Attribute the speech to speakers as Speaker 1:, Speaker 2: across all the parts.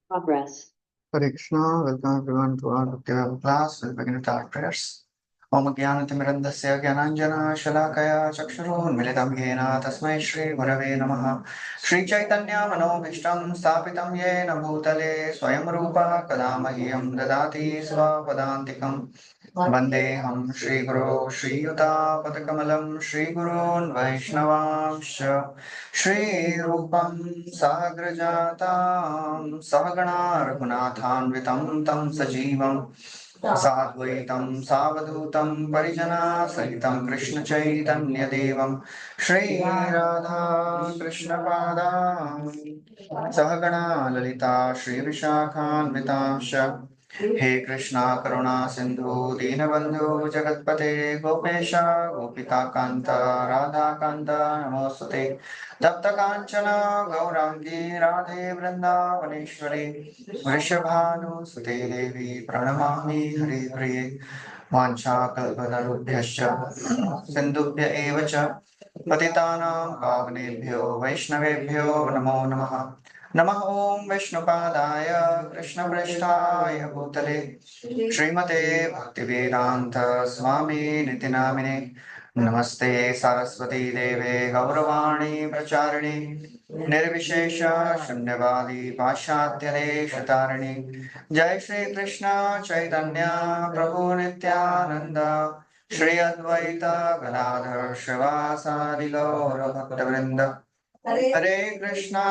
Speaker 1: Progress.
Speaker 2: Hare Krishna, welcome everyone to our Bhakti Vaibhav class. We'll begin with our prayers. Om Jnanatimirandasya Jnananjana Shalakaya Chakshurunmilitam Yena Tasmai Shri Gurave Namaha Shri Chaitanya Manobhishtam Sthapitam Yena Bhutale Swayam Rupa Kadamahyam Dadati Svapadantikam Vandeham Shri Guru Shri Yuta Padakamalam Shri Gurun Vaishnavamsha Shri Rupam Sagrajatam Sahagana Raghunathanvitam Tam Sajivam Sadvaitam Savadutam Parijana Sahitam Krishna Chaitanya Devam Shri Radha Krishna Padam Sahagana Lalita Shri Vishakhanvitamsha He Krishna Karuna Sindhu Dinabandhu Jagatpate Gopesha Gopika Kanta Radha Kanta Namostate Tapta Kanchana Gaurangi Radhe Vrindavaneshwari Vrishabhanu Sute Devi Pranamami Hari Hari Vanchakalpatarubhyascha Sindhubhya eva cha Patitanam Pavanebhyo Vaishnavebhyo Namo Namaha Namah Om Vishnupadaya Krishna Prishtaya Bhutale Srimate Bhaktivedanta Swami Nitinamine Namaste Saraswati Deve Gauravani Pracharine Nirvishesha Shunyavadi Pashatyade Shatarani Jai Shri Krishna Chaitanya Prabhu Nityananda Shri Advaita Gadadhar Shivasadi Gaura Bhaktavrinda Hare Krishna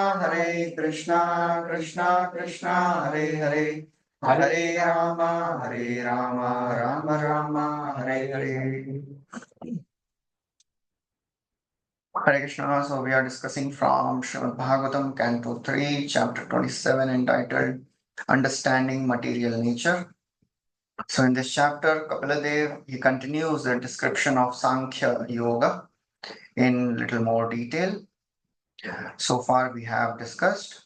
Speaker 2: Krishna Krishna Hare Hare Hare Rama Rama Rama Hare Hare Hare Krishna. So we are discussing from Srimad Bhagvatam, Canto 3, Chapter 27, entitled Understanding Material Nature. So in this chapter, Kapila he continues the description of Sankhya Yoga in little more detail. So far we have discussed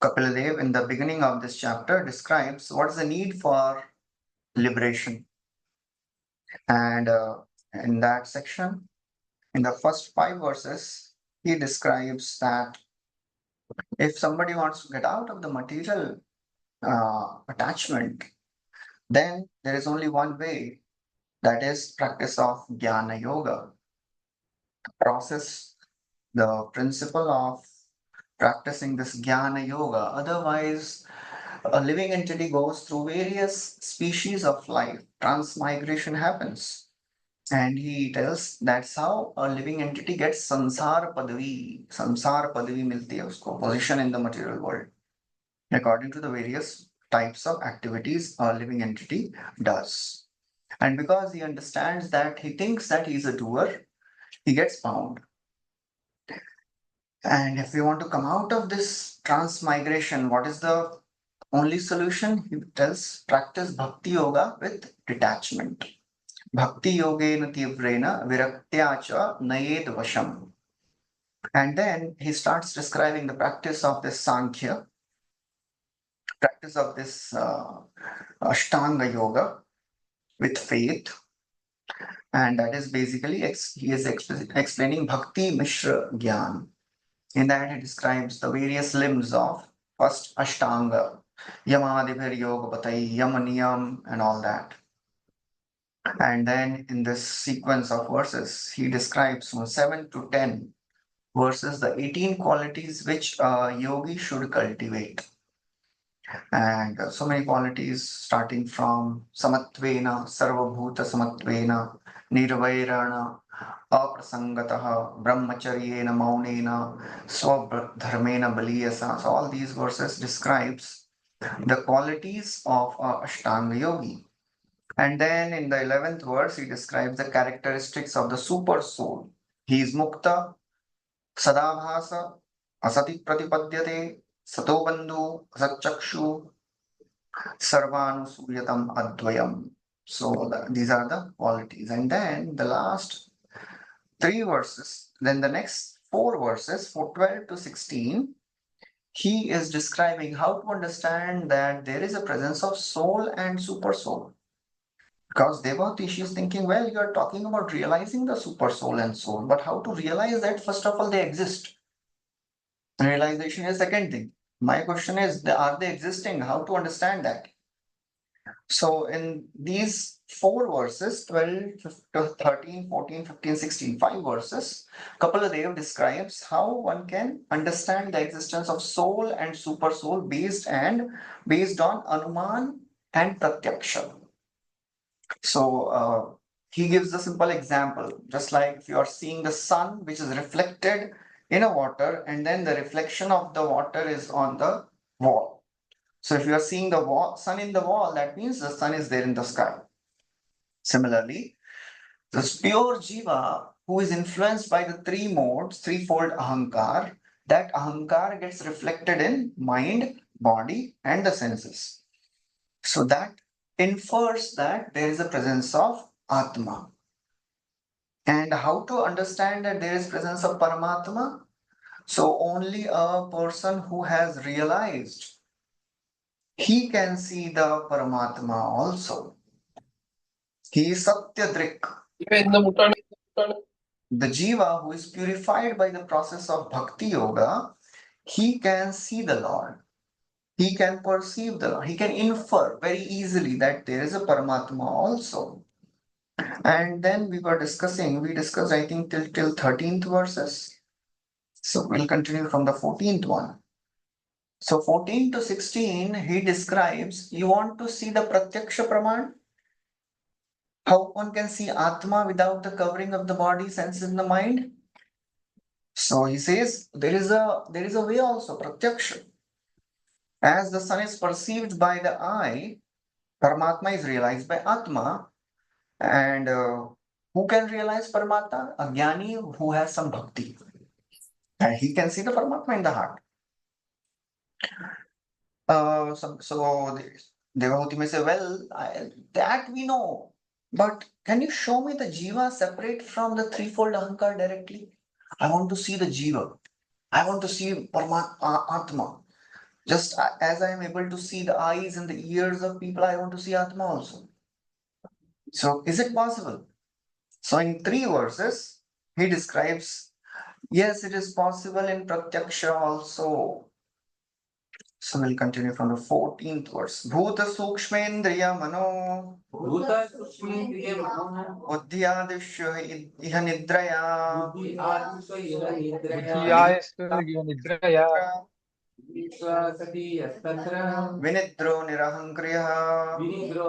Speaker 2: Kapila in the beginning of this chapter describes what is the need for liberation. And in that section, in the first 5 verses, he describes that if somebody wants to get out of the material attachment, then there is only one way, that is practice of Jnana Yoga. Process the principle of practicing this Jnana Yoga. Otherwise, a living entity goes through various species of life. Transmigration happens. And he tells that's how a living entity gets samsara padavi. Samsara padavi milti hai usko, position in the material world, according to the various types of activities a living entity does. And because he understands that he thinks that he is a doer, he gets bound. And if we want to come out of this transmigration, what is the only solution? He tells practice bhakti yoga with detachment. Bhakti yogena tivrena viraktya cha nayed vasham. And then he starts describing the practice of this Sankhya, practice of this Ashtanga yoga with faith. And that is basically, he is explaining Bhakti Mishra Gyan. In that he describes the various limbs of first Ashtanga, Yamadibhir Yoga Batai, Yamaniyam, and all that. And then in this sequence of verses, he describes from 7 to 10 verses the 18 qualities which a yogi should cultivate. And so many qualities starting from Samatvena, Sarvabhuta Samatvena, Nirvairana, Aprasangataha, Brahmacharyena, Maunena, Swabdharmena, Baliyasa. So all these verses describes the qualities of a Ashtanga yogi. And then in the 11th verse, he describes the characteristics of the super soul. He is Mukta, Sadabhasa, Asati Pratipadyate, Satobandhu, Asatchakshu, Sarvanusuyatam Advayam. So these are the qualities. And then the last 3 verses, then the next 4 verses, for 12 to 16, he is describing how to understand that there is a presence of soul and super soul. Because Devatishi is thinking, well, you are talking about realizing the super soul and soul, but how to realize that? First of all, they exist. Realization is second thing. My question is, are they existing? How to understand that? So in these four verses, 12, 13, 14, 15, 16, 5 verses, Kapaladev describes how one can understand the existence of soul and super soul based on Anuman and Pratyaksha. So he gives a simple example, just like if you are seeing the sun which is reflected in a water, and then the reflection of the water is on the wall. So if you are seeing the sun in the wall, that means the sun is there in the sky. Similarly, this pure jiva who is influenced by the three modes, threefold ahankar, that ahankar gets reflected in mind, body, and the senses. So that infers that there is a presence of Atma. And how to understand that there is presence of Paramatma? So only a person who has realized, he can see the Paramatma also. He is Satyadrik. The jiva who is purified by the process of bhakti yoga, he can see the Lord. He can perceive the Lord. He can infer very easily that there is a Paramatma also. And then we discussed, I think, till 13th verses. So we'll continue from the 14th one. So 14 to 16, he describes, you want to see the Pratyaksha Praman? How one can see Atma without the covering of the body, senses, and the mind? So he says there is a way also, Pratyaksha. As the sun is perceived by the eye, Paramatma is realized by Atma. And who can realize Paramatma? A Jnani who has some bhakti. And he can see the Paramatma in the heart. So Devahuti may say, well, that we know. But can you show me the jiva separate from the threefold ahankar directly? I want to see the jiva. I want to see Paramatma, Atma. Just as I am able to see the eyes and the ears of people, I want to see Atma also. So is it possible? So in 3 verses, he describes, yes, it is possible in Pratyaksha also. So we'll continue from the 14th verse. Bhuta Sukshmendriya Mano Buddhyadishya Iha Nidraya
Speaker 1: बुद्धियायस्तनिद्रया
Speaker 2: Vinidro Nirahankriyah.
Speaker 1: विनिद्र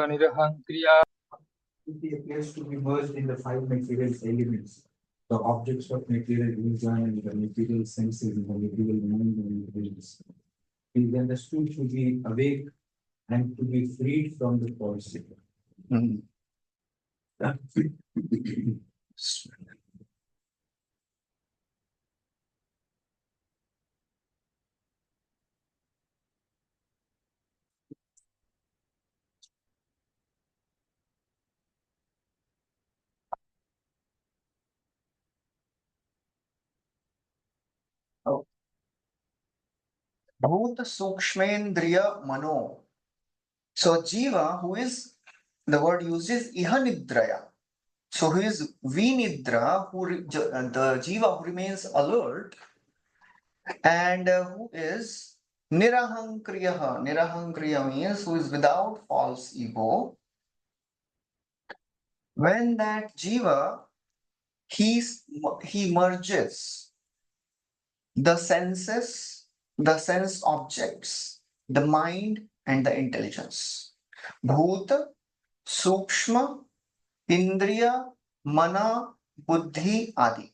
Speaker 1: निरहङ्क्रिया.
Speaker 3: It appears to be merged in the five material elements. The objects of material illusion and the material senses and the material mind and the material spirit. It is understood to be awake and to be freed from the policy.
Speaker 2: Bhuta Sukshmendriya Mano. So Jiva, who is, the word used is Iha Nidraya. So who is Vinidra, the Jiva who remains alert, and who is Nirahankriyaha. Nirahankriya means who is without false ego. When that Jiva, he merges the senses, the sense objects, the mind, and the intelligence. Bhuta, Sukshma, Indriya, Mana, Buddhi, Adi.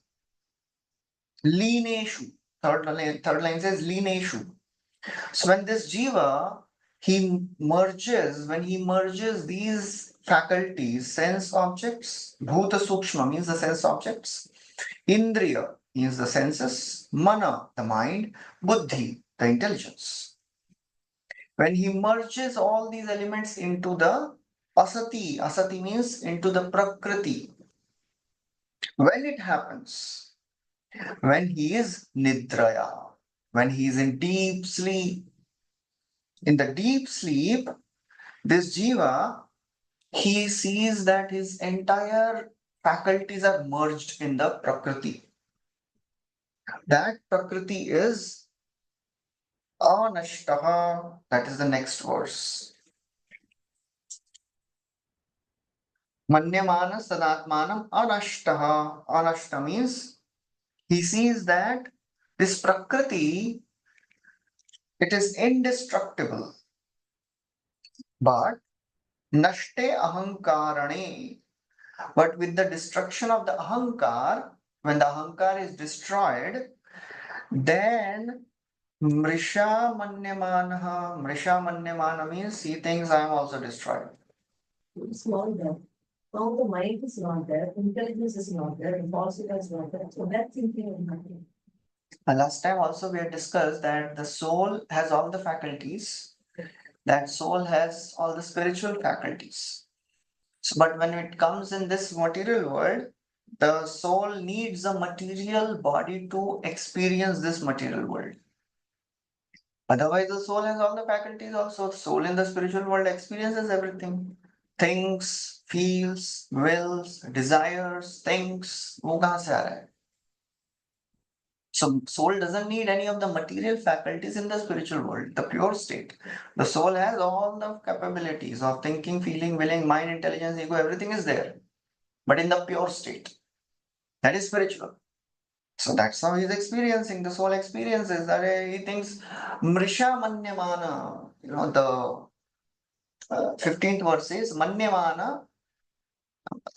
Speaker 2: Lineshu. Third line says Lineshu. So when this jiva, when he merges these faculties, sense objects, Bhuta Sukshma means the sense objects, Indriya means the senses, Mana, the mind, Buddhi, the intelligence. When he merges all these elements into the asati means into the prakriti. When it happens, when he is nidraya, when he is in deep sleep, in the deep sleep, this jiva, he sees that his entire faculties are merged in the prakriti. That prakriti is Anashtaha, that is the next verse. Manyamana sadatmanam anashtaha. Anashta means he sees that this Prakriti, it is indestructible. But nashte ahankarane. But with the destruction of the ahankar, when the ahankar is destroyed, then Mrisha Manyamanaha. Mrisha Manyamana means he thinks I am also destroyed.
Speaker 4: It's not there. Now the mind is not there, intelligence is not there, impulsive is not there. So that thinking is nothing.
Speaker 2: Last time also we had discussed that the soul has all the faculties, that soul has all the spiritual faculties. So, but when it comes in this material world, the soul needs a material body to experience this material world. Otherwise, the soul has all the faculties also. Soul in the spiritual world experiences everything. Thinks, feels, wills, desires, thinks. वो कहाँ से आ रहा है? So soul doesn't need any of the material faculties in the spiritual world, the pure state. The soul has all the capabilities of thinking, feeling, willing, mind, intelligence, ego, everything is there. But in the pure state. That is spiritual. So that's how he's experiencing. The soul experiences that he thinks Mrisha Manyamana. You know, the 15th verse says Manyamana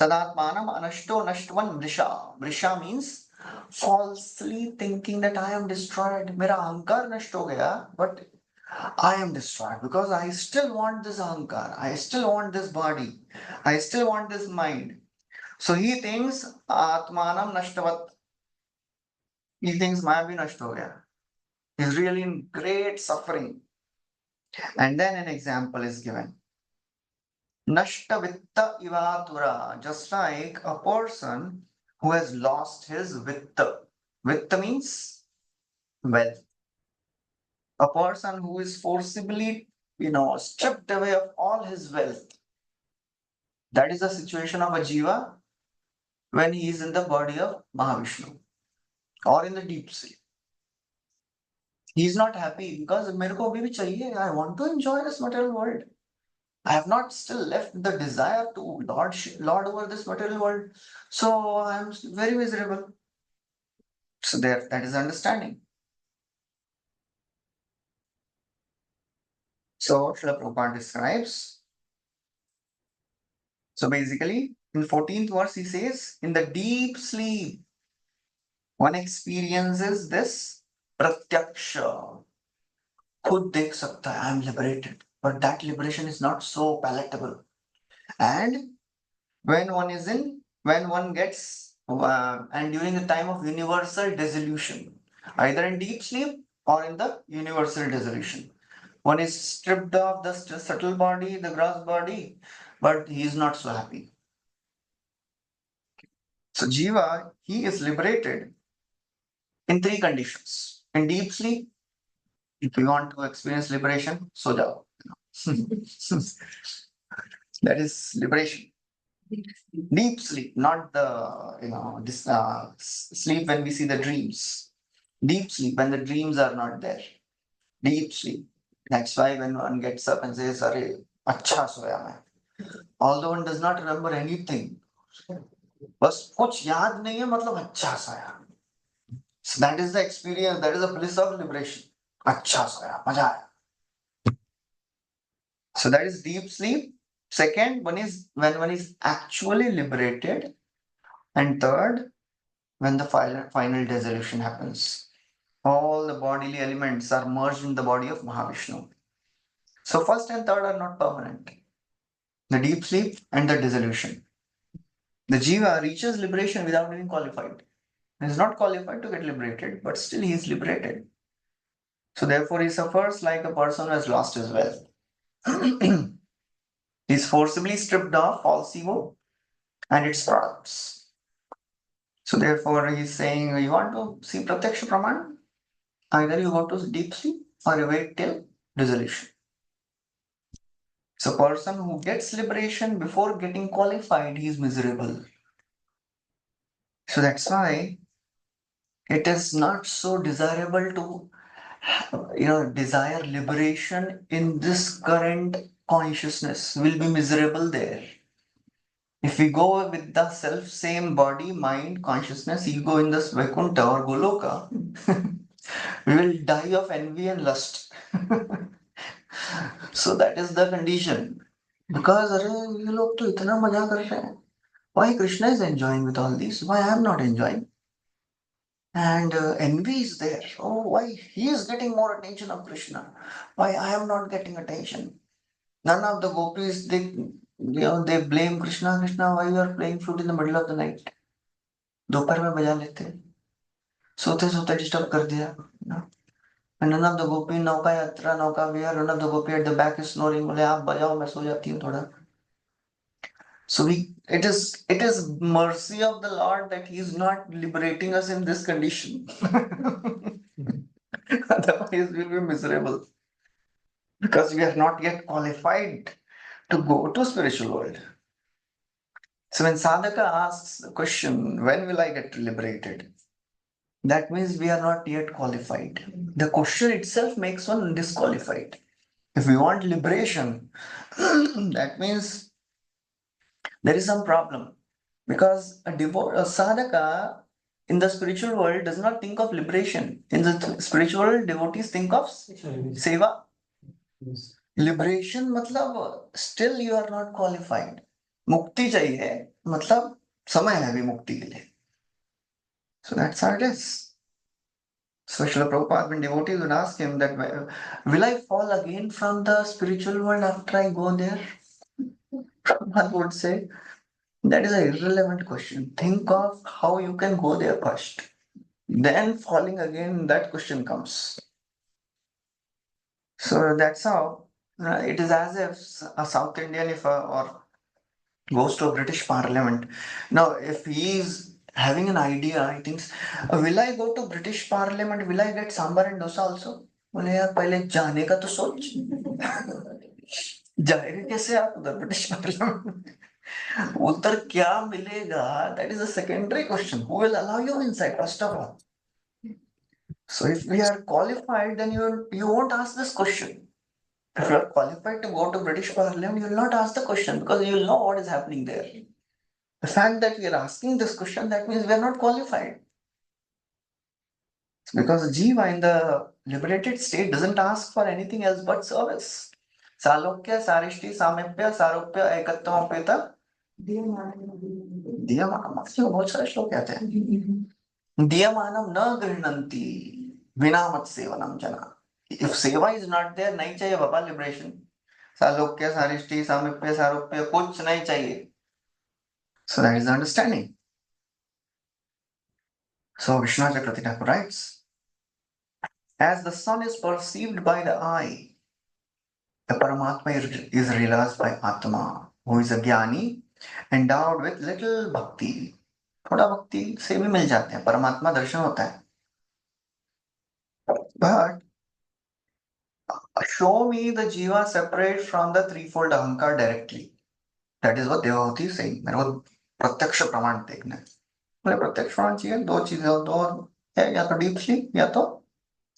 Speaker 2: Tadatmanam Anashto Nashtvan Mrisha. Mrisha means falsely thinking that I am destroyed. Mera ahankar nasht ho gaya, but I am destroyed because I still want this ahankar. I still want this body. I still want this mind. So he thinks Atmanam Nashtavat. He thinks Maya bhi nasht ho gaya. He's really in great suffering. And then an example is given. Nashta vitta ivatura, just like a person who has lost his vitta. Vitta means wealth. A person who is forcibly, stripped away of all his wealth. That is the situation of a jiva when he is in the body of Mahavishnu or in the deep sleep. He is not happy because मेरे को अभी भी चाहिए. I want to enjoy this material world. I have not still left the desire to lord over this material world. So I am very miserable. So there, that is understanding. So Srila Prabhupada describes. So basically, in 14th verse, he says, in the deep sleep, one experiences this pratyaksha. खुद देख सकता है, I am liberated. But that liberation is not so palatable. And when one gets, and during the time of universal dissolution, either in deep sleep or in the universal dissolution, one is stripped of the subtle body, the gross body, but he is not so happy. So Jiva, he is liberated in 3 conditions. In deep sleep, if you want to experience liberation, so jao. That is liberation. Deep sleep, not the this sleep when we see the dreams. Deep sleep when the dreams are not there. Deep sleep. That's why when one gets up and says, "Arey, अच्छा सोया मैं," although one does not remember anything, बस कुछ याद नहीं है मतलब अच्छा सोया. So that is the experience. That is the bliss of liberation. अच्छा सोया, मजा आया. So that is deep sleep. Second one is when one is actually liberated. And third, when the final dissolution happens. All the bodily elements are merged in the body of Mahavishnu. So first and third are not permanent. The deep sleep and the dissolution. The jiva reaches liberation without being qualified. He is not qualified to get liberated, but still he is liberated. So therefore he suffers like a person who has lost his wealth. He is forcibly stripped of false ego and its products. So therefore he is saying, you want to see Pratyaksha Praman? Either you go to deep sleep or you wait till dissolution. So person who gets liberation before getting qualified, he is miserable. So that's why it is not so desirable to desire liberation in this current consciousness will be miserable there. If we go with the self same body, mind, consciousness, ego in this Vaikuntha or Goloka, we will die of envy and lust. So that is the condition. Because अरे ये लोग तो इतना मजा कर रहे हैं. Why Krishna is enjoying with all this? Why I am not enjoying? And envy is there. Oh, why he is getting more attention of Krishna? Why I am not getting attention? None of the gopis they blame Krishna. Krishna, why you are playing flute in the middle of the night? दोपहर में बजा लेते सोते सोते disturb कर दिया ना. And none of the gopi नौका यात्रा नौका विहार none of the gopi at the back is snoring. बोले आप बजाओ मैं सो जाती हूँ थोड़ा. So it is mercy of the Lord that He is not liberating us in this condition. Otherwise, we'll be miserable because we are not yet qualified to go to spiritual world. So when sadhaka asks the question, when will I get liberated? That means we are not yet qualified. The question itself makes one disqualified. If we want liberation, that means there is some problem. Because a sadhaka in the spiritual world does not think of liberation. In the spiritual world, devotees think of seva.
Speaker 3: Yes.
Speaker 2: Liberation मतलब still you are not qualified. मुक्ति चाहिए मतलब समय है अभी मुक्ति के लिए. So that's how it is. So Srila Prabhupada, when devotees would ask him that, will I fall again from the spiritual world after I go there? Prabhupada would say, that is an irrelevant question. Think of how you can go there first. Then falling again, that question comes. So that's how it is as if a South Indian or goes to a British Parliament. Now, if he is having an idea, he thinks, will I go to British Parliament? Will I get sambar and dosa also? बोले यार पहले जाने का तो सोच. जाएगा कैसे आप उधर ब्रिटिश पार्लियामेंट? उधर क्या मिलेगा? That is a secondary question. Who will allow you inside first of all? So if we are qualified, then you won't ask this question. If you are qualified to go to British Parliament, you will not ask the question because you will know what is happening there. The fact that we are asking this question, that means we are not qualified. Because Jiva in the liberated state doesn't ask for anything else but service. Salokya, Sarishti, Samipya, Sarupya, Ekattvamapeta. Diyamanam, बहुत सारे श्लोक कहते हैं. Diyamanam na grihnanti vinamat sevanam jana. If seva is not there, नहीं चाहिए बाबा liberation. Salokya, Sarishti, Samipya, Sarupya, कुछ नहीं चाहिए. So that is the understanding. So Vishnu Chakravarti Thakur writes, as the sun is perceived by the eye, the Paramatma is realized by Atma, who is a Jnani, endowed with little bhakti. थोड़ा भक्ति से भी मिल जाते हैं, परमात्मा दर्शन होता है. But show me the jiva separate from the threefold ahankar directly. That is what Devahuti is saying. मेरे को प्रत्यक्ष प्रमाण देखना है. बोले प्रत्यक्ष प्रमाण चाहिए, दो चीजें दो है, या तो deep sleep या तो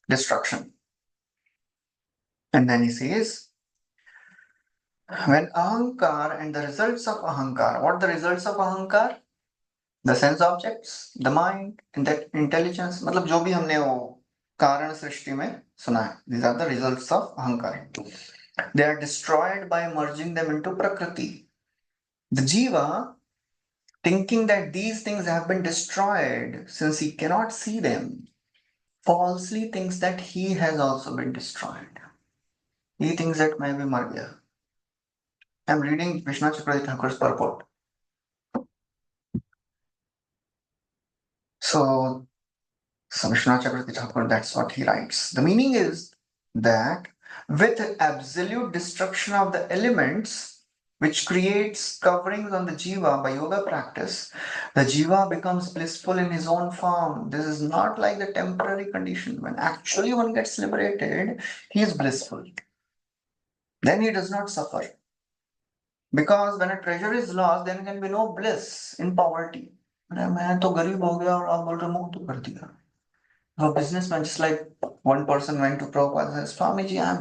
Speaker 2: destruction. And then he says, when ahankar and the results of ahankar, what are the results of ahankar? The sense objects, the mind, and the intelligence. मतलब जो भी हमने वो कारण सृष्टि में सुना है. These are the results of ahankar. They are destroyed by merging them into prakriti. The jiva, thinking that these things have been destroyed since he cannot see them, falsely thinks that he has also been destroyed. He thinks that मैं भी मर गया. I am reading Vishnu Chakravarti Thakur's purport. So Vishnu Chakravarti Thakur, that's what he writes. The meaning is that with absolute destruction of the elements, which creates coverings on the jiva by yoga practice, the jiva becomes blissful in his own form. This is not like the temporary condition. When actually one gets liberated, he is blissful. Then he does not suffer. Because when a treasure is lost, there can be no bliss in poverty. मैं तो गरीब हो गया और आप बोल रहे मुक्त कर दिया. A businessman, just like one person went to Prabhupada and says, Swamiji, I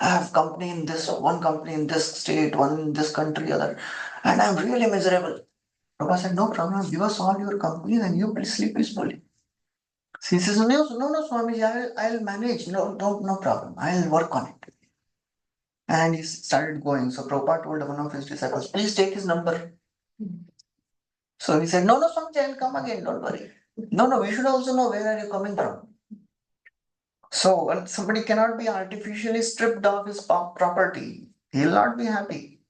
Speaker 2: have company in this, one company in this state, one in this country, other, and I'm really miserable. Prabhupada said, no problem, give us all your companies and you please sleep peacefully. So he says, no, Swamiji, I'll manage, no problem, I'll work on it. And he started going. So Prabhupada told one of his disciples, please take his number. So he said, no, Swamiji, I'll come again, don't worry. No, we should also know where are you coming from. So when somebody cannot be artificially stripped of his property, he'll not be happy.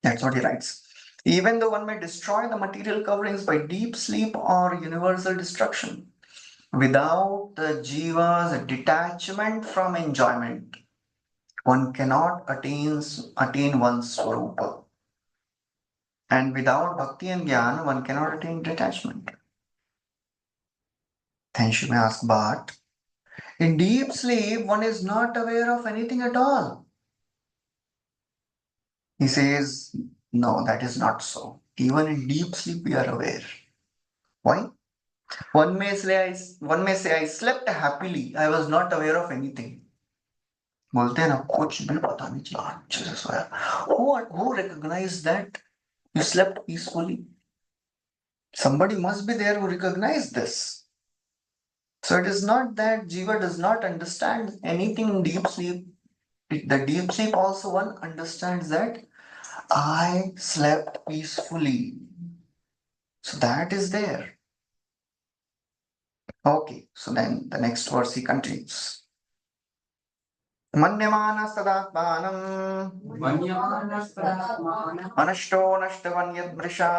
Speaker 2: That's what he writes. Even though one may destroy the material coverings by deep sleep or universal destruction, without the jiva's detachment from enjoyment, one cannot attain one's swarupa. And without bhakti and jnana, one cannot attain detachment. Then she may ask, but in deep sleep, one is not aware of anything at all. He says, no, that is not so. Even in deep sleep, we are aware. Why? One may say, I slept happily. I was not aware of anything. बोलते हैं ना कुछ भी पता नहीं चला अच्छे से सोया. Who recognized that you slept peacefully? Somebody must be there who recognized this. So it is not that Jiva does not understand anything in deep sleep. The deep sleep also one understands that I slept peacefully. So that is there. Okay, so then the next verse he continues. Manyamanastadatmanam anashto nashtavanyadmrisha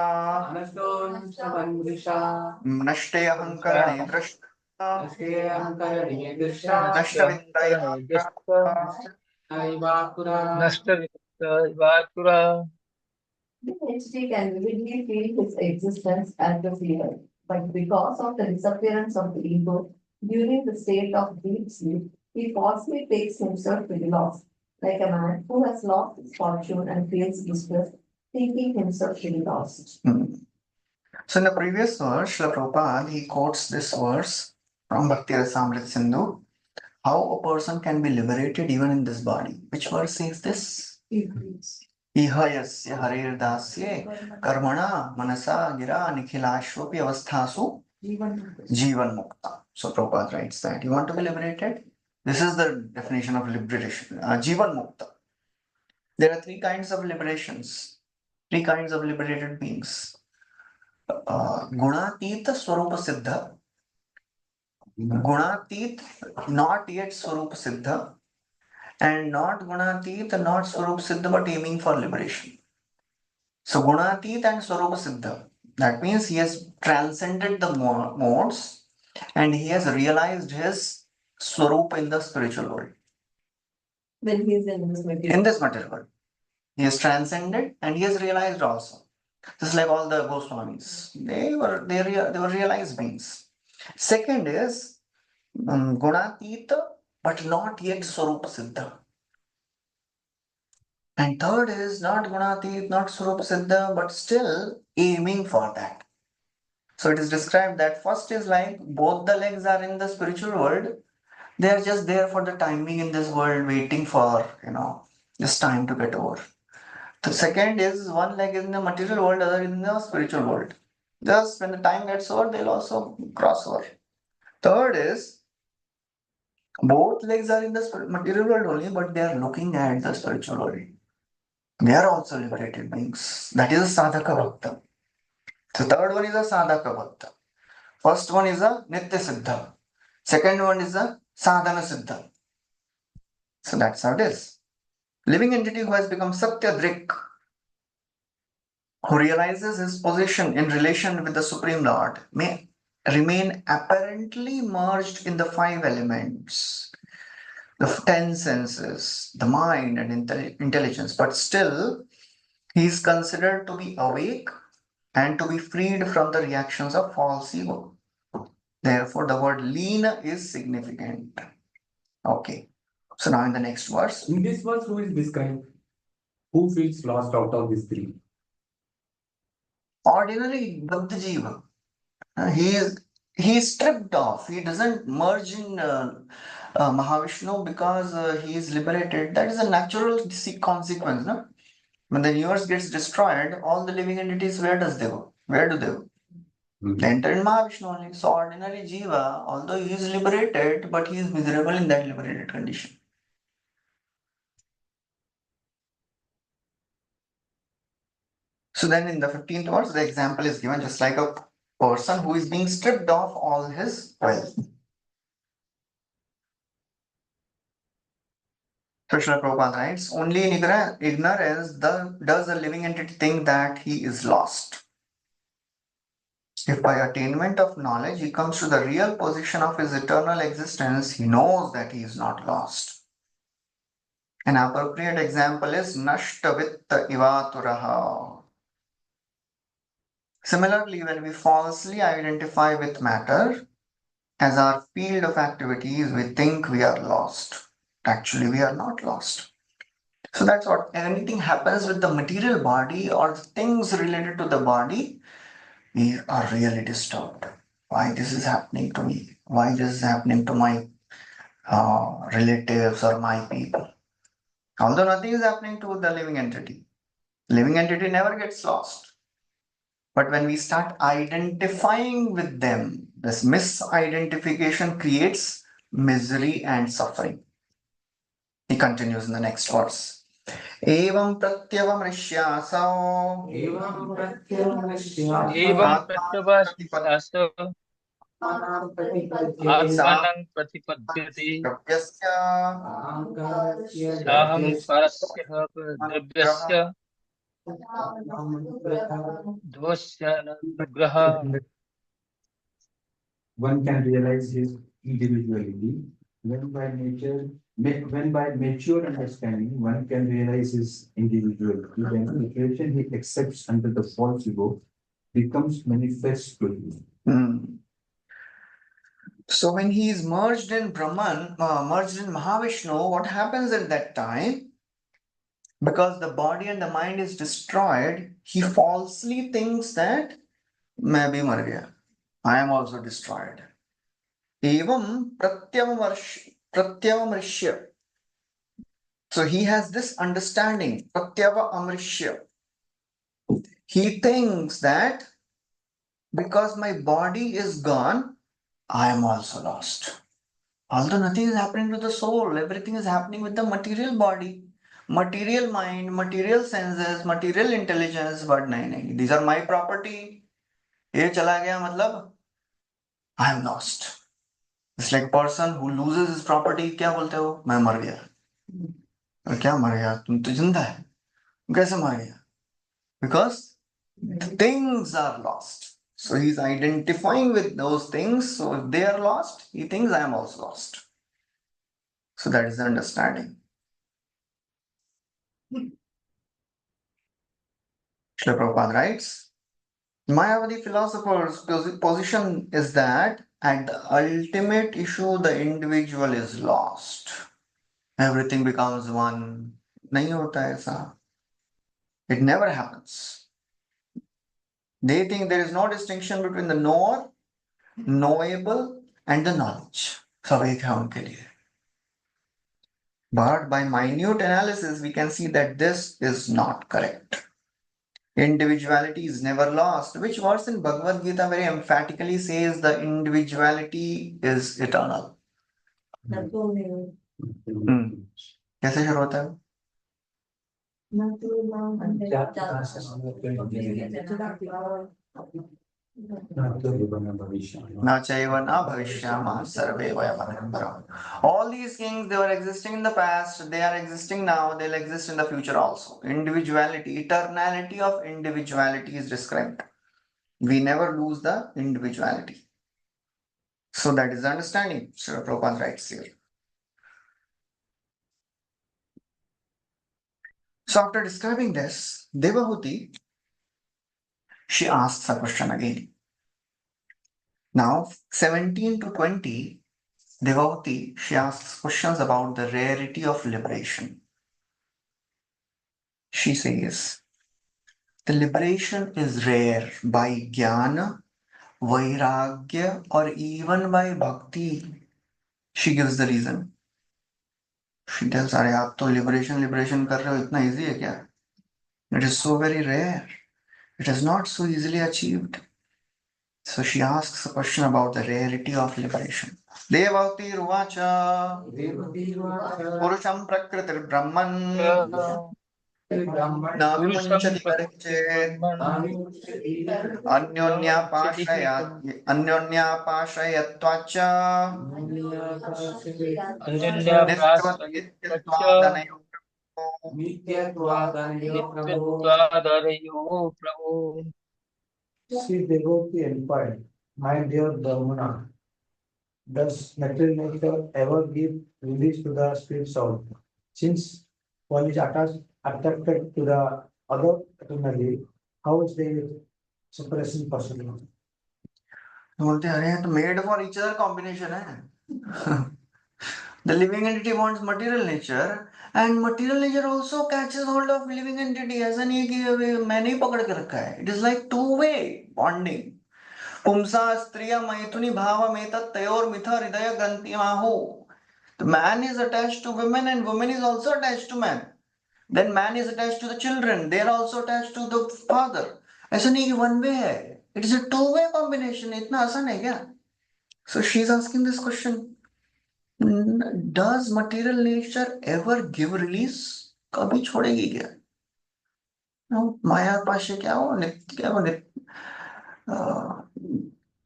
Speaker 2: nashte ahankarane drashta
Speaker 1: Nashtavittayavakura.
Speaker 4: The entity can vividly feel his existence as the fear, but because of the disappearance of the ego during the state of deep sleep, he falsely takes himself to be lost, like a man who has lost his fortune and feels distress, thinking himself to be lost.
Speaker 2: So in the previous verse, Srila Prabhupada, he quotes this verse from Bhakti Rasamrita Sindhu, how a person can be liberated even in this body. Which verse says this? Iha yasya harir dasye karmana manasa gira nikhilashvapi avasthasu jivan mukta. So Prabhupada writes that you want to be liberated? This is the definition of liberation. Jivan mukta. There are three kinds of liberations, three kinds of liberated beings. Gunatit Swarupa Siddha. Gunatit, not yet Swarupa Siddha. And not Gunatit, not Swarupa Siddha, but aiming for liberation. So Gunatit and Swarupa Siddha. That means he has transcended the modes and he has realized his Swarupa in the spiritual world.
Speaker 4: When he is in this material.
Speaker 2: In this material world. He has transcended and he has realized also. Just like all the Goswamis, they were realized beings. Second is Gunatita, but not yet Swarupa Siddha. And third is not Gunatita, not Swarupa Siddha, but still aiming for that. So it is described that first is like both the legs are in the spiritual world. They are just there for the timing in this world, waiting for, just time to get over. The second is one leg is in the material world, other in the spiritual world. Just when the time gets over, they'll also cross over. Third is both legs are in the material world only, but they are looking at the spiritual world. They are also liberated beings. That is a sadhaka bhakta. The third one is a sadhaka bhakta. First one is a nitya siddha. Second one is a sadhana siddha. So that's how it is. Living entity who has become satya drik, who realizes his position in relation with the Supreme Lord, may remain apparently merged in the five elements, the 10 senses, the mind and intelligence, but still he is considered to be awake and to be freed from the reactions of false ego. Therefore, the word leena is significant. Okay. So now in the next verse.
Speaker 3: In this verse, who is described? Who feels lost out of these three?
Speaker 2: Ordinary Bhakta Jiva. He is he is stripped off. He doesn't merge in Mahavishnu because he is liberated. That is a natural consequence, no? When the universe gets destroyed, all the living entities, where does they go? Where do they go? They enter in Mahavishnu only. So ordinary Jiva, although he is liberated, but he is miserable in that liberated condition. So then in the 15th verse, the example is given just like a person who is being stripped of all his wealth. So Srila Prabhupada writes, only in ignorance does the living entity think that he is lost. If by attainment of knowledge he comes to the real position of his eternal existence, he knows that he is not lost. An appropriate example is Nashtavitya Ivaturaha. Similarly, when we falsely identify with matter as our field of activities, we think we are lost. Actually, we are not lost. So that's what anything happens with the material body or things related to the body, we are really disturbed. Why this is happening to me? Why this is happening to my relatives or my people? Although nothing is happening to the living entity. Living entity never gets lost. But when we start identifying with them, this misidentification creates misery and suffering. He continues in the next verse. Evam pratyavamrishyasau
Speaker 3: एवं प्रत्यवश्या
Speaker 1: एवं
Speaker 2: atmanam
Speaker 1: प्रत्यवास आत्मानं प्रतिपद्यते
Speaker 2: pratyasya
Speaker 3: आकारस्य
Speaker 1: साहं
Speaker 3: द्रव्यस्य
Speaker 1: परस्य द्रव्यस्य ध्वस्य अनुग्रह.
Speaker 3: one can realize his individuality when by nature, when by mature understanding, one can realize his individuality. Then the creation he accepts under the false ego becomes manifest to him.
Speaker 2: So when he is merged in Brahman, merged in Mahavishnu, what happens at that time? Because the body and the mind is destroyed, he falsely thinks that मैं भी मर गया. I am also destroyed. Evam pratyavamrishya. So he has this understanding, pratyava amrishya. He thinks that because my body is gone, I am also lost. Although nothing is happening to the soul, everything is happening with the material body, material mind, material senses, material intelligence, but nahi, these are my property. ये चला गया मतलब I am lost. It's like person who loses his property, क्या बोलते हो? मैं मर गया. क्या मर गया? तुम तो जिंदा है. कैसे मर गया? Because things are lost. So he's identifying with those things. So if they are lost, he thinks I am also lost. So that is the understanding. Srila Prabhupada writes, Mayavadi philosophers' position is that at the ultimate issue, the individual is lost. Everything becomes one. नहीं होता ऐसा. It never happens. They think there is no distinction between the knower, knowable, and the knowledge. सब एक है उनके लिए. But by minute analysis, we can see that this is not correct. Individuality is never lost. Which verse in Bhagavad Gita very emphatically says the individuality is eternal? कैसे शुरू होता है? न चैव न भविष्यामः सर्वे वयम् परम्. All these things, they were existing in the past, they are existing now, they'll exist in the future also. Individuality, eternality of individuality is described. We never lose the individuality. So that is the understanding. Srila Prabhupada writes here. So after describing this, Devahuti, she asks a question again. Now, 17 to 20, Devahuti, she asks questions about the rarity of liberation. She says, the liberation is rare by jnana, vairagya, or even by bhakti. She gives the reason. She tells, अरे आप तो liberation कर रहे हो, इतना easy है क्या? It is so very rare. It is not so easily achieved. So she asks a question about the rarity of liberation. Devavati Ruvacha Purusham Prakritir Brahman
Speaker 1: पुरुषं
Speaker 2: Navimunchati
Speaker 1: प्रकृति
Speaker 2: Parichet
Speaker 1: ब्रह्मन्
Speaker 2: Anyonyapashrayatvacha
Speaker 1: अन्योन्याश्रयत्वच्च
Speaker 3: Nityatvadanyo
Speaker 1: नित्यत्वादरयोः प्रभो
Speaker 3: See, devotee inquired, my dear Brahmana, does material nature ever give release to the spirit soul? Since one is attracted to the other eternally, how is the separation possible?
Speaker 2: बोलते अरे ये तो made for each other combination है. The living entity wants material nature and material nature also catches hold of living entity. ऐसा नहीं है कि मैंने ही पकड़ के रखा है. It is like two-way bonding. पुंसा स्त्रिया मैथुनी भावमेतत् तयोर्मिथ हृदय ग्रन्थिमाहो. The man is attached to women and woman is also attached to man. Then man is attached to the children. They are also attached to the father. ऐसा नहीं कि one way है. It is a two-way combination. इतना आसान है क्या? So she is asking this question. Does material nature ever give release? कभी छोड़ेगी क्या? माया पाशे क्या हो नित्य क्या हो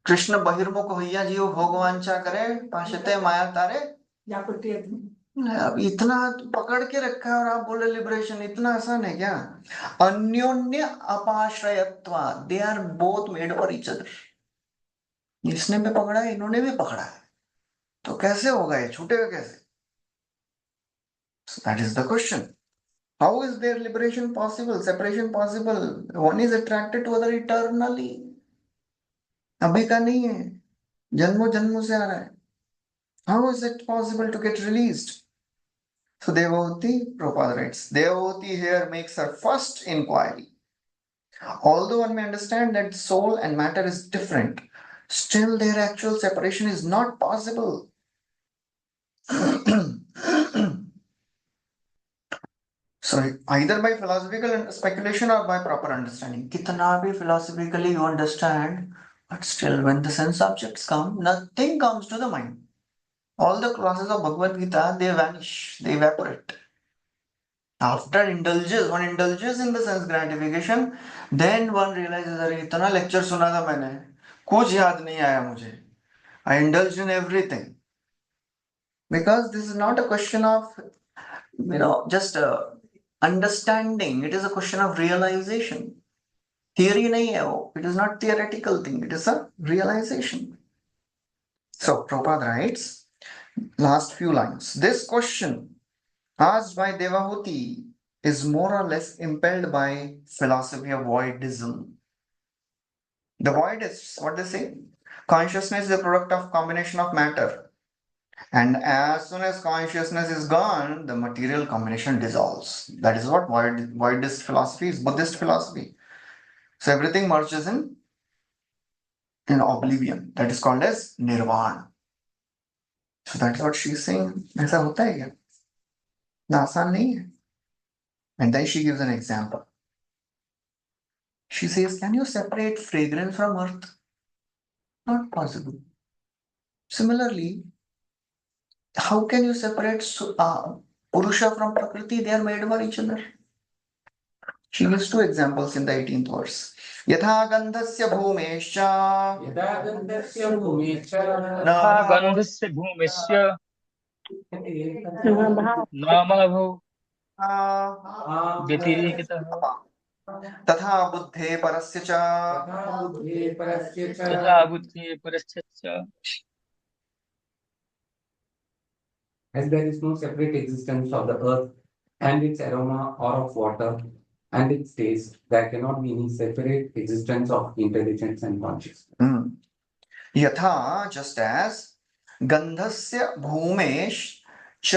Speaker 2: कृष्ण बहिर्मुख होइया जीव भोगवांछा करे पाशते माया तारे अब इतना पकड़ के रखा है और आप बोले लिबरेशन इतना आसान है क्या? अन्योन्य अपाश्रयत्वा, they are both made for each other. इसने भी पकड़ा है, इन्होंने भी पकड़ा है, तो कैसे होगा ये, छूटेगा कैसे? So that is the question. How is their liberation possible, separation possible? One is attracted to other eternally. अभी का नहीं है, जन्मों जन्मों से आ रहा है. How is it possible to get released? So Devavati, Prabhupada writes, Devavati here makes her first inquiry. Although one may understand that soul and matter is different, still their actual separation is not possible. So either by philosophical speculation or by proper understanding. Kitna bhi philosophically you understand, but still when the sense objects come, nothing comes to the mind. All the classes of Bhagavad Gita, they vanish, they evaporate. After one indulges in the sense gratification, then one realizes, अरे इतना lecture सुना था मैंने, कुछ याद नहीं आया मुझे. I indulged in everything. Because this is not a question of, just understanding. It is a question of realization. Theory nahi hai wo. It is not theoretical thing. It is a realization. So Prabhupada writes, last few lines. This question asked by Devahuti is more or less impelled by philosophy of voidism. The voidists, what they say? Consciousness is a product of combination of matter. And as soon as consciousness is gone, the material combination dissolves. That is what voidist philosophy is, Buddhist philosophy. So everything merges in oblivion. That is called as nirvana. So that's what she's saying. ऐसा होता है क्या? ना आसान नहीं है. And then she gives an example. She says, can you separate fragrance from earth? Not possible. Similarly, how can you separate Purusha from Prakriti? They are made for each other. She gives two examples in the 18th verse. यथा गन्धस्य भूमेश्च
Speaker 3: यदा गन्धस्य भूमेश्च
Speaker 1: तथा गन्धस्य भूमिस्य नामाभौ व्यतिरेकतः
Speaker 2: तथा बुद्धे परस्य च
Speaker 3: तथा बुद्धे परस्य च
Speaker 1: तथा बुद्धि परस्य च.
Speaker 5: As there is no separate existence of the earth and its aroma or of water and its taste, there cannot be any separate existence of intelligence and consciousness.
Speaker 2: यथा, just as गंधस्य भूमेश च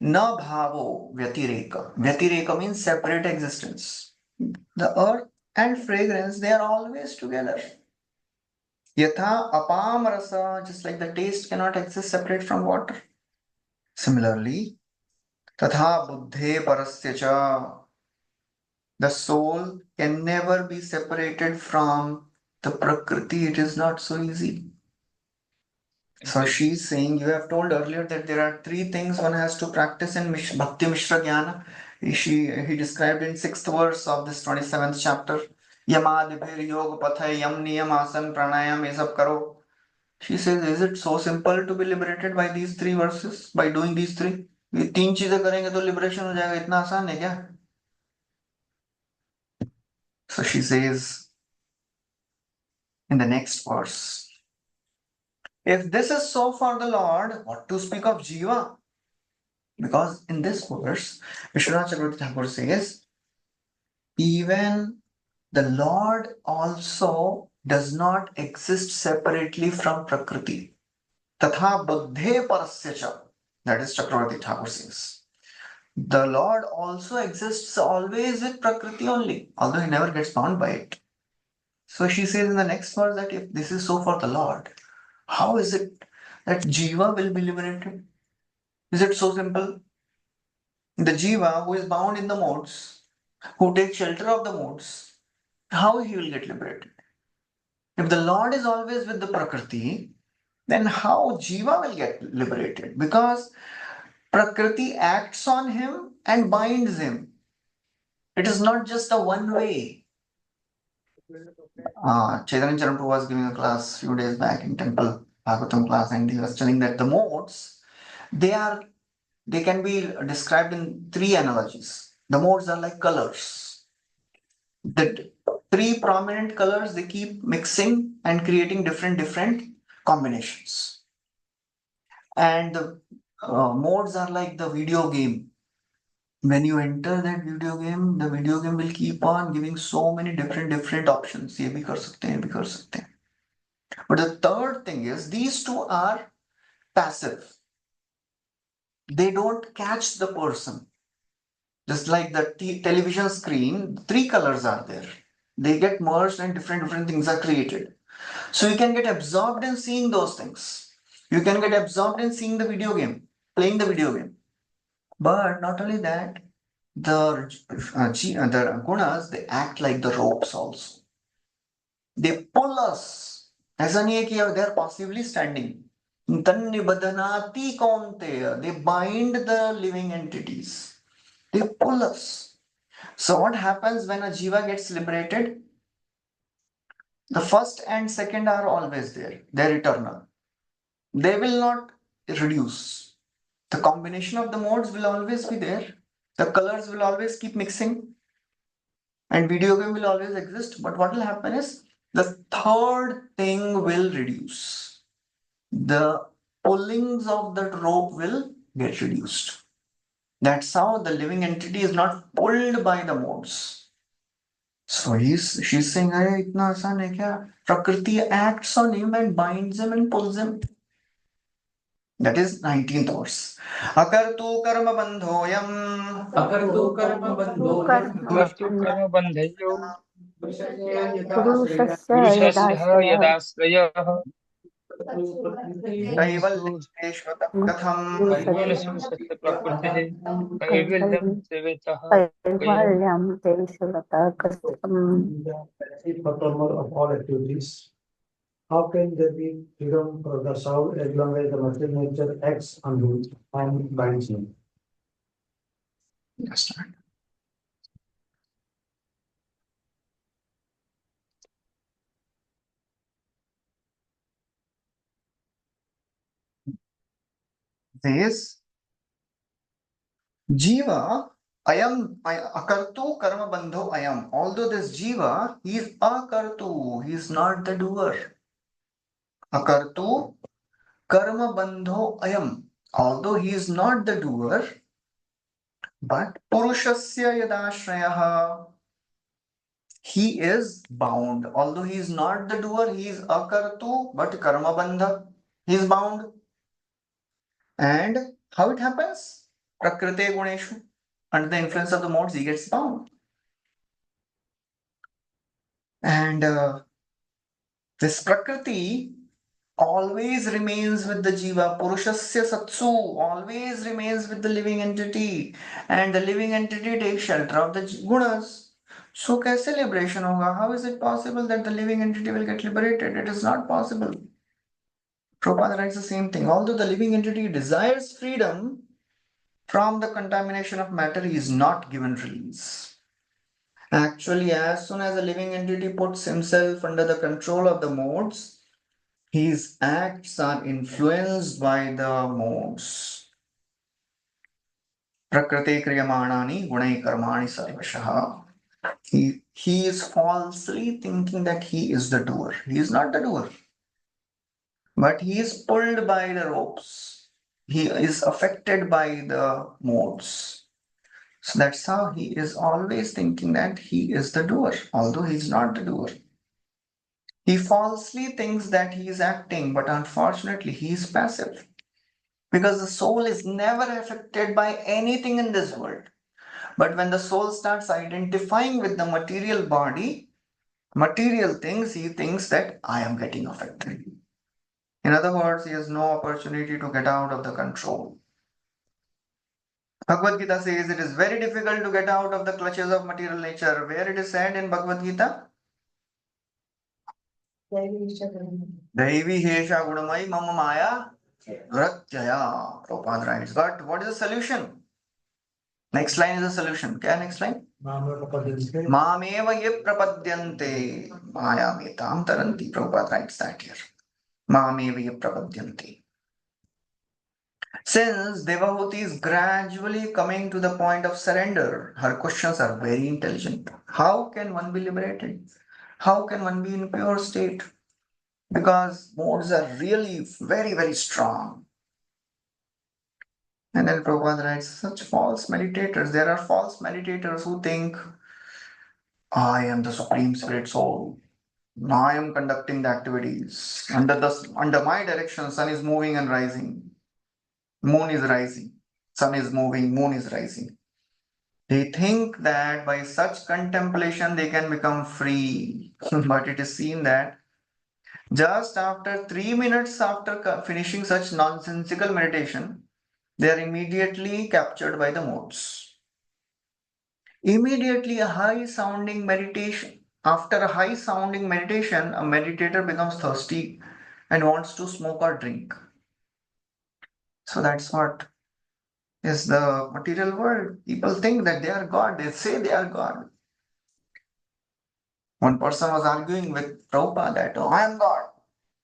Speaker 2: न भावो व्यतिरेक. व्यतिरेक means separate existence. The earth and fragrance, they are always together. Yatha apam rasa, just like the taste cannot exist separate from water. Similarly, tatha buddhe parasya cha, the soul can never be separated from the prakriti. It is not so easy. So
Speaker 1: Exactly.
Speaker 2: she's saying, you have told earlier that there are three things one has to practice in Bhakti Mishra Jnana. He described in 6th verse of this 27th chapter. Yamadibhir yoga pathay yam niyam asan pranayam ye sab karo. She says, is it so simple to be liberated by these three verses? By doing these three? ये तीन चीजें करेंगे तो liberation हो जाएगा, इतना आसान है क्या? So she says in the next verse, if this is so for the Lord, what to speak of Jiva? Because in this verse, Vishwanath Chakravarti Thakur says, even the Lord also does not exist separately from Prakriti. Tatha buddhe parasya cha. That is Chakravarti Thakur says. The Lord also exists always with Prakriti only, although he never gets bound by it. So she says in the next verse that if this is so for the Lord, how is it that Jiva will be liberated? Is it so simple? The Jiva who is bound in the modes, who takes shelter of the modes, how he will get liberated? If the Lord is always with the Prakriti, then how Jiva will get liberated? Because Prakriti acts on him and binds him. It is not just a one way. Chaitanya Charanpur was giving a class a few days back in temple Bhagavatam class, and he was telling that the modes, they can be described in three analogies. The modes are like colors. The three prominent colors, they keep mixing and creating different combinations. And the modes are like the video game. When you enter that video game, the video game will keep on giving so many different options. ये भी कर सकते हैं, ये भी कर सकते हैं. But the third thing is, these two are passive. They don't catch the person. Just like the television screen, three colors are there. They get merged and different things are created. So you can get absorbed in seeing those things. You can get absorbed in seeing the video game, playing the video game. But not only that, the gunas, they act like the ropes also. They pull us. ऐसा नहीं है कि they're passively standing. Tannibadhanati kaunteya. They bind the living entities. They pull us. So what happens when a jiva gets liberated? The first and second are always there. They're eternal. They will not reduce. The combination of the modes will always be there. The colors will always keep mixing. And video game will always exist. But what will happen is the third thing will reduce. The pullings of that rope will get reduced. That's how the living entity is not pulled by the modes. So she's saying, "Arey, itna aasan hai kya? Prakriti acts on him and binds him and pulls him." That is 19th verse. Akartu karma bandhoyam.
Speaker 5: Akartu karma bandhoyam.
Speaker 1: कर्तु कर्मबन्धयो
Speaker 5: Purushasya
Speaker 6: पुरुषस्य
Speaker 1: पुरुषस्य
Speaker 6: यदाश्रयः
Speaker 1: यदाश्रयः
Speaker 2: कैवल्येष्वतः कथम्
Speaker 1: येन स्पृशस्य प्रकृतिः कैवल्यं
Speaker 6: कैवल्यं
Speaker 1: सेवेतः वयम्
Speaker 6: तेषु गतः कथम्
Speaker 3: Chief performer of all activities. How can there be freedom for the soul as long as the material nature acts on him and binds him?
Speaker 2: Understand. Says Jiva, akartu karma bandho ayam. Although this Jiva, he is akartu, he is not the doer. Akartu karma bandho ayam. Although he is not the doer, but purushasya yadashrayah, he is bound. Although he is not the doer, he is akartu, but karma bandha, he is bound. And how it happens? Prakrite guneshu. Under the influence of the modes, he gets bound. And This Prakriti always remains with the Jiva. Purushasya Satsu always remains with the living entity, and the living entity takes shelter of the gunas. So, kaise liberation hoga? How is it possible that the living entity will get liberated? It is not possible. Prabhupada writes the same thing. Although the living entity desires freedom from the contamination of matter, he is not given release. Actually, as soon as a living entity puts himself under the control of the modes, his acts are influenced by the modes. Prakriti kriyamanani gunai karmani sarvashaha. He is falsely thinking that he is the doer. He is not the doer, but he is pulled by the ropes. He is affected by the modes. So that's how he is always thinking that he is the doer, although he is not the doer. He falsely thinks that he is acting, but unfortunately, he is passive. Because the soul is never affected by anything in this world. But when the soul starts identifying with the material body, material things, he thinks that I am getting affected. In other words, he has no opportunity to get out of the control. Bhagavad Gita says it is very difficult to get out of the clutches of material nature. Where it is said in Bhagavad Gita? Daivi Hesha Gunamai Mama Maya Ratyaya. Prabhupada writes. But what is the solution? Next line is the solution. Kya next line? Mameva ye prapadyante mayametam taranti. Prabhupada writes that here. Mameva ye prapadyante. Since Devahuti is gradually coming to the point of surrender, her questions are very intelligent. How can one be liberated? How can one be in pure state? Because modes are really very, very strong. And then Prabhupada writes, such false meditators, there are false meditators who think, I am the Supreme Spirit Soul. I am conducting the activities. Under my direction, sun is moving and rising. Moon is rising. Sun is moving, moon is rising. They think that by such contemplation they can become free. But it is seen that just after 3 minutes after finishing such nonsensical meditation, they are immediately captured by the modes. Immediately a high sounding meditation. After a high sounding meditation, a meditator becomes thirsty and wants to smoke or drink. So that's what is the material world. People think that they are God. They say they are God. One person was arguing with Prabhupada that, oh, I am God.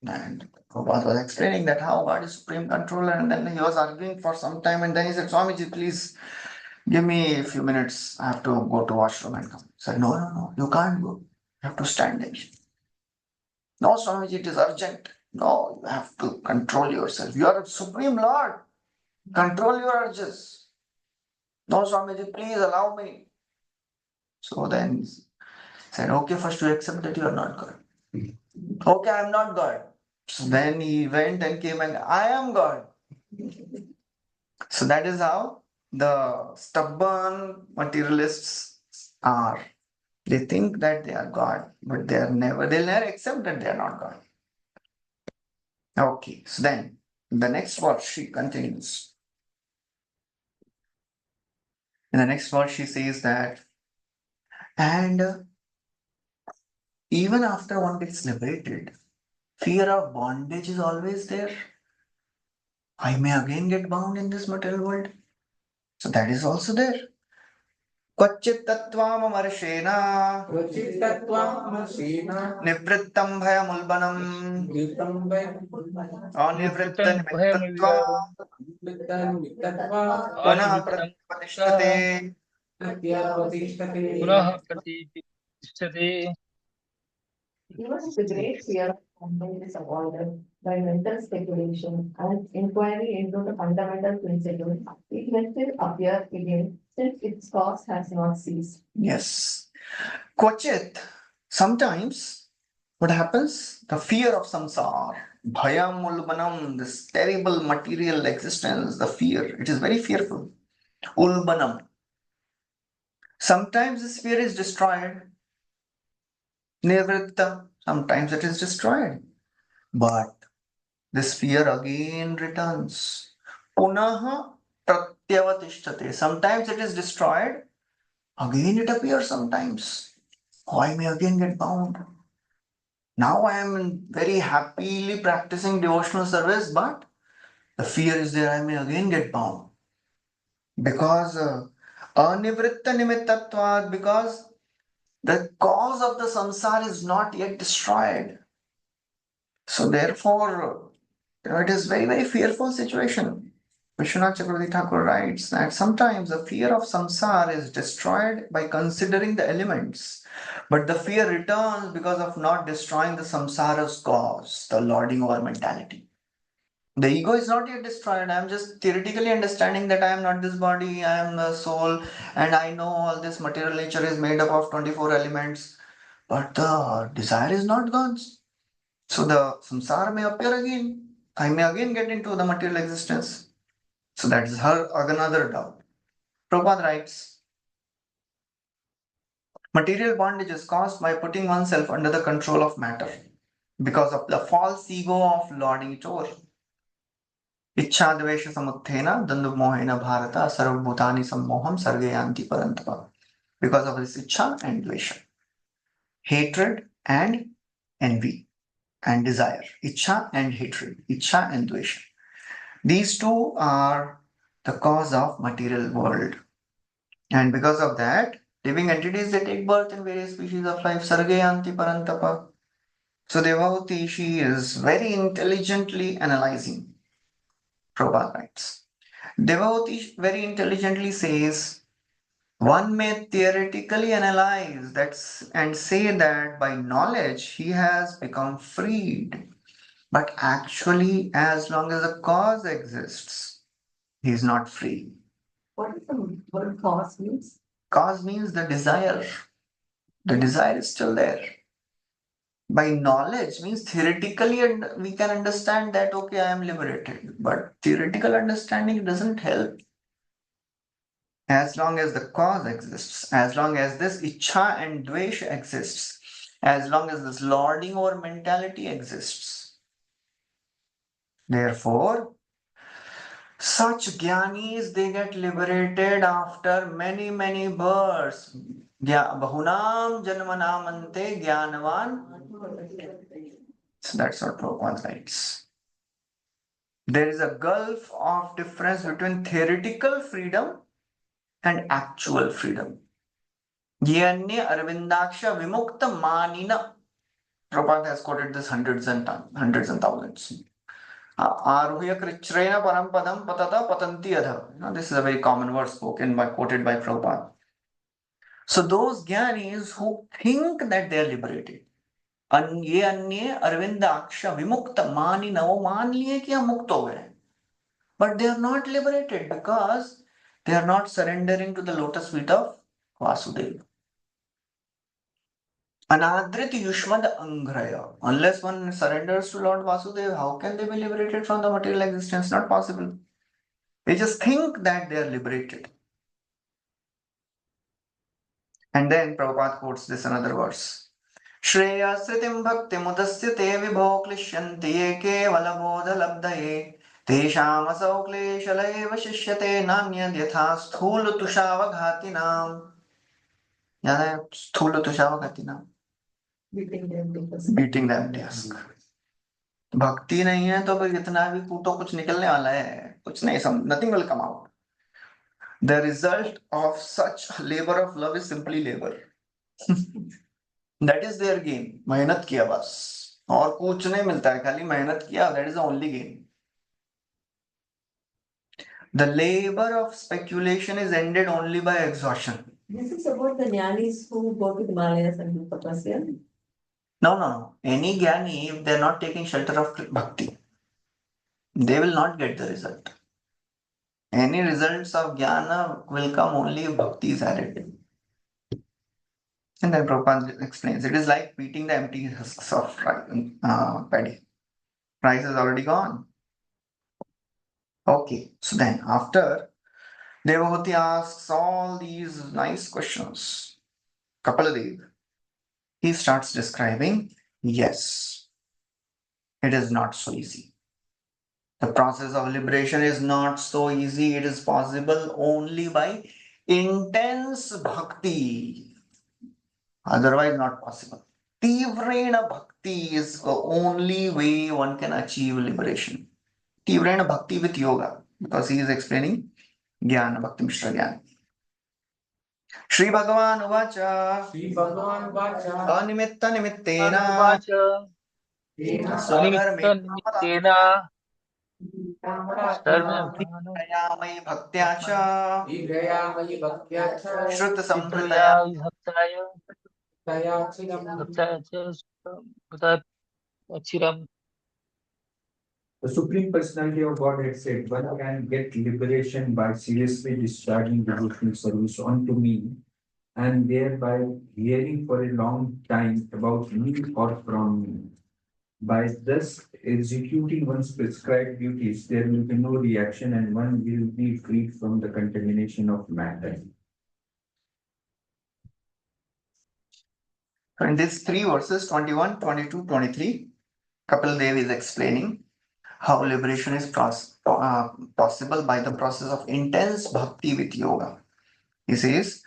Speaker 2: And Prabhupada was explaining that how God is supreme controller. And then he was arguing for some time. And then he said, Swamiji, please give me a few minutes. I have to go to washroom and come. He said, no, you can't go. You have to stand there. No, Swamiji, it is urgent. No, you have to control yourself. You are a supreme Lord. Control your urges. No, Swamiji, please allow me. So then he said, okay, first you accept that you are not God. Okay, I am not God. So then he went and came and I am God. So that is how the stubborn materialists are. They think that they are God, but they'll never accept that they are not God. Okay, so then the next verse she continues. In the next verse, she says that, and even after one gets liberated, fear of bondage is always there. I may again get bound in this material world. So that is also there. Kvachit tattvamarshena nivrittam bhayamulbanam anivritta
Speaker 1: निवृत्तं
Speaker 2: nimittattva
Speaker 1: भयमुल्बणम्
Speaker 2: punah
Speaker 1: अनिवृत्तं
Speaker 2: pratishtate.
Speaker 1: पुनः प्रतिष्ठते.
Speaker 4: Even the great fear of content is avoided by mental speculation and inquiry into the fundamental principle. It may still appear again since its cause has not ceased.
Speaker 2: Yes. Kvachit, sometimes what happens? The fear of samsara, bhayam ulbanam, this terrible material existence, the fear, it is very fearful. Ulbanam. Sometimes this fear is destroyed. Nivritta. sometimes it is destroyed. But this fear again returns. Punaha pratyavatishtate. Sometimes it is destroyed, again it appears sometimes. Oh, I may again get bound. Now I am very happily practicing devotional service, but the fear is there, I may again get bound. Because anivritta nimittatvad, because the cause of the samsara is not yet destroyed. So therefore, it is very, very fearful situation. Vishwanath Chakravarti Thakur writes that sometimes the fear of samsara is destroyed by considering the elements, but the fear returns because of not destroying the samsara's cause, the lording over mentality. The ego is not yet destroyed. I am just theoretically understanding that I am not this body, I am the soul, and I know all this material nature is made up of 24 elements, but the desire is not gone. So the samsara may appear again. I may again get into the material existence. So that is her another doubt. Prabhupada writes, material bondage is caused by putting oneself under the control of matter because of the false ego of lording it over. Ichha dvesha samuthena dandu mohena bharata sarvabhutani sammoham sargayanti parantapa. Because of this ichha and dvesha, hatred and envy and desire, ichha and hatred, ichha and dvesha. These two are the cause of material world. And because of that, living entities, they take birth in various species of life. Sargayanti Parantapa. So Devavati, she is very intelligently analyzing. Prabhupada writes. Devavati very intelligently says, one may theoretically analyze that and say that by knowledge he has become freed. But actually, as long as the cause exists, he is not free.
Speaker 4: What is the word cause means?
Speaker 2: Cause means the desire. The desire is still there. By knowledge means theoretically and we can understand that okay, I am liberated. But theoretical understanding doesn't help. As long as the cause exists, as long as this ichha and dvesha exists, as long as this lording over mentality exists. Therefore, such jnanis, they get liberated after many, many births. Bahunam janmanamante jnanavan. So that's what Prabhupada writes. There is a gulf of difference between theoretical freedom and actual freedom. Yanya Arvindaksha Vimukta Manina. Prabhupada has quoted this hundreds and thousands. Aruhya Krichrena Parampadam Patata Patanti Adha. This is a very common word quoted by Prabhupada. So those jnanis who think that they are liberated, ये अन्य अरविंदाक्ष विमुक्त मानी न, वो मान लिए कि हम मुक्त हो गए, but they are not liberated because they are not surrendering to the lotus feet of Vasudeva. Anadrit Yushmad Angraya. Unless one surrenders to Lord Vasudeva, how can they be liberated from the material existence? Not possible. They just think that they are liberated. And then Prabhupada quotes this another verse. Shreya Sritim Bhakti Mudasya Te Vibho Klishyanti Ye Kevala Bodha Labdaye Tesham Asau Kleshalayeva Shishyate Nanyad Yatha Sthula Tushavaghati याद है स्थूल तुषावगति नाम beating them टैस्क भक्ति नहीं है तो फिर कितना भी कूटो कुछ निकलने वाला है कुछ नहीं nothing will come out. The result of such labor of love is simply labor. That is their gain. मेहनत किया बस और कुछ नहीं मिलता है, खाली मेहनत किया, that is the only gain. The labor of speculation is ended only by exhaustion.
Speaker 4: This is about the jnanis who go to the Himalayas and do tapasya.
Speaker 2: No. Any jnani, if they are not taking shelter of bhakti, they will not get the result. Any results of jnana will come only if bhakti is added. And then Prabhupada explains, it is like beating the empty husks of paddy. Rice is already gone. Okay, so then after Devavati asks all these nice questions, Kapaladev, he starts describing Yes, it is not so easy. The process of liberation is not so easy. It is possible only by intense bhakti. Otherwise, not possible. Tivrena bhakti is the only way one can achieve liberation. Tivrena bhakti with yoga, because he is explaining Jnana Bhakti Mishra Jnana. Shri Bhagavan Uvacha
Speaker 5: Sri Bhagavan Vacha
Speaker 2: Animitta Nimittena
Speaker 1: अनुवाच
Speaker 2: Swadharme
Speaker 1: अनिमित्तनिमित्तेन सर्वभानु
Speaker 2: Prayamai Bhaktya Cha
Speaker 5: Vigrayamai Bhaktya Cha
Speaker 2: Shruta
Speaker 1: विप्रया
Speaker 2: Samprtaya
Speaker 1: विभक्ताय
Speaker 5: Taya Chiram.
Speaker 1: भक्ताय च बुधा चिरम.
Speaker 3: The Supreme Personality of Godhead said, one can get liberation by seriously discharging devotional service unto me, and thereby hearing for a long time about me or from me. By thus executing one's prescribed duties, there will be no reaction and one will be freed from the contamination of matter.
Speaker 2: So in these three verses, 21, 22, 23, Kapil Dev is explaining how liberation is possible by the process of intense bhakti with yoga. He says,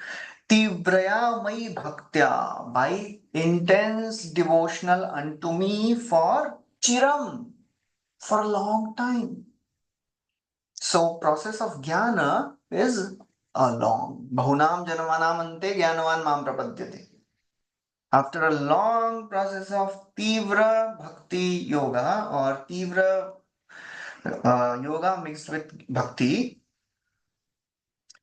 Speaker 2: Tivraya mai bhaktya, by intense devotional unto me for chiram, for a long time. So process of jnana is a long. Bahunam janmanam ante jnanavan mam prapadyate. After a long process of Tivra Bhakti Yoga or Tivra Yoga mixed with Bhakti,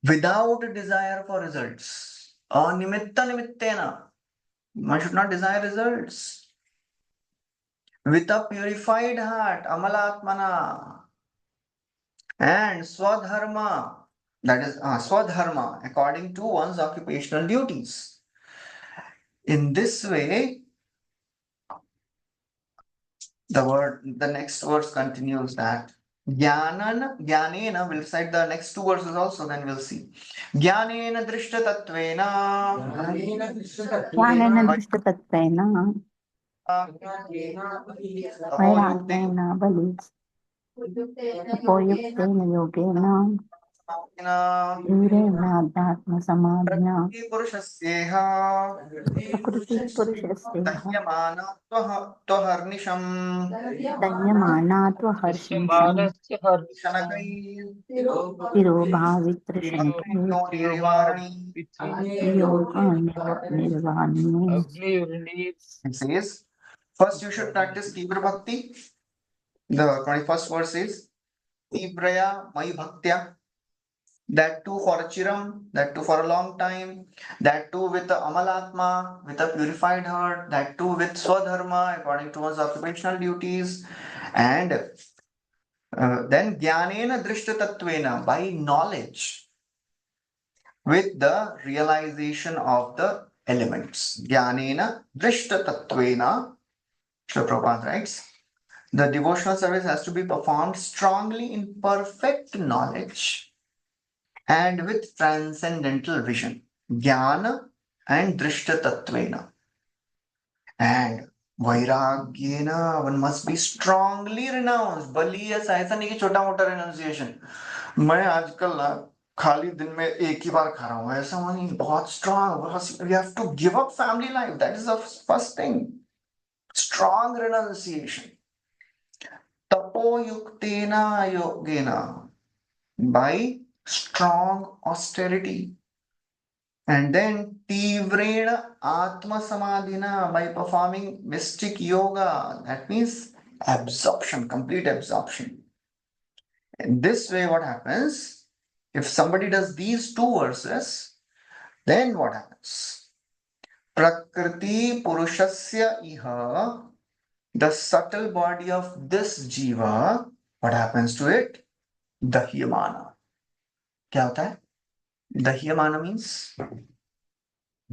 Speaker 2: without a desire for results, Nimitta Nimittena, one should not desire results. With a purified heart, Amalatmana, and Swadharma, that is Swadharma, according to one's occupational duties. In this way, the next verse continues that Jnanena, we'll recite the next two verses also, then we'll see. Jnanena drishta tattvena
Speaker 5: Jnanena
Speaker 6: ज्ञानेन
Speaker 5: Drishtatatvena
Speaker 6: दृष्टतत्त्वेन वैराग्येन Bali उपोयुक्तेन Yogen धीरेणाध्यात्मसमाधिना
Speaker 2: पुरुषस्येह
Speaker 6: प्रकृतिपुरुषस्येह
Speaker 2: त्वहर्निशम्
Speaker 6: दह्यमाना त्वहर्षिणीषम्
Speaker 1: दृश्यमानस्य हर्षम्
Speaker 6: तिरोभावितृशङ्के
Speaker 2: शनकैर्निर्वाणी.
Speaker 6: योगनिर्वाणे.
Speaker 1: अग्निर्निर्
Speaker 2: It says, first you should practice Tibra Bhakti. The 21st verse is Tibraya Mai Bhaktya. That too for a chiram, that too for a long time, that too with the Amalatma, with a purified heart, that too with Swadharma, according to one's occupational duties, and then Jnanena Drishta Tattvena, by knowledge, with the realization of the elements. Jnanena Drishta Tattvena, Srila Prabhupada writes, the devotional service has to be performed strongly in perfect knowledge and with transcendental vision, jnana and drishta tattvena. And vairagyena, one must be strongly renounced. बली ऐसा ऐसा नहीं कि छोटा मोटा renunciation. मैं आजकल ना खाली दिन में एक ही बार खा रहा हूँ, ऐसा नहीं, बहुत strong. We have to give up family life. That is the first thing. Strong renunciation. Tapoyuktena yogena, by strong austerity. And then Tivrena Atma Samadhina, by performing mystic yoga. That means absorption, complete absorption. In this way, what happens? If somebody does these two verses, then what happens? Prakriti Purushasya Iha, the subtle body of this jiva, what happens to it? Dahyamana. क्या होता है? Dahyamana means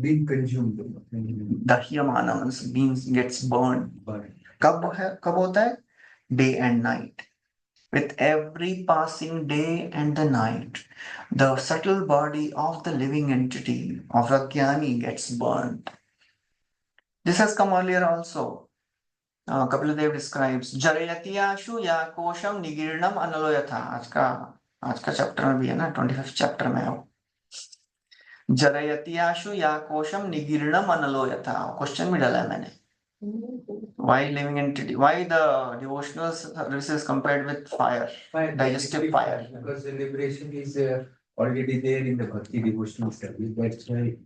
Speaker 3: Being consumed.
Speaker 2: dahyamana means gets burned. कब होता है? Day and night. With every passing day and the night, the subtle body of the living entity of a jnani gets burned. This has come earlier also. Kapila Dev describes Jarayati Ashu ya kosham nigirnam analoyatha. आज का chapter में भी है ना, 25th chapter में है। जरयति आशु या कोशम निगीर्णम अनलोयथा। Question भी डाला है मैंने। Why living entity? Why the devotional service is compared with fire? Digestive fire.
Speaker 3: Because the liberation is already there in the Bhakti devotional service. That's why.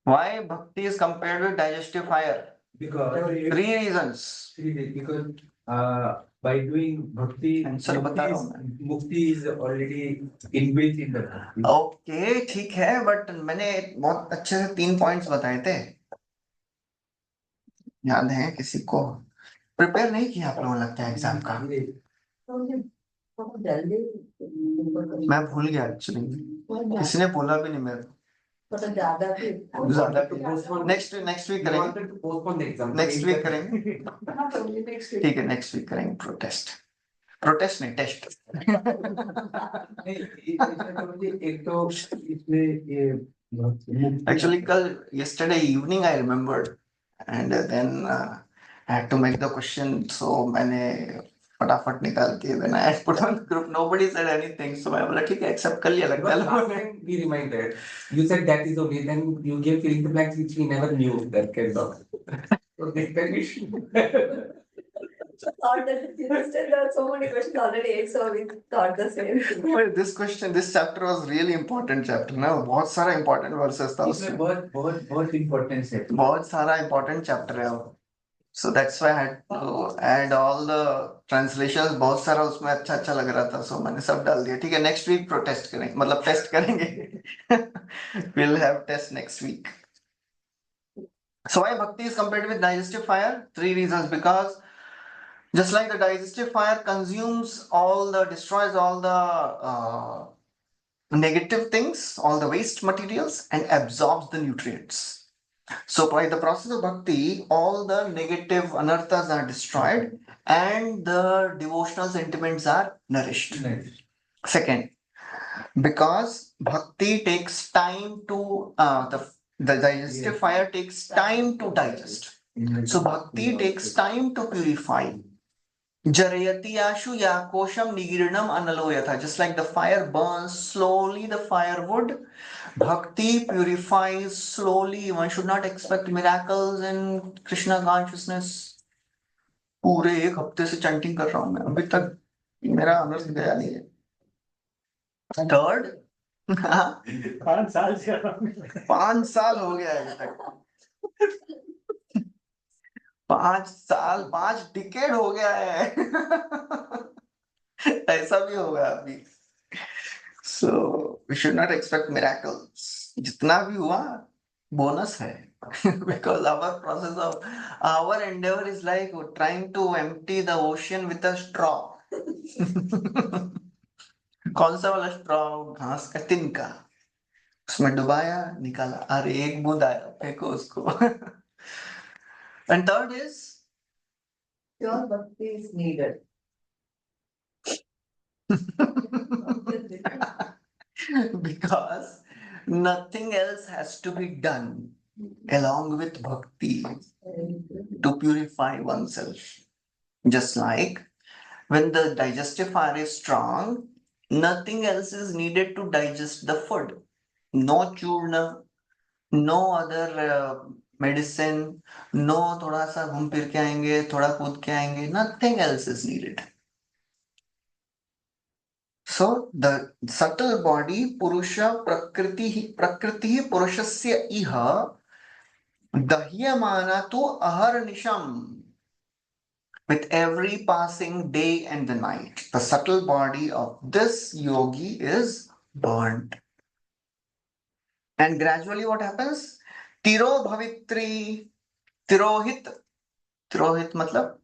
Speaker 2: Why bhakti is compared with digestive fire?
Speaker 3: Because
Speaker 2: Three reasons.
Speaker 3: because by doing Bhakti,
Speaker 2: Answer बता रहा हूँ मैं।
Speaker 3: Mukti is already inbuilt in the Bhakti.
Speaker 2: Okay ठीक है, but मैंने बहुत अच्छे से 3 पॉइंट्स बताए थे, याद है किसी को? प्रिपेयर नहीं किया आप लोगों, लगता है एग्जाम का। मैं भूल गया एक्चुअली, किसी ने बोला भी नहीं मेरे को। ज्यादा नेक्स्ट वीक करेंगे, नेक्स्ट वीक करेंगे, ठीक है, नेक्स्ट वीक करेंगे। प्रोटेस्ट नहीं, टेस्ट।
Speaker 3: एक तो इसमें ये
Speaker 2: Actually, yesterday evening I remembered, and then I had to make the question. So मैंने फटाफट निकाल के when I had put on the group, nobody said anything. So मैं बोला ठीक है, accept कर लिया लगता है
Speaker 5: Last
Speaker 2: लोगों ने।
Speaker 5: time we reminded, you said that is okay, then you gave filling the blanks which we never knew that kind of. So this time we should.
Speaker 4: Thought that you said there are so many questions already, so we thought the same thing.
Speaker 2: But this chapter was really important chapter ना, बहुत सारा important verses था
Speaker 3: इसमें
Speaker 2: उसमें,
Speaker 3: बहुत importance है।
Speaker 2: बहुत सारा important chapter है वो। So that's why I had to add all the translations, बहुत सारा उसमें अच्छा अच्छा लग रहा था, so मैंने सब डाल दिया। ठीक है, next week protest करेंगे, मतलब टेस्ट करेंगे। We'll have test next week. So why bhakti is compared with digestive fire? 3 reasons. Because just like the digestive fire destroys all the negative things, all the waste materials, and absorbs the nutrients. So by the process of bhakti, all the negative anarthas are destroyed and the devotional sentiments are nourished. Second, because bhakti takes time to the digestive fire takes time to digest. So bhakti takes time to purify. Jarayati ashu ya kosham nigirnam analoyatha. Just like the fire burns slowly, the firewood, bhakti purifies slowly. One should not expect miracles in Krishna consciousness. पूरे 1 हफ्ते से chanting कर रहा हूं मैं, अभी तक मेरा अनर्थ गया नहीं है। थर्ड,
Speaker 1: 5 साल से
Speaker 2: 5 साल हो गया है अभी तक, 5 साल, 5 डिकेड हो गया है। ऐसा भी होगा अभी। So we should not expect miracles. जितना भी हुआ बोनस है। Because our endeavor is like trying to empty the ocean with a straw. कौन सा वाला straw? घास का तिनका, उसमें डुबाया, निकाला, अरे 1 बूंद आया, फेंको उसको। And third is
Speaker 4: Pure bhakti is needed.
Speaker 2: because nothing else has to be done along with bhakti to purify oneself. Just like when the digestive fire is strong, nothing else is needed to digest the food. No churna, no other medicine, no थोड़ा सा घूम फिर के आएंगे, थोड़ा कूद के आएंगे, nothing else is needed. So the subtle body, Purusha Prakriti Purushasya iha dahyamana tu aharnisham. With every passing day and the night, the subtle body of this yogi is burnt. And gradually what happens? Tiro bhavitri, tirohit मतलब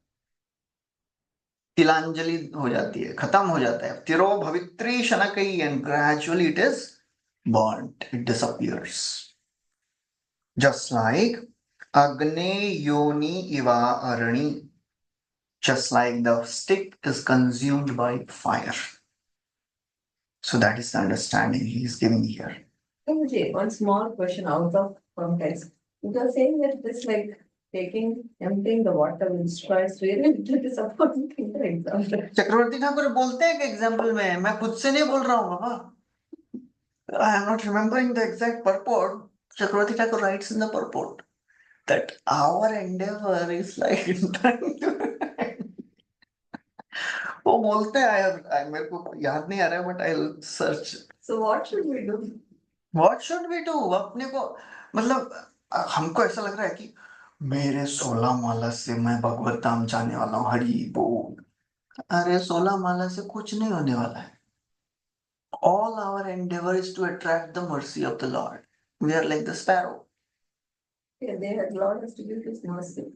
Speaker 2: तिलांजलि हो जाती है, खत्म हो जाता है। तिरो भवित्री शनकई, and gradually it is burnt, it disappears. Just like Agne Yoni Iva Arani, just like the stick is consumed by fire. So that is the understanding he is giving here.
Speaker 4: One small question out of context. You are saying that this like emptying the water will destroy is really disappointing in the example.
Speaker 2: चक्रवर्ती ठाकुर बोलते हैं कि example में, मैं खुद से नहीं बोल रहा हूँ बाबा. I am not remembering the exact purport. Chakravarti Thakur writes in the purport that our endeavor is like trying to. वो बोलते हैं, मेरे को याद नहीं आ रहा है, but I'll search.
Speaker 4: So what should we do?
Speaker 2: What should we do? अपने को मतलब हमको ऐसा लग रहा है कि मेरे 16 माला से मैं भगवत धाम जाने वाला हूँ, हरि बोल. अरे 16 माला से कुछ नहीं होने वाला है. All our endeavor is to attract the mercy of the Lord. We are like the sparrow.
Speaker 4: Yeah, they had Lord has to give His mercy.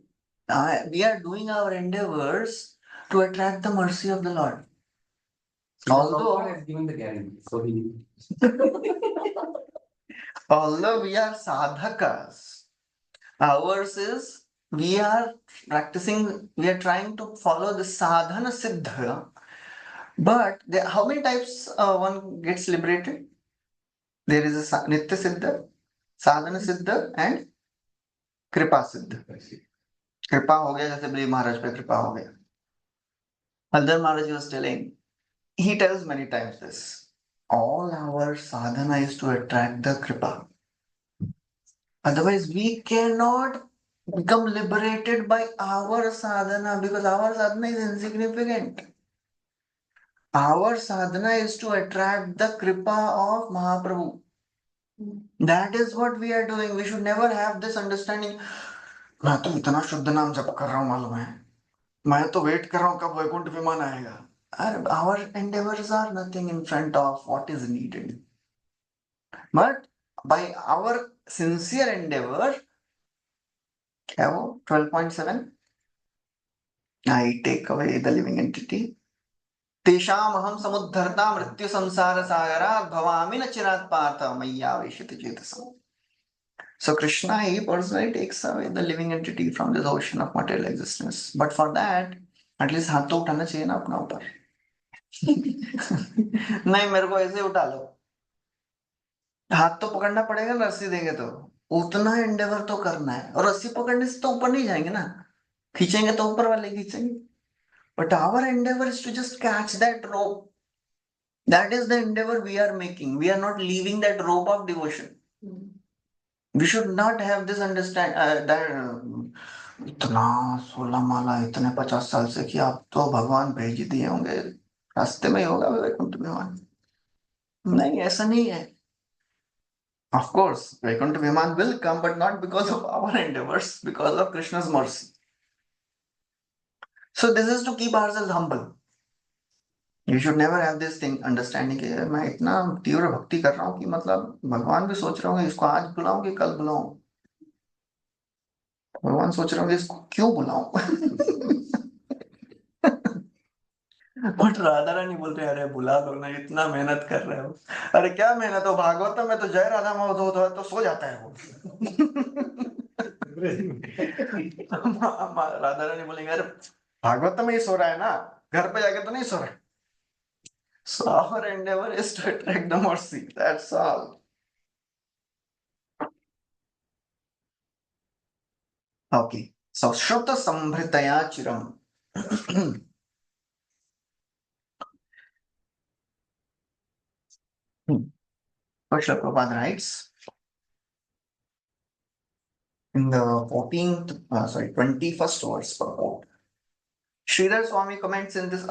Speaker 2: We are doing our endeavors to attract the mercy of the Lord.
Speaker 5: Although God has given the guarantee, so we
Speaker 2: Although we are sadhakas, ours is we are practicing, we are trying to follow the sadhana siddha. But how many types one gets liberated? There is a nitya siddha, sadhana siddha, and kripa siddha. कृपा हो गया, जैसे बली महाराज पे कृपा हो गया. Haldar Maharaj was telling, he tells many times this, all our sadhana is to attract the kripa. Otherwise, we cannot become liberated by our sadhana, because our sadhana is insignificant. Our sadhana is to attract the kripa of Mahaprabhu. That is what we are doing. We should never have this understanding. मैं तो इतना शुद्ध नाम जप कर रहा हूँ, मालूम है, मैं तो वेट कर रहा हूँ कब वैकुंठ विमान आएगा. Our endeavors are nothing in front of what is needed. But by our sincere endeavor, क्या वो 12.7, I take away the living entity. तेषाम अहम समुद्धरता मृत्यु संसार सागरात् भवामि न चिरात् Partha मय्यावेशित चेतसः. So Krishna, he personally takes away the living entity from this ocean of material existence. But for that, at least हाथ तो उठाना चाहिए ना अपना ऊपर. नहीं, मेरे को ऐसे उठा लो, हाथ तो पकड़ना पड़ेगा ना, रस्सी देंगे तो. उतना एंडेवर तो करना है, और रस्सी पकड़ने से तो ऊपर नहीं जाएंगे ना, खींचेंगे तो ऊपर वाले खींचेंगे. But our endeavor is to just catch that rope. That is the endeavor we are making. We are not leaving that rope of devotion. We should not have this understand that इतना 16 माला इतने 50 साल से कि आप तो भगवान भेज दिए होंगे, रास्ते में ही होगा वैकुंठ विमान. नहीं, ऐसा नहीं है. Of course, Vaikuntha Viman will come, but not because of our endeavors, because of Krishna's mercy. So this is to keep ourselves humble. You should never have this thing, understanding कि मैं इतना तीव्र भक्ति कर रहा हूँ कि मतलब भगवान भी सोच रहे होंगे इसको आज बुलाऊं कि कल बुलाऊं. भगवान सोच रहे होंगे इसको क्यों बुलाऊं. बट राधा रानी बोल रहे, अरे बुला दो ना, इतना मेहनत कर रहे हो. अरे क्या मेहनत हो, भागवतम में तो जय राधा माधव तो सो जाता है वो. राधा रानी बोलेंगे, अरे भागवतम में ही सो रहा है ना, घर पे जाके तो नहीं सो रहा है. So our endeavor is to attract the mercy. That's all. Okay. So Shruta Sambhritaya Chiram. Srila Prabhupada writes in the 21st verse purport. Sridhar Swami comments in this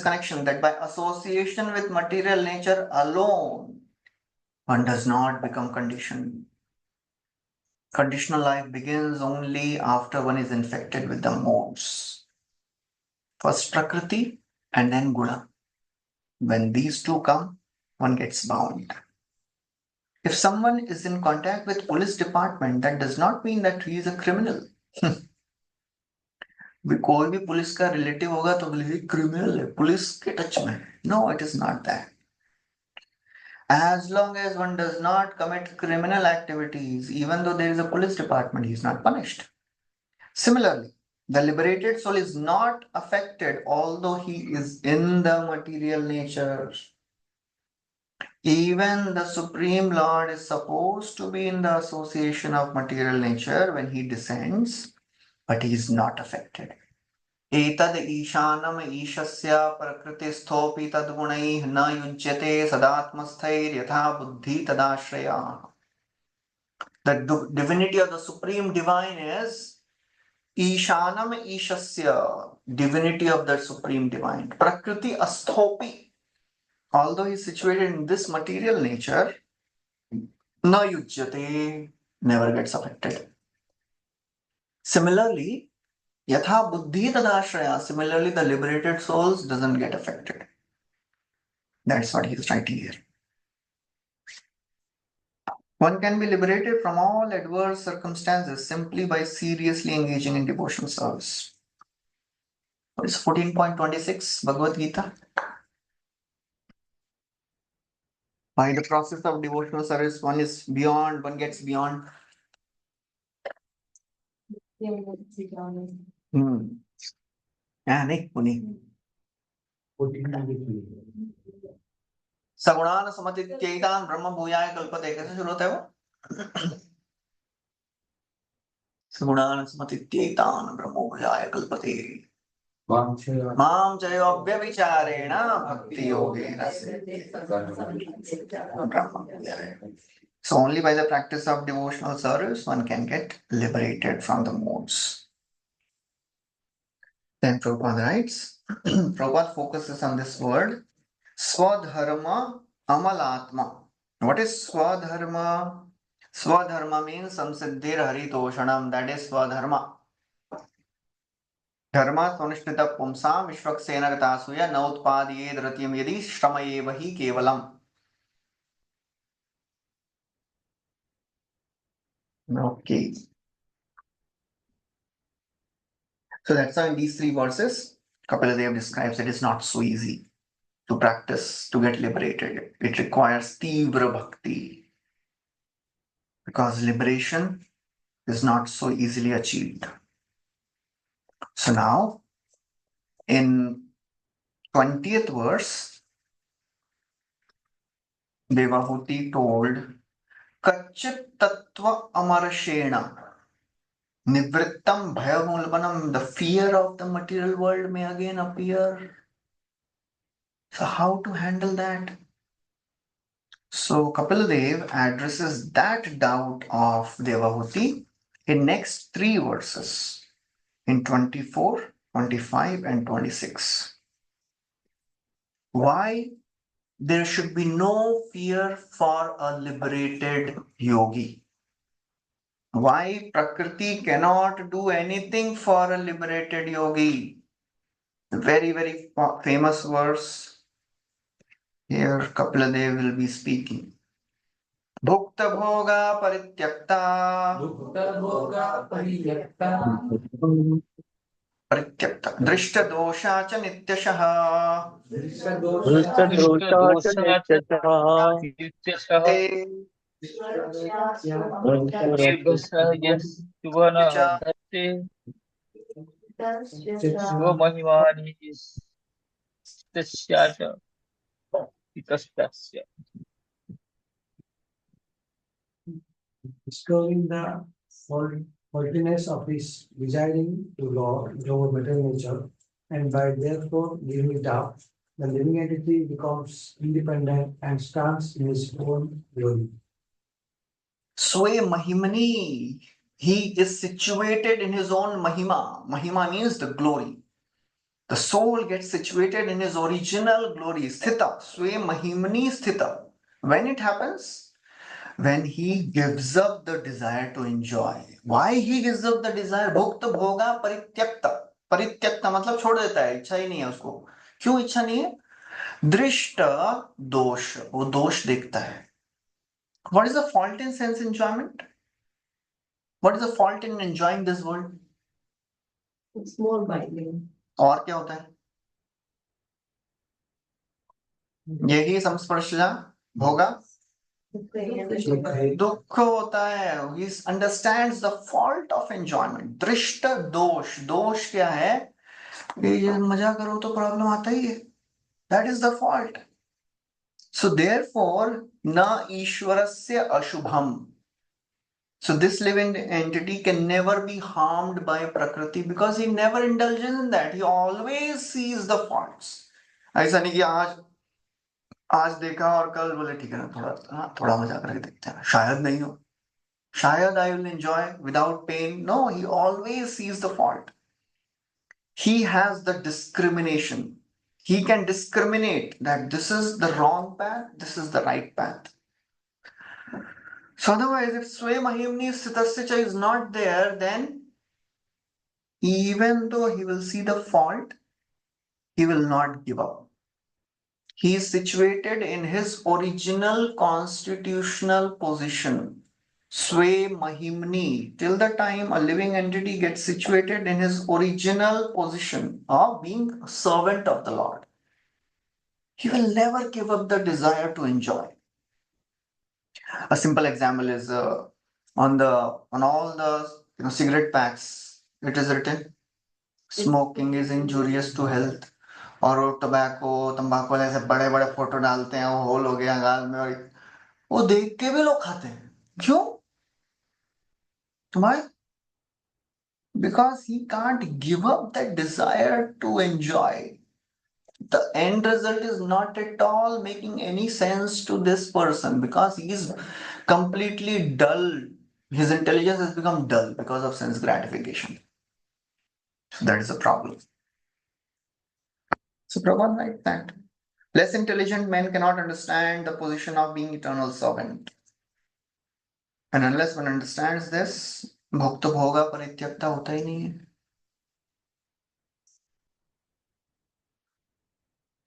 Speaker 2: connection that by association with material nature alone, one does not become conditioned. Conditional life begins only after one is infected with the modes. First Prakriti and then Guna. When these two come, one gets bound. If someone is in contact with police department, that does not mean that he is a criminal. कोई भी police का relative होगा तो बोलेगी criminal है, police के touch में. No, it is not that. As long as one does not commit criminal activities, even though there is a police department, he is not punished. Similarly, the liberated soul is not affected although he is in the material nature. Even the Supreme Lord is supposed to be in the association of material nature when he descends, but he is not affected. एतद् ईशानम् ईशस्य प्रकृतिस्थोऽपि तद्गुणैः न युज्यते सदात्मस्थैर्यथा बुद्धि तदाश्रया. The divinity of the Supreme Divine is Ishanam Ishasya, divinity of the Supreme Divine. Prakriti Asthopi, although he is situated in this material nature, na yujyate, never gets affected. Similarly, Yatha Buddhi Tadashraya, similarly the liberated souls doesn't get affected. That's what he is writing here. One can be liberated from all adverse circumstances simply by seriously engaging in devotional service. What is 14.26 Bhagavad Gita? By the process of devotional service, one gets beyond. Anik Puni. सगुणान समतित्यैतान ब्रह्म भूयाय कल्पते. कैसे शुरू होता है वो? सगुणान समतित्यैतान ब्रह्म भूयाय कल्पते. मां चैवाव्यभिचारेण भक्ति योगेन So only by the practice of devotional service one can get liberated from the modes. Then Prabhupada writes, Prabhupada focuses on this word, Swadharma Amalatma. What is Swadharma? Swadharma means Samsiddhir Haritoshanam, that is Swadharma. Dharma Sonishthita Pumsam Vishwaksena Gatasuya Nautpadiyed Ratyam Yadi Shramayev Hi Kevalam. Okay. So that's how in these three verses, Kapila describes it is not so easy to practice, to get liberated. It requires Tivra Bhakti. Because liberation is not so easily achieved. So now, in 20th verse, Devahuti told, Kachit Tattva Amarashena Nivrittam Bhayamulbanam, the fear of the material world may again appear. So how to handle that? So Kapila Dev addresses that doubt of Devahuti in next three verses, in 24, 25 and 26. Why there should be no fear for a liberated yogi. Why Prakriti cannot do anything for a liberated yogi. Very, very famous verse. Here Kapila Dev will be speaking. Bhukta bhoga parityakta.
Speaker 5: Bhukta bhoga parityakta.
Speaker 2: Parityakta. Drishta dosha cha nityashaha.
Speaker 1: Discovering the faultiness of his desiring to lord over material nature, and by therefore giving it up, the living entity becomes independent and stands in his own glory.
Speaker 2: Sway Mahimani. He is situated in his own Mahima. Mahima means the glory. The soul gets situated in his original glory. Sthita. Sway Mahimani Sthita. When it happens? When he gives up the desire to enjoy. Why he gives up the desire? Bhukta bhoga parityakta. Parityakta मतलब छोड़ देता है, इच्छा ही नहीं है उसको. क्यों इच्छा नहीं है? दृष्ट दोष, वो दोष देखता है. What is the fault in sense enjoyment? What is the fault in enjoying this world?
Speaker 4: It's more binding.
Speaker 2: और क्या होता है? यही संस्पर्शजा भोगा दुख होता है. He understands the fault of enjoyment. दृष्ट दोष. दोष क्या है? ये मजा करो तो प्रॉब्लम आता ही है. That is the fault. So therefore, na ishwarasya ashubham. So this living entity can never be harmed by Prakriti because he never indulges in that. He always sees the faults. ऐसा नहीं कि आज देखा और कल बोले ठीक है ना थोड़ा मजा करके देखते हैं शायद नहीं हो शायद I will enjoy without pain. No, he always sees the fault. He has the discrimination. He can discriminate that this is the wrong path, this is the right path. So otherwise, if Sway Mahimni Sitasya is not there, then even though he will see the fault, he will not give up. He is situated in his original constitutional position. Sway Mahimni, till the time a living entity gets situated in his original position of being a servant of the Lord, he will never give up the desire to enjoy. A simple example is on all the cigarette packs, it is written, smoking is injurious to health. और वो तंबाकू वाले ऐसे बड़े बड़े photo डालते हैं वो होल हो गया गाल में और वो देख के भी लोग खाते हैं क्यों तुम्हारे because he can't give up that desire to enjoy. The end result is not at all making any sense to this person because he is completely dull. His intelligence has become dull because of sense gratification. So that is a problem. So Prabhupada writes that less intelligent men cannot understand the position of being eternal servant. And unless one understands this, bhakta bhoga parityakta hota hi nahi hai.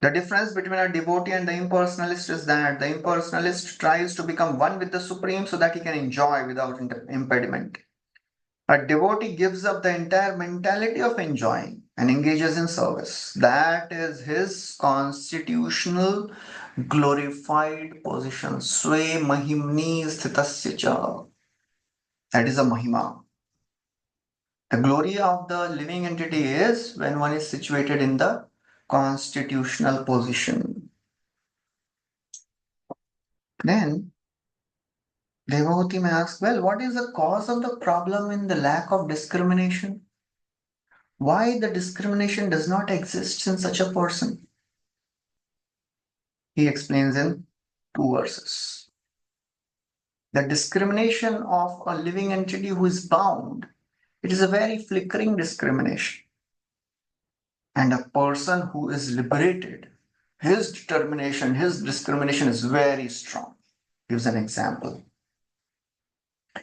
Speaker 2: The difference between a devotee and the impersonalist is that the impersonalist tries to become one with the Supreme so that he can enjoy without impediment. A devotee gives up the entire mentality of enjoying and engages in service. That is his constitutional glorified position. Sway mahimni sthitasya cha. That is a mahima. The glory of the living entity is when one is situated in the constitutional position. Then Devavati may ask, well, what is the cause of the problem in the lack of discrimination? Why the discrimination does not exist in such a person? He explains in 2 verses. The discrimination of a living entity who is bound, it is a very flickering discrimination. And a person who is liberated, his determination, his discrimination is very strong. Gives an example.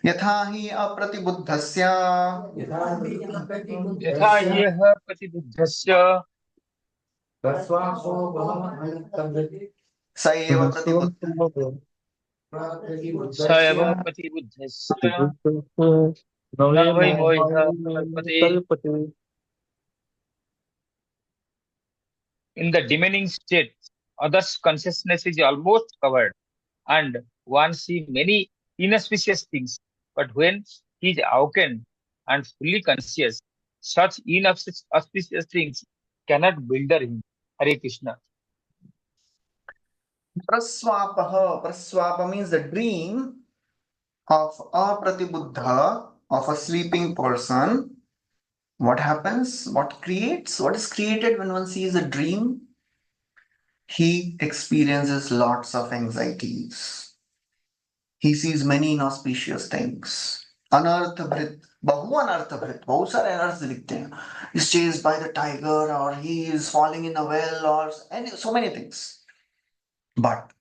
Speaker 2: यथा हि अप्रतिबुद्धस्य
Speaker 7: यथा ह्यः प्रतिबुद्धस्य
Speaker 2: स एव प्रतिबुद्धः
Speaker 7: स एव प्रतिबुद्धस्य न वै मोहः कल्पते. In the demeaning state, others' consciousness is almost covered, and one sees many inauspicious things. But when he is awakened and fully conscious, such inauspicious things cannot bewilder him. Hare Krishna.
Speaker 2: Praswapa means the dream of a pratibuddha, of a sleeping person. What happens? What is created when one sees a dream? He experiences lots of anxieties. He sees many inauspicious things. Anarthabhrit, bahu anarthabhrit, bahut sare anarths dikhte hain. He's chased by the tiger, or he is falling in a well, or so many things. But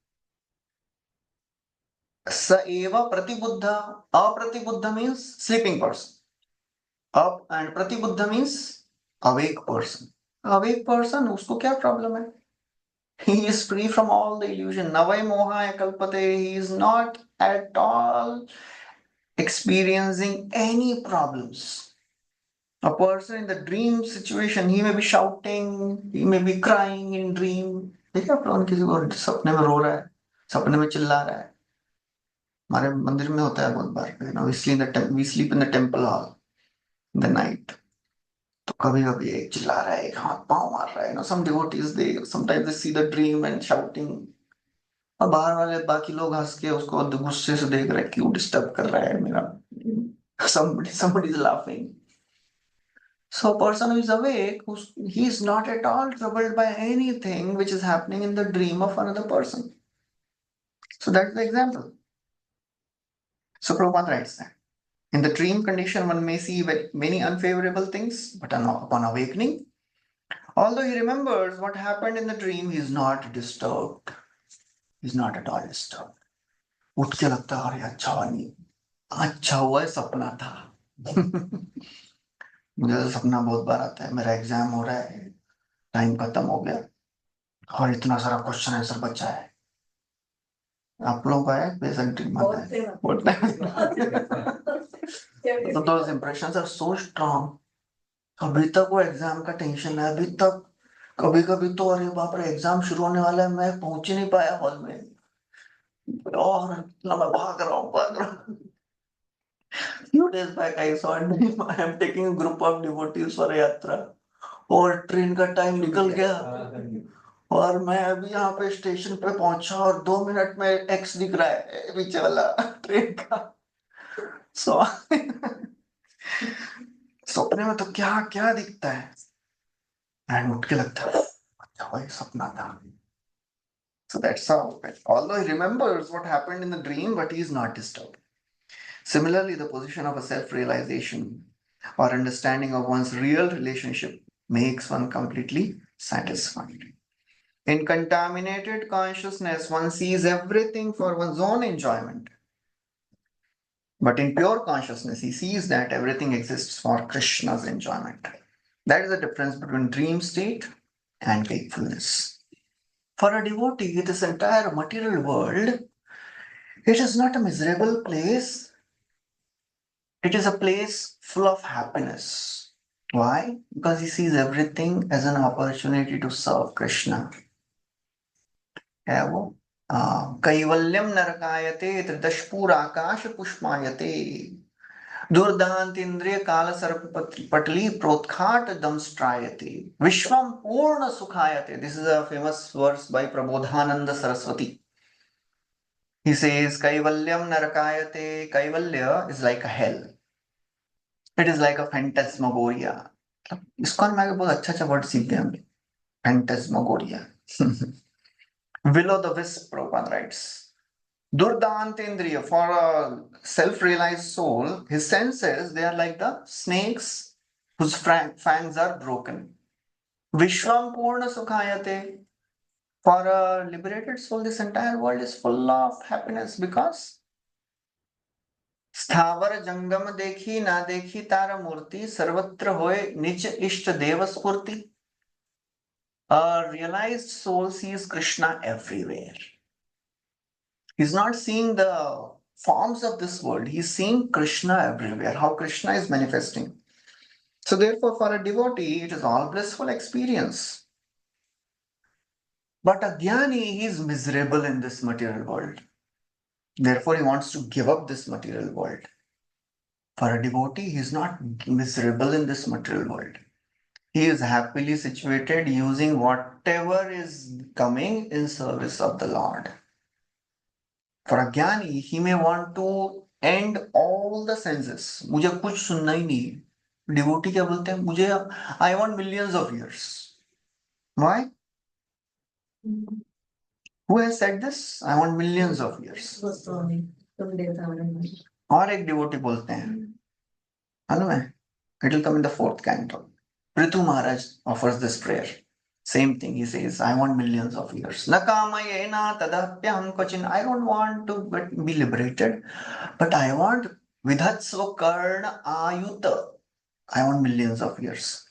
Speaker 2: sa eva pratibuddha, apratibuddha means sleeping person. Up and pratibuddha means awake person. Awake person, usko kya problem hai? He is free from all the illusion. Navai moha kalpate. He is not at all experiencing any problems. A person in the dream situation, he may be shouting, he may be crying in dream. देखिए आप लोगों किसी को सपने में रो रहा है, सपने में चिल्ला रहा है. हमारे मंदिर में होता है बहुत बार. You know, we sleep in the temple hall in the night. तो कभी कभी एक चिल्ला रहा है, एक हाथ पांव मार रहा है. You know, some devotees, sometimes they see the dream and shouting. और बाहर वाले बाकी लोग हंस के उसको गुस्से से देख रहे हैं, क्यों डिस्टर्ब कर रहा है मेरा, somebody is laughing. So a person who is awake, he is not at all troubled by anything which is happening in the dream of another person. So that's the example. So Prabhupada writes that in the dream condition, one may see many unfavorable things, but upon awakening, although he remembers what happened in the dream, he is not disturbed. He is not at all disturbed. उठ के लगता है अरे अच्छा हुआ नहीं, अच्छा हुआ है सपना था. मुझे तो सपना बहुत बार आता है, मेरा एग्जाम हो रहा है, टाइम खत्म हो गया और इतना सारा क्वेश्चन आंसर बचा है. आप लोगों का है बेसिक ड्रीम आता है. तो those impressions are so strong. अभी तक वो एग्जाम का टेंशन है, अभी तक कभी कभी तो अरे बाप रे एग्जाम शुरू होने वाला है, मैं पहुंच ही नहीं पाया हॉल में और इतना मैं भाग रहा हूँ. Few days back I saw a dream. I am taking a group of devotees for a yatra और ट्रेन का टाइम निकल गया और मैं अभी यहाँ पे स्टेशन पे पहुंचा और 2 मिनट में एक्स दिख रहा है पीछे वाला ट्रेन का. सो सपने में तो क्या क्या दिखता है एंड उठ के लगता है अच्छा भाई सपना था. So that's how, although he remembers what happened in the dream, but he is not disturbed. Similarly, the position of a self-realization or understanding of one's real relationship makes one completely satisfied. In contaminated consciousness, one sees everything for one's own enjoyment. But in pure consciousness, he sees that everything exists for Krishna's enjoyment. That is the difference between dream state and wakefulness. For a devotee, this entire material world, it is not a miserable place. It is a place full of happiness. Why? Because he sees everything as an opportunity to serve Krishna. है वो कैवल्यम नरकायते त्रिदशपूराकाश पुष्मायते दुर्दांत इंद्रिय काल सर्प पटली प्रोत्खाट दंष्ट्रायते विश्वम पूर्ण सुखायते. This is a famous verse by Prabodhananda Saraswati. He says Kaivalyam Narakayate. Kaivalya is like a hell. It is like a phantasmagoria. इसको मैं बहुत अच्छा वर्ड सीख गए हमने. Phantasmagoria. Will o' the wisp, Prabhupada writes. Durdantendriya, for a self-realized soul, his senses, they are like the snakes whose fangs are broken. Vishwam Purna Sukhayate. For a liberated soul, this entire world is full of happiness because स्थावर जंगम देखी ना देखी तार मूर्ति सर्वत्र होए निज इष्ट देव स्फूर्ति. A realized soul sees Krishna everywhere. He's not seeing the forms of this world. He's seeing Krishna everywhere, how Krishna is manifesting. So therefore, for a devotee, it is all blissful experience. But a jnani, he is miserable in this material world. Therefore, he wants to give up this material world. For a devotee, he is not miserable in this material world. He is happily situated using whatever is coming in service of the Lord. For a jnani, he may want to end all the senses. मुझे कुछ सुनना ही नहीं है. Devotee क्या बोलते हैं? मुझे I want millions of years. Why? Who has said this? I want millions of years. और एक devotee बोलते हैं, मालूम है? It will come in the 4th canto. Prithu Maharaj offers this prayer. Same thing, he says, I want millions of years. Nakamayena tadapyam kachin. I don't want to be liberated, but I want vidhatsva karna ayuta. I want millions of years.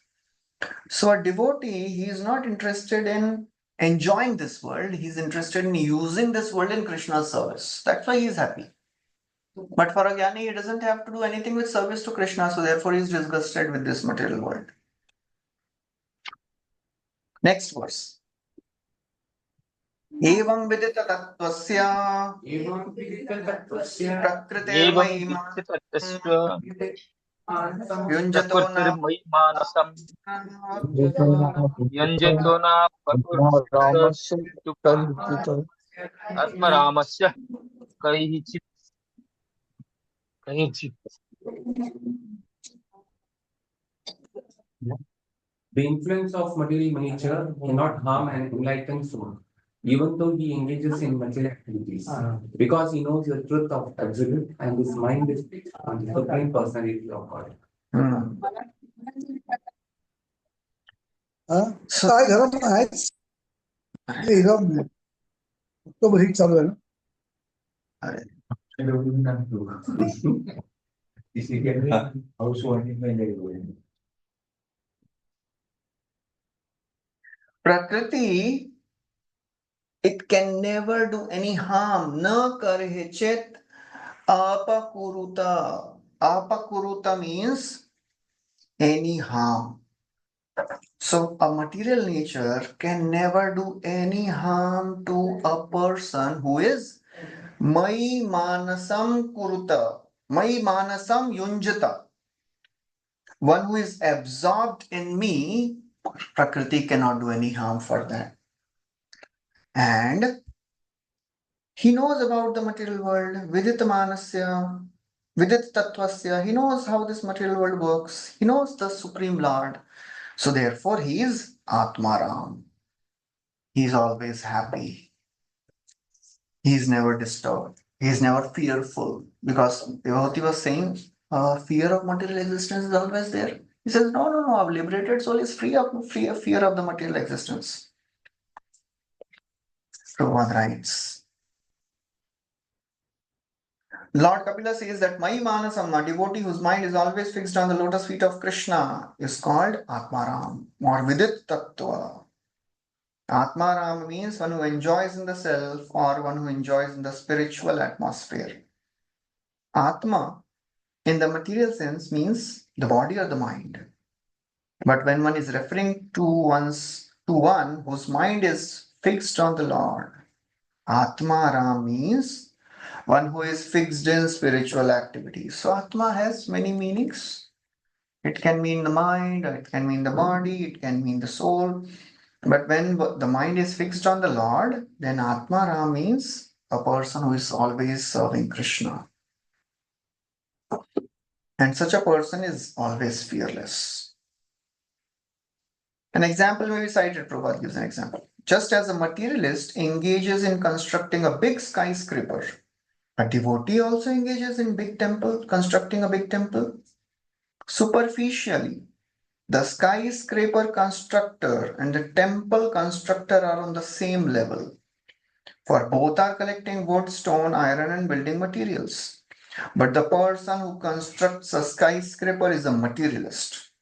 Speaker 2: So a devotee, he is not interested in enjoying this world. He is interested in using this world in Krishna's service. That's why he is happy. But for a jnani, he doesn't have to do anything with service to Krishna. So therefore, he is disgusted with this material world. Next verse. एवं विदित तत्त्वस्य प्रकृतिर्महिमा युञ्जतो न
Speaker 7: प्रकृतिर्मयिमानसं युञ्जतो न प्रकृतिस्तु आत्मरामस्य कैचित् कैचित्
Speaker 5: The influence of material nature cannot harm an enlightened soul, even though he engages in material activities, because he knows the truth of absolute and his mind is fixed on the supreme personality of God.
Speaker 2: So
Speaker 8: काय घरामध्ये आहेच इथं तो hit चालू आहे ना
Speaker 3: house warming में लगे हुए हैं
Speaker 2: Prakriti, it can never do any harm. Na karhechit apakuruta. Apakuruta means any harm. So a material nature can never do any harm to a person who is Mai Manasam Kuruta. Mai Manasam Yunjata. One who is absorbed in me, Prakriti cannot do any harm for that. And he knows about the material world, Vidit Manasya, Vidit Tattvasya. He knows how this material world works. He knows the Supreme Lord. So therefore, he is Atmaram. He is always happy. He is never disturbed. He is never fearful. Because Vibhuti was saying, fear of material existence is always there. He says, no, no, no, our liberated soul is free of fear of the material existence. Prabhupada writes, Lord Kapila says that Mai Manasam, a devotee whose mind is always fixed on the lotus feet of Krishna, is called Atmaram or Vidit Tattva. Atmaram means one who enjoys in the self or one who enjoys in the spiritual atmosphere. Atma, in the material sense, means the body or the mind. But when one is referring to one whose mind is fixed on the Lord, Atmaram means one who is fixed in spiritual activities. So Atma has many meanings. It can mean the mind, or it can mean the body, it can mean the soul. But when the mind is fixed on the Lord, then Atmaram means a person who is always serving Krishna. And such a person is always fearless. An example may be cited, Prabhupada gives an example. Just as a materialist engages in constructing a big skyscraper, a devotee also engages in constructing a big temple. Superficially, the skyscraper constructor and the temple constructor are on the same level, for both are collecting wood, stone, iron, and building materials. But the person who constructs a skyscraper is a materialist,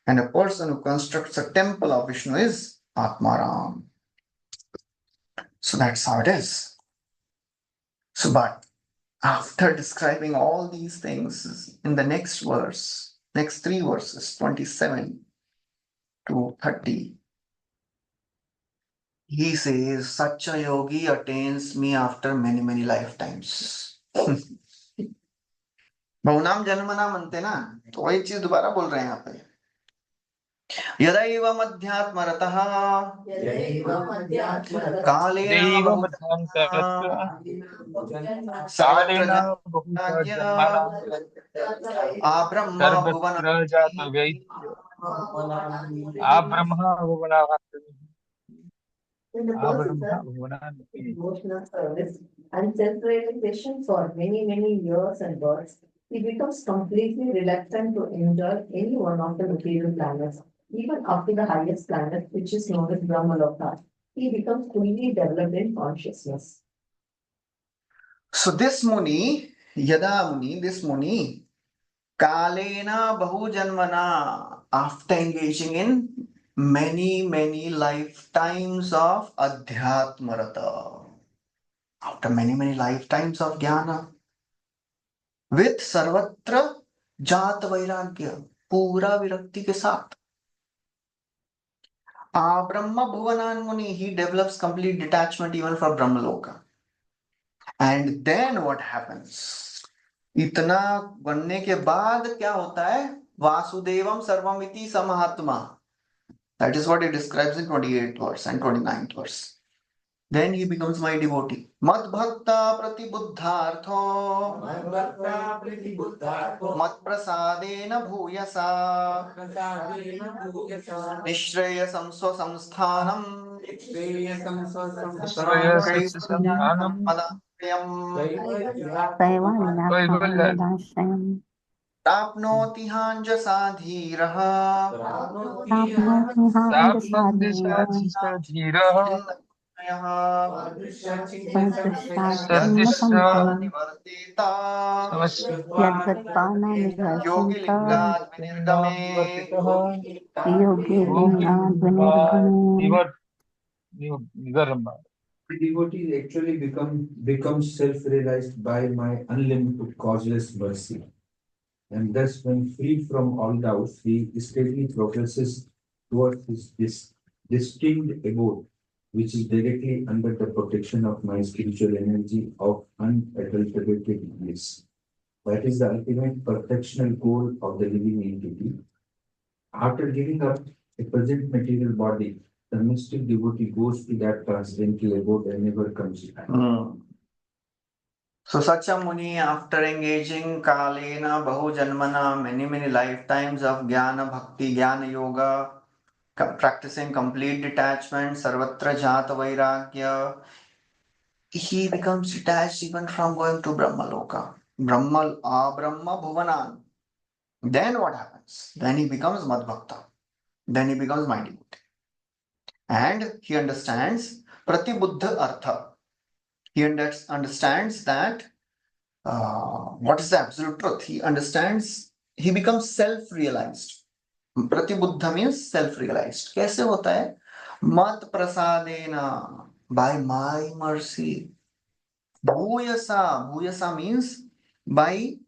Speaker 2: and a person who constructs a temple of Vishnu is Atmaram. So that's how it is. So, but after describing all these things in the next verse, next three verses, 27 to 30, he says, such a yogi attains me after many, many lifetimes. बहुनाम जन्मना म्हणते ना, तो वही चीज दोबारा बोल रहे हैं यहाँ पे. यदैव मध्यात्मरतः कालेन
Speaker 7: दैव मध्यान्तरस्य कालेन बहुधा जन्मना
Speaker 2: आब्रह्म भुवन
Speaker 7: सर्वत्र जातवैद्य आब्रह्म भुवनात्
Speaker 4: In the process of devotional service and self-realization for many, many years and births, he becomes completely reluctant to enjoy any one of the material planets, even up to the highest planet, which is known as Brahmaloka. He becomes fully developed in consciousness.
Speaker 2: So this Muni, Yada Muni, this Muni, Kalena Bahujanmana, after engaging in many, many lifetimes of Adhyatmarata, after many, many lifetimes of Jnana, with Sarvatra Jat Vairagya, Pura Virakti ke saath. Brahma Bhuvanan Muni, he develops complete detachment even for Brahmaloka. And then what happens? इतना बनने के बाद क्या होता है? VasudevamSarvamiti Samahatma. That is what he describes in 28th verse and 29th verse. then he becomes my devotee. Mad bhakta pratibuddhartho mat prasadena bhuyasa nishreyasam swasamsthanam
Speaker 7: Shreyasasyanam
Speaker 2: madapyam
Speaker 7: Vaibhav
Speaker 6: कैवल्याश्रयम्
Speaker 2: प्राप्नोति हाञ्जसा धीरः
Speaker 6: प्राप्नोति
Speaker 7: Tapnoti
Speaker 6: हाङ्गसाधीरः
Speaker 7: Sadhiraha
Speaker 6: सदृशाच्छिन्न
Speaker 7: Sadisha
Speaker 2: यद्गत्वा
Speaker 6: संशयम्
Speaker 2: निवर्तेत
Speaker 6: यद्गत्वा न निवर्तन्त
Speaker 2: योगिलिङ्गात् विनिर्गमे
Speaker 6: योगे
Speaker 7: Yogi
Speaker 6: लिङ्गाद्विनिर्गमे
Speaker 7: Nigarama.
Speaker 3: The devotee actually becomes self-realized by my unlimited causeless mercy. And thus, when freed from all doubts, he steadily progresses towards his distinct abode, which is directly under the protection of my spiritual energy of unadulterated bliss. That is the ultimate perfectional goal of the living entity. After giving up a present material body, the mystic devotee goes to that transcendental abode and never comes back.
Speaker 2: So such a Muni, after engaging Kalena, Bahujanmana, many lifetimes of Jnana Bhakti, Jnana Yoga, practicing complete detachment, Sarvatra Jata Vairagya, he becomes detached even from going to Brahma Loka. Brahma Bhuvanan. Then what happens? Then he becomes Madbhakta. Then he becomes my devotee. And he understands Pratibuddha Artha. He understands that what is the absolute truth. He understands, he becomes self-realized. Pratibuddha means self-realized. कैसे होता है? मत प्रसादेना, by my mercy. Bhuyasa means by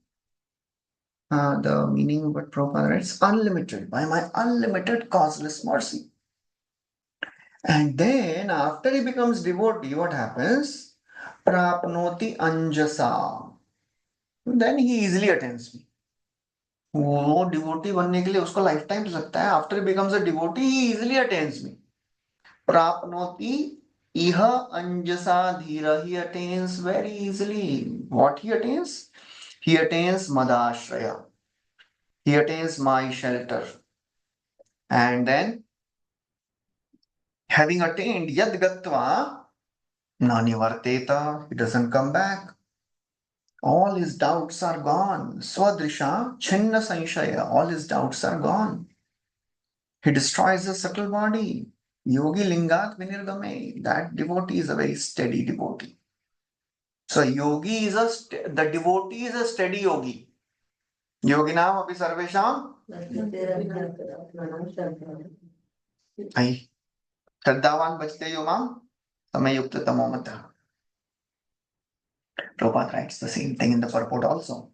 Speaker 2: the meaning what Prabhupada writes, unlimited, by my unlimited causeless mercy. And then after he becomes devotee, what happens? Prapnoti anjasa. Then he easily attains me. वो devotee बनने के लिए उसको life time लगता है. After he becomes a devotee he easily attains me. प्राप्नोति इह अंजसा धीर. He attains very easily. What he attains? He attains मदाश्रय. He attains my shelter. And then having attained yad gatva na nivarteta, he doesn't come back. All his doubts are gone. Swadrisha chinna sanshaya. All his doubts are gone. He destroys the subtle body. Yogi lingat vinirgame. That devotee is a very steady devotee. So yogi is the devotee is a steady yogi. Yoginam api sarvesham. Ay. Shraddhavan bachte yomam. Samayukta tamomata. Prabhupada writes the same thing in the purport also.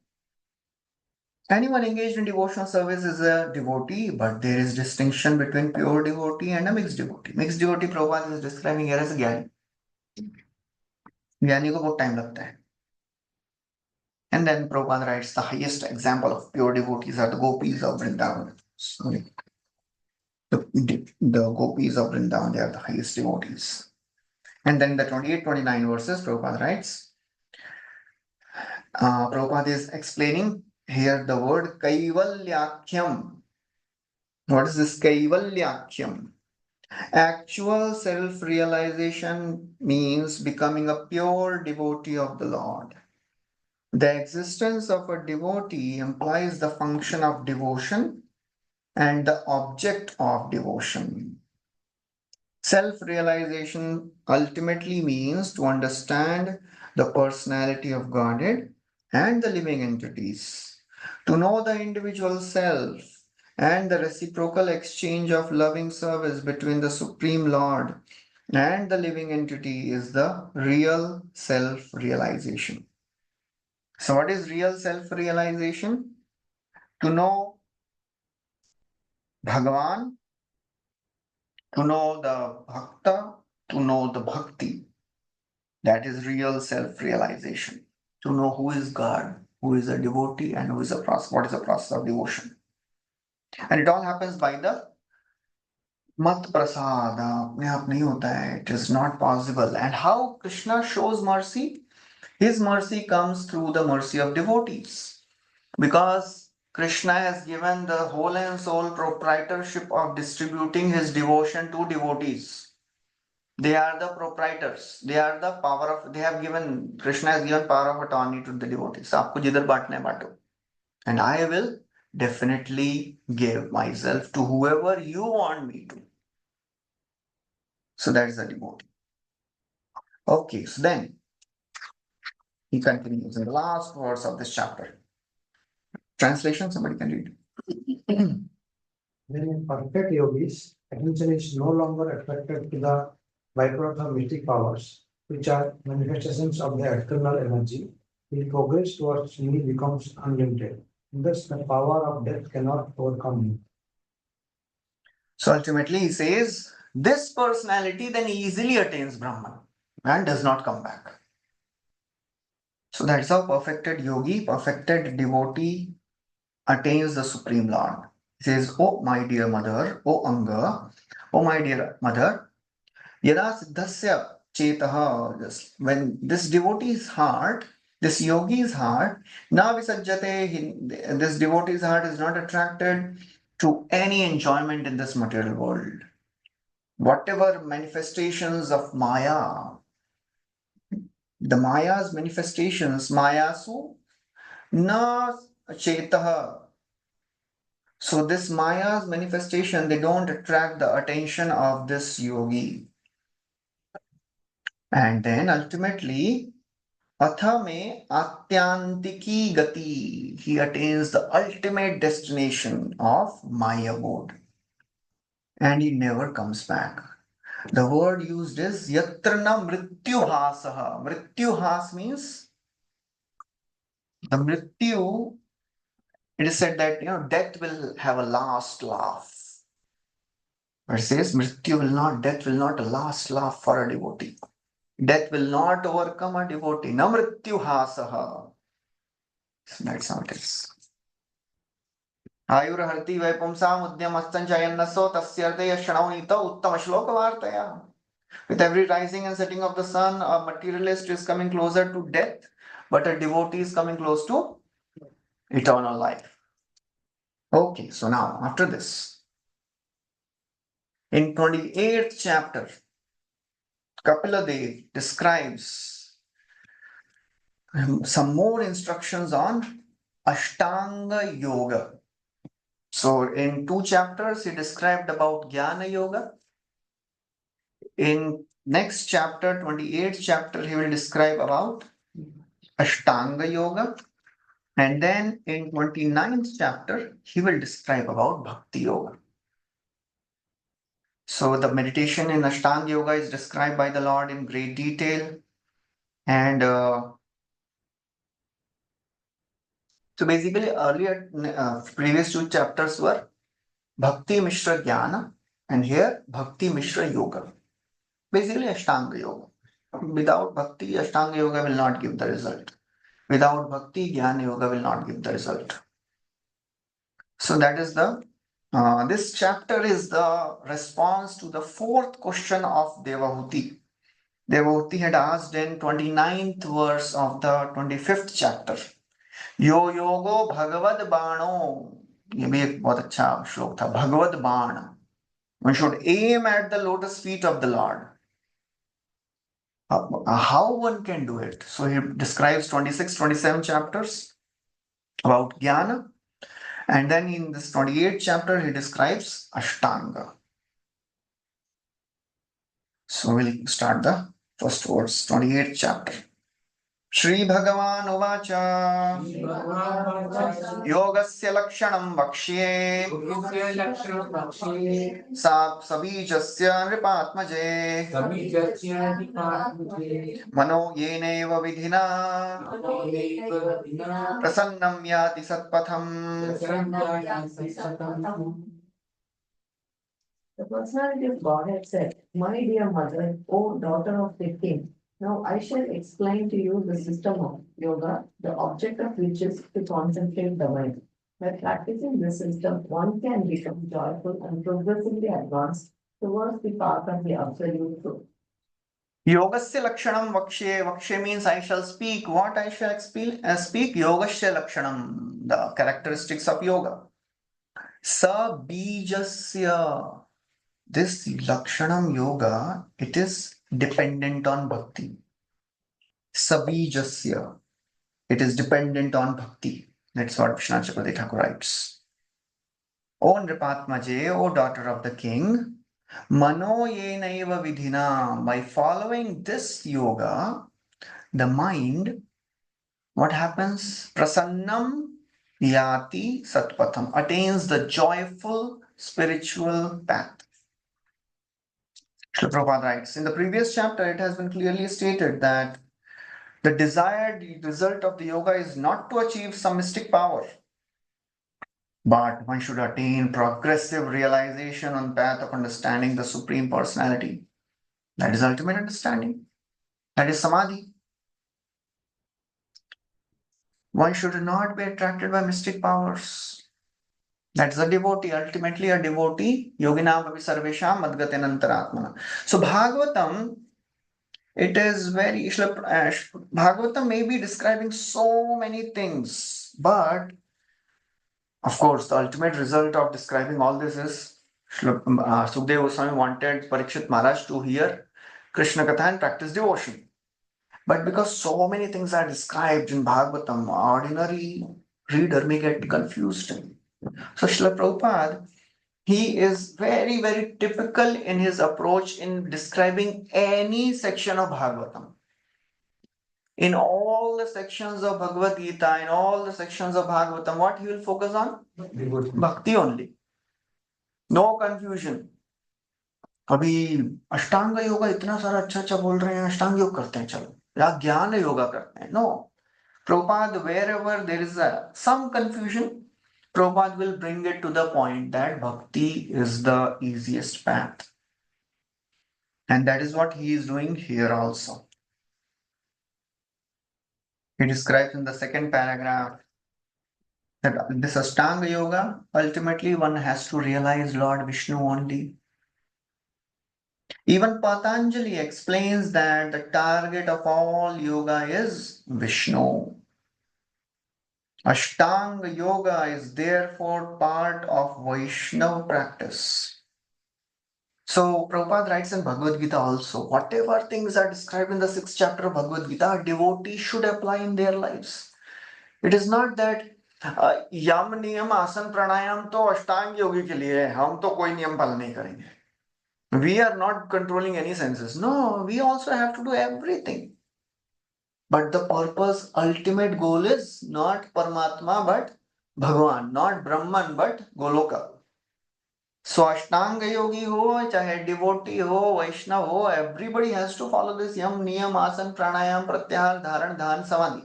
Speaker 2: Anyone engaged in devotional service is a devotee, but there is distinction between pure devotee and a mixed devotee. Mixed devotee, Prabhupada is describing here as a jnani. ज्ञानी को बहुत time लगता है. And then Prabhupada writes the highest example of pure devotees are the gopis of Vrindavan. Sorry. The gopis of Vrindavan, they are the highest devotees. And then the 28-29 verses, Prabhupada writes, Prabhupada is explaining here the word Kaivalyakyam. What is this Kaivalyakyam? Actual self-realization means becoming a pure devotee of the Lord. The existence of a devotee implies the function of devotion and the object of devotion. Self-realization ultimately means to understand the personality of Godhead and the living entities, to know the individual self and the reciprocal exchange of loving service between the Supreme Lord and the living entity is the real self-realization. So what is real self-realization? To know Bhagavan, to know the Bhakta, to know the Bhakti. That is real self-realization. To know who is God, who is a devotee, and who is a process, what is the process of devotion. And it all happens by the mat prasada apne aap nahi hota hai. It is not possible. And how Krishna shows mercy? His mercy comes through the mercy of devotees. Because Krishna has given the whole and soul proprietorship of distributing his devotion to devotees. They are the proprietors. They are the power of. They have given. Krishna has given power of attorney to the devotees. आपको जिधर बांटना है बांटो. And I will definitely give myself to whoever you want me to. So that is the devotee. Okay, so then he continues in the last words of this chapter. Translation, somebody can read.
Speaker 1: Then in perfect yogis, attention is no longer attracted to the byproducts of mystic powers, which are manifestations of the external energy. His progress towards me becomes unlimited. Thus, the power of death cannot overcome him.
Speaker 2: So ultimately, he says, this personality then easily attains Brahman and does not come back. So that's how perfected yogi, perfected devotee attains the Supreme Lord. He says, oh my dear mother, oh Anga, oh my dear mother, yada siddhasya chetaha, when this devotee's heart, this yogi's heart, na visajjate, this devotee's heart is not attracted to any enjoyment in this material world. Whatever manifestations of Maya, the Maya's manifestations, Mayasu, na chetaha. So this Maya's manifestation, they don't attract the attention of this yogi. And then ultimately, Atha me atyantiki gati, he attains the ultimate destination of Maya abode. And he never comes back. The word used is yatrana mrityuhasaha. Mrityuhas means the mrityu. It is said that death will have a last laugh. But it says death will not a last laugh for a devotee. Death will not overcome a devotee. Na mrityuhasaha. So that's how it is. Ayurharti vaipumsam udyam astanchayannasya tasyartaya shanaunita uttama shloka vartaya. With every rising and setting of the sun, a materialist is coming closer to death, but a devotee is coming close to eternal life. Okay, so now after this, in 28th chapter, Kapila describes some more instructions on Ashtanga Yoga. So in 2 chapters, he described about Jnana Yoga. In next chapter, 28th chapter, he will describe about Ashtanga Yoga. And then in 29th chapter, he will describe about Bhakti Yoga. So the meditation in Ashtanga Yoga is described by the Lord in great detail. And so basically earlier, previous 2 chapters were Bhakti Mishra Jnana and here Bhakti Mishra Yoga. Basically Ashtanga Yoga. Without Bhakti, Ashtanga Yoga will not give the result. Without Bhakti, Jnana Yoga will not give the result. So that is this chapter is the response to the 4th question of Devahuti. Devahuti had asked in 29th verse of the 25th chapter. Yo yogo bhagavad bano. ये भी एक बहुत अच्छा श्लोक था. Bhagavad Bana. One should aim at the lotus feet of the Lord. How one can do it? So he describes 26, 27 chapters about Jnana. And then in this 28th chapter, he describes Ashtanga. So we'll start the first verse, 28th chapter. Shri Bhagavan Uvacha Yogasya Lakshanam Bhakshye Sabijasya Nripatmaje Mano Yeneva Vidhina Prasannam Yati Satpatham.
Speaker 4: The personality of Godhead said, my dear mother, O daughter of the king, now I shall explain to you the system of yoga, the object of which is to concentrate the mind. By practicing this system, one can become joyful and progressively advance towards the path of the absolute truth.
Speaker 2: Yogasya lakshanam vakshe. Vakshe means I shall speak. What I shall speak? Yogasya lakshanam, the characteristics of yoga. Sabijasya. This lakshanam yoga, it is dependent on bhakti. Sabijasya. It is dependent on bhakti. That's what Vishwanath Chakravarti Thakur writes. O Nripatmaje, O daughter of the king, Mano yenaiva vidhina. By following this yoga, the mind, what happens? Prasannam yati satpatham, attains the joyful spiritual path. Srila Prabhupada writes, in the previous chapter, it has been clearly stated that the desired result of the yoga is not to achieve some mystic power, but one should attain progressive realization on path of understanding the Supreme Personality. That is ultimate understanding. That is samadhi. One should not be attracted by mystic powers. That's a devotee, ultimately a devotee. Yoginam api sarvesham madgatenantaratmana. So Bhagavatam, it is very, Bhagavatam may be describing so many things, but of course, the ultimate result of describing all this is Sukdev Goswami wanted Parikshit Maharaj to hear Krishna Katha and practice devotion. But because so many things are described in Bhagavatam, ordinary reader may get confused. So Srila Prabhupada, he is very, very typical in his approach in describing any section of Bhagavatam. In all the sections of Bhagavad Gita, in all the sections of Bhagavatam, what he will focus on? Bhakti only. No confusion. अभी अष्टांग योगा इतना सारा अच्छा अच्छा बोल रहे हैं, अष्टांग योग करते हैं, चलो या ज्ञान योगा करते हैं. No. Prabhupada, wherever there is some confusion, Prabhupada will bring it to the point that bhakti is the easiest path. And that is what he is doing here also. He describes in the second paragraph that this Ashtanga Yoga, ultimately one has to realize Lord Vishnu only. Even Patanjali explains that the target of all yoga is Vishnu. Ashtanga Yoga is therefore part of Vaishnava practice. So Prabhupada writes in Bhagavad Gita also, whatever things are described in the 6th chapter of Bhagavad Gita, devotees should apply in their lives. It is not that यम नियम आसन प्राणायाम तो अष्टांग योगी के लिए है, हम तो कोई नियम पालन नहीं करेंगे. We are not controlling any senses. No, we also have to do everything. But the purpose, ultimate goal is not Paramatma but Bhagavan, not Brahman but Goloka. So Ashtanga yogi ho, chahe devotee ho, Vaishnav ho, everybody has to follow this yam, niyam, asan, pranayam, pratyahar, dharan, dhan, samadhi.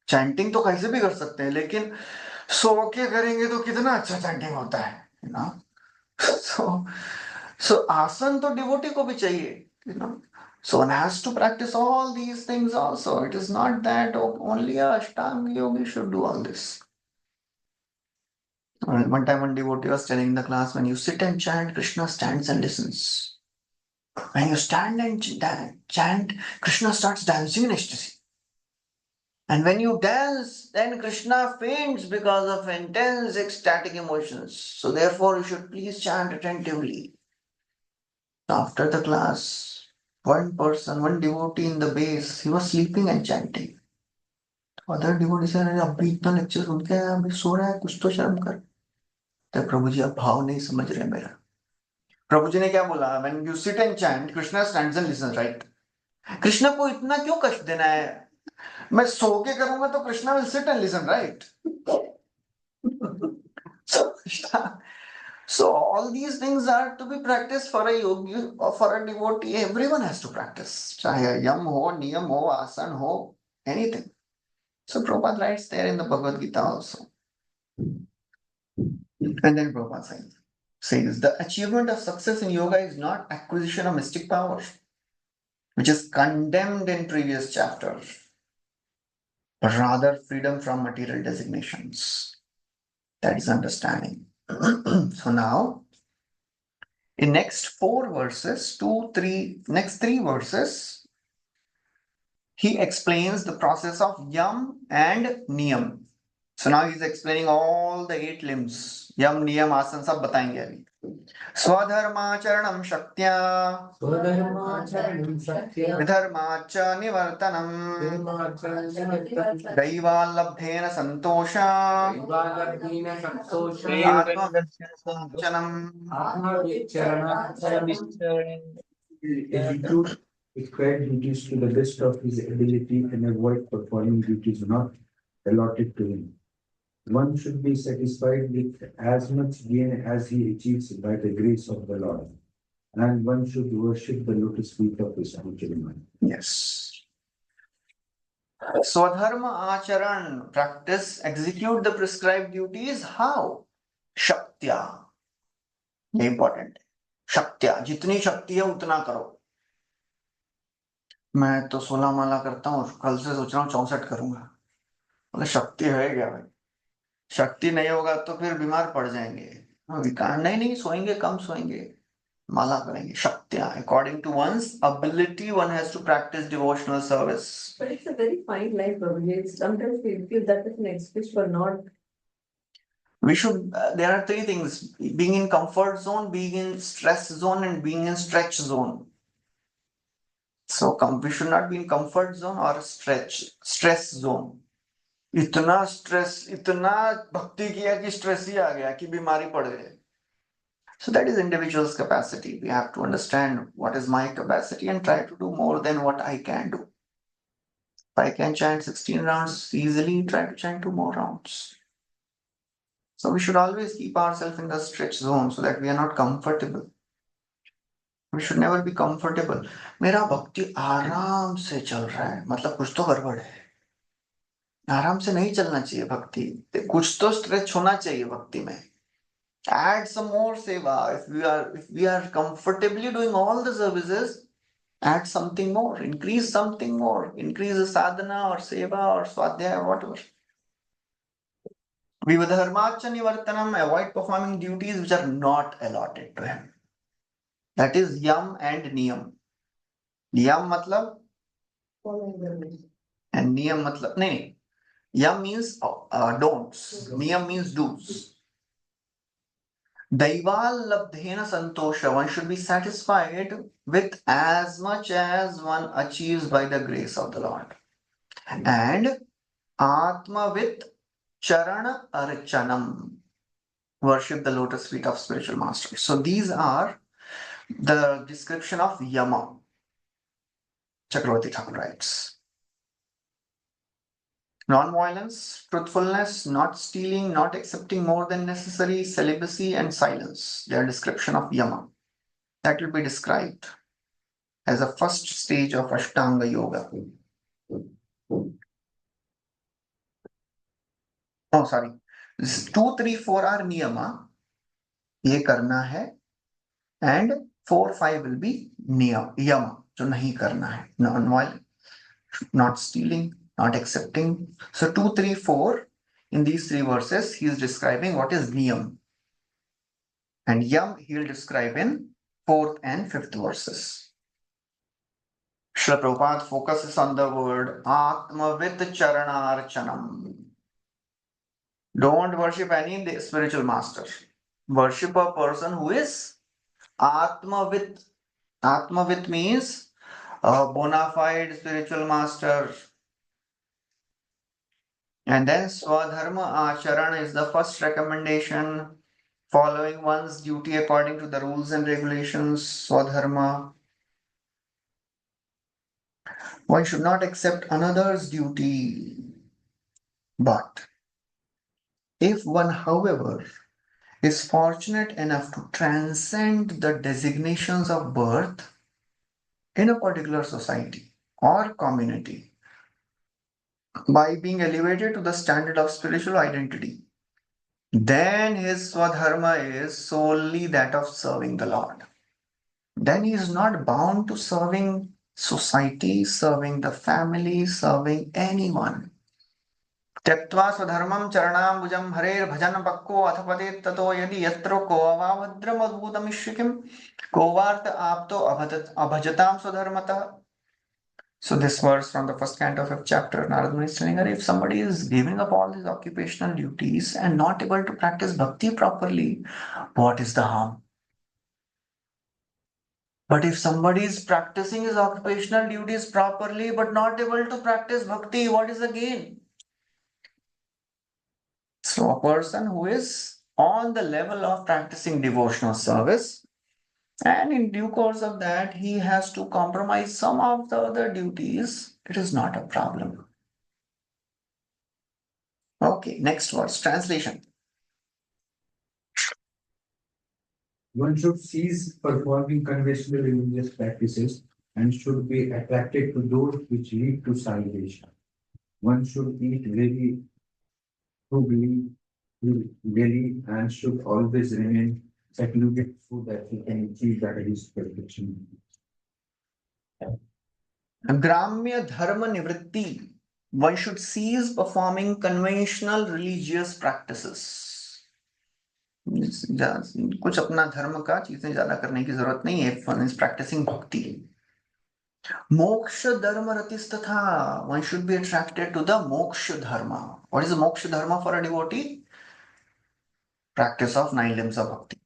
Speaker 2: Chanting तो कैसे भी कर सकते हैं, लेकिन सो के करेंगे तो कितना अच्छा चैंटिंग होता है, ना. So आसन तो डिवोटी को भी चाहिए, So one has to practice all these things also. It is not that only a Ashtanga yogi should do all this. One time one devotee was telling in the class, when you sit and chant, Krishna stands and listens. When you stand and chant, Krishna starts dancing in ecstasy. And when you dance, then Krishna faints because of intense ecstatic emotions. So therefore, you should please chant attentively. After the class, one devotee in the base, he was sleeping and chanting. Other devotees said, "अभी इतना lecture सुन के अभी सो रहा है, कुछ तो शर्म कर." तो प्रभु जी आप भाव नहीं समझ रहे मेरा. प्रभु जी ने क्या बोला? When you sit and chant, Krishna stands and listens, right? Krishna को इतना क्यों कष्ट देना है? मैं सो के करूंगा तो Krishna will sit and listen, right? So all these things are to be practiced for a yogi or for a devotee. Everyone has to practice. Chahe yam ho, niyam ho, asan ho, anything. So Prabhupada writes there in the Bhagavad Gita also. And then Prabhupada says, the achievement of success in yoga is not acquisition of mystic power, which is condemned in previous chapters, but rather freedom from material designations. That is understanding. So now, In next 4 verses, next 3 verses, he explains the process of yam and niyam. So now he's explaining all the 8 limbs. Yam, niyam, asan सब बताएंगे अभी. स्वधर्माचरणं शक्त्या
Speaker 5: स्वधर्माचरणं शक्त्या
Speaker 2: विधर्माच्च निवर्तनम्
Speaker 5: धर्माचरणं
Speaker 2: दैवाल्लब्धेन सन्तोष
Speaker 5: दैवालब्धेन संतोष
Speaker 2: आत्मचनम्
Speaker 5: आत्मविचरणाचरणं
Speaker 3: Execute prescribed duties to the best of his ability and avoid performing duties not allotted to him. One should be satisfied with as much gain as he achieves by the grace of the Lord. And one should worship the lotus feet of his spiritual mind.
Speaker 2: Yes. Swadharma acharan, practice, execute the prescribed duties. How? Shaktya. ये important है. शक्त्या, जितनी शक्ति है उतना करो. मैं तो 16 माला करता हूँ, कल से सोच रहा हूँ 64 करूंगा. मतलब शक्ति है क्या भाई? शक्ति नहीं होगा तो फिर बीमार पड़ जाएंगे. विकार नहीं सोएंगे, कम सोएंगे, माला करेंगे. शक्त्या, according to one's ability, one has to practice devotional service.
Speaker 4: But it's a very fine line, Prabhuji. Sometimes we feel that is an excuse for not.
Speaker 2: We should, there are 3 things: being in comfort zone, being in stress zone, and being in stretch zone. So we should not be in comfort zone or stress zone. इतना stress, इतना भक्ति किया कि stress ही आ गया कि बीमारी पड़ गए. So that is individual's capacity. We have to understand what is my capacity and try to do more than what I can do. If I can chant 16 rounds easily, try to chant 2 more rounds. So we should always keep ourselves in the stretch zone so that we are not comfortable. We should never be comfortable. मेरा भक्ति आराम से चल रहा है, मतलब कुछ तो गड़बड़ है. आराम से नहीं चलना चाहिए भक्ति, कुछ तो स्ट्रेच होना चाहिए भक्ति में. Add some more seva. If we are comfortably doing all the services, add something more, increase something more, increase the sadhana or seva or swadhyaya or whatever. Vivadharmacha nivartanam, avoid performing duties which are not allotted to him. That is yam and niyam. Yam matlab and niyam matlab nahi. Yam means don'ts. Niyam means do's. Daival labdhena santosha, one should be satisfied with as much as one achieves by the grace of the Lord. And atma with charana archanam, worship the lotus feet of spiritual masters. So these are the description of yama. Chakravarti Thakur writes. Non-violence, truthfulness, not stealing, not accepting more than necessary, celibacy, and silence. Their description of yama. That will be described as a first stage of Ashtanga Yoga. Oh, sorry. This 2, 3, 4 are niyama. ये करना है. And 4, 5 will be yama. जो नहीं करना है. Non-violent, not stealing, not accepting. So 2, 3, 4, in these 3 verses, he is describing what is niyam. And yam he will describe in 4th and 5th verses. Srila Prabhupada focuses on the word Atmavit Charanarchanam. Don't worship any spiritual master. Worship a person who is Atmavit. Atmavit means a bona fide spiritual master. And then Swadharma Acharan is the first recommendation, following one's duty according to the rules and regulations, Swadharma. One should not accept another's duty. But if one, however, is fortunate enough to transcend the designations of birth in a particular society or community by being elevated to the standard of spiritual identity, then his swadharma is solely that of serving the Lord. Then he is not bound to serving society, serving the family, serving anyone. त्यक्त्वा स्वधर्मं चरणाम्बुजं हरेर् भजन पक्को अथ पतेत् ततो यदि यत्र को अवाभद्रमद्भुतमिष्यकिं को वार्त आप्तो अभजतां स्वधर्मतः. So this verse from the first canto of fifth chapter, Narada Muni is telling her, if somebody is giving up all his occupational duties and not able to practice bhakti properly, what is the harm? But if somebody is practicing his occupational duties properly but not able to practice bhakti, what is the gain? So a person who is on the level of practicing devotional service, and in due course of that, he has to compromise some of the other duties, it is not a problem. Okay, next verse, translation.
Speaker 3: One should cease performing conventional religious practices and should be attracted to those which lead to salvation. One should eat very frugally, and should always remain secluded so that he can achieve that is perfection.
Speaker 2: Gramya dharma nivritti. One should cease performing conventional religious practices. कुछ अपना धर्म का चीजें ज्यादा करने की जरूरत नहीं है. If one is practicing bhakti. Moksha dharma ratisthatha. One should be attracted to the moksha dharma. What is the moksha dharma for a devotee? Practice of 9 limbs of bhakti.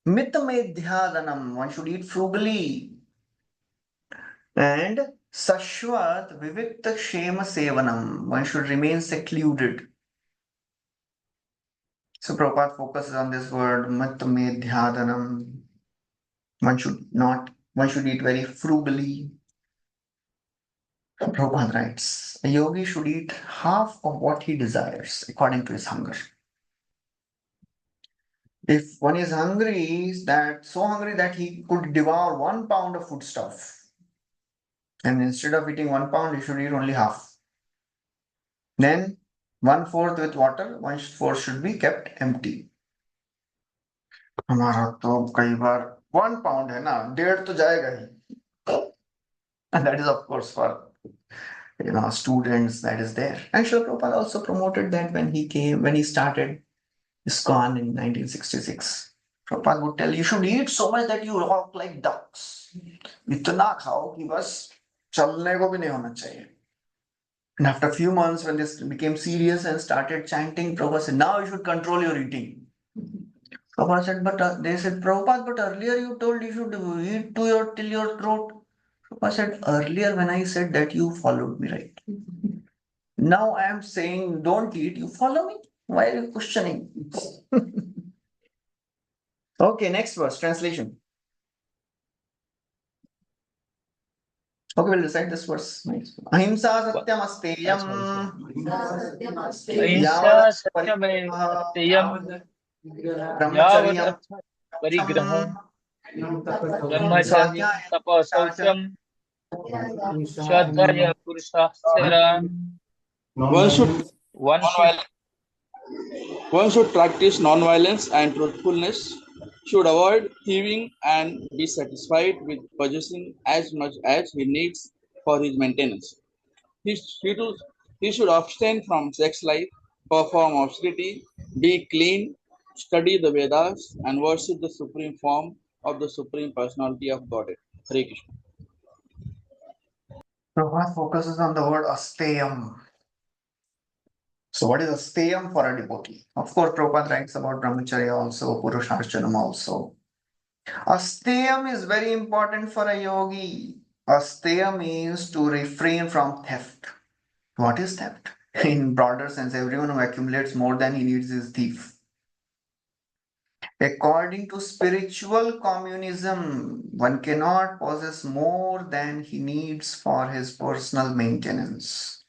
Speaker 2: Mita medhyadanam. One should eat frugally. And Sashvat Vivikta Shema Sevanam, one should remain secluded. So Prabhupada focuses on this word Matmedhyadanam. One should eat very frugally. Prabhupada writes, a yogi should eat half of what he desires according to his hunger. If one is hungry, so hungry that he could devour 1 pound of foodstuff, and instead of eating 1 pound, he should eat only half. Then 1/4 with water, 1/4 should be kept empty. हमारा तो कई बार 1 pound है ना, 1.5 तो जाएगा ही. And that is of course for students that is there. And Srila Prabhupada also promoted that when he started ISKCON in 1966. Prabhupada would tell you should eat so much that you walk like ducks. इतना खाओ कि बस चलने को भी नहीं होना चाहिए. And after a few months, when this became serious and started chanting, Prabhupada said, now you should control your eating. Prabhupada said, they said, Prabhupada, but earlier you told you should eat till your throat. Prabhupada said, earlier when I said that, you followed me, right? Now I am saying, don't eat, you follow me. Why are you questioning? Okay, next verse, translation. Okay, we'll recite this verse. Ahimsa satyam asteyam.
Speaker 7: Ahimsa satyame satyam yavat
Speaker 2: Brahmacharyam
Speaker 7: artha parigraha brahmacharya tapa saucham shraddhaya purushasthara.
Speaker 9: One should
Speaker 7: One should
Speaker 9: one should practice non-violence and truthfulness, should avoid thieving and be satisfied with possessing as much as he needs for his maintenance. He should abstain from sex life, perform austerity, be clean, study the Vedas, and worship the supreme form of the Supreme Personality of Godhead. Hare Krishna.
Speaker 2: Prabhupada focuses on the word asteyam. So what is asteyam for a devotee? Of course, Prabhupada writes about brahmacharya also, purushashanam also. Asteyam is very important for a yogi. Asteya means to refrain from theft. What is theft? In broader sense, everyone who accumulates more than he needs is thief. According to spiritual communism, one cannot possess more than he needs for his personal maintenance.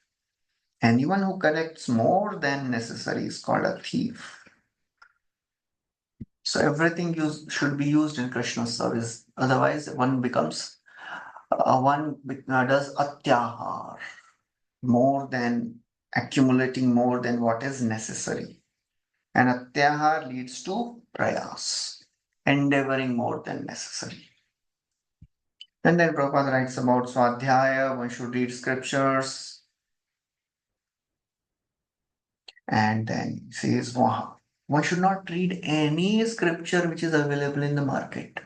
Speaker 2: Anyone who collects more than necessary is called a thief. So everything should be used in Krishna's service. Otherwise, one does atyahar, accumulating more than what is necessary. And atyahar leads to prayas, endeavoring more than necessary. And then Prabhupada writes about swadhyaya, one should read scriptures. And then he says, wow, one should not read any scripture which is available in the market.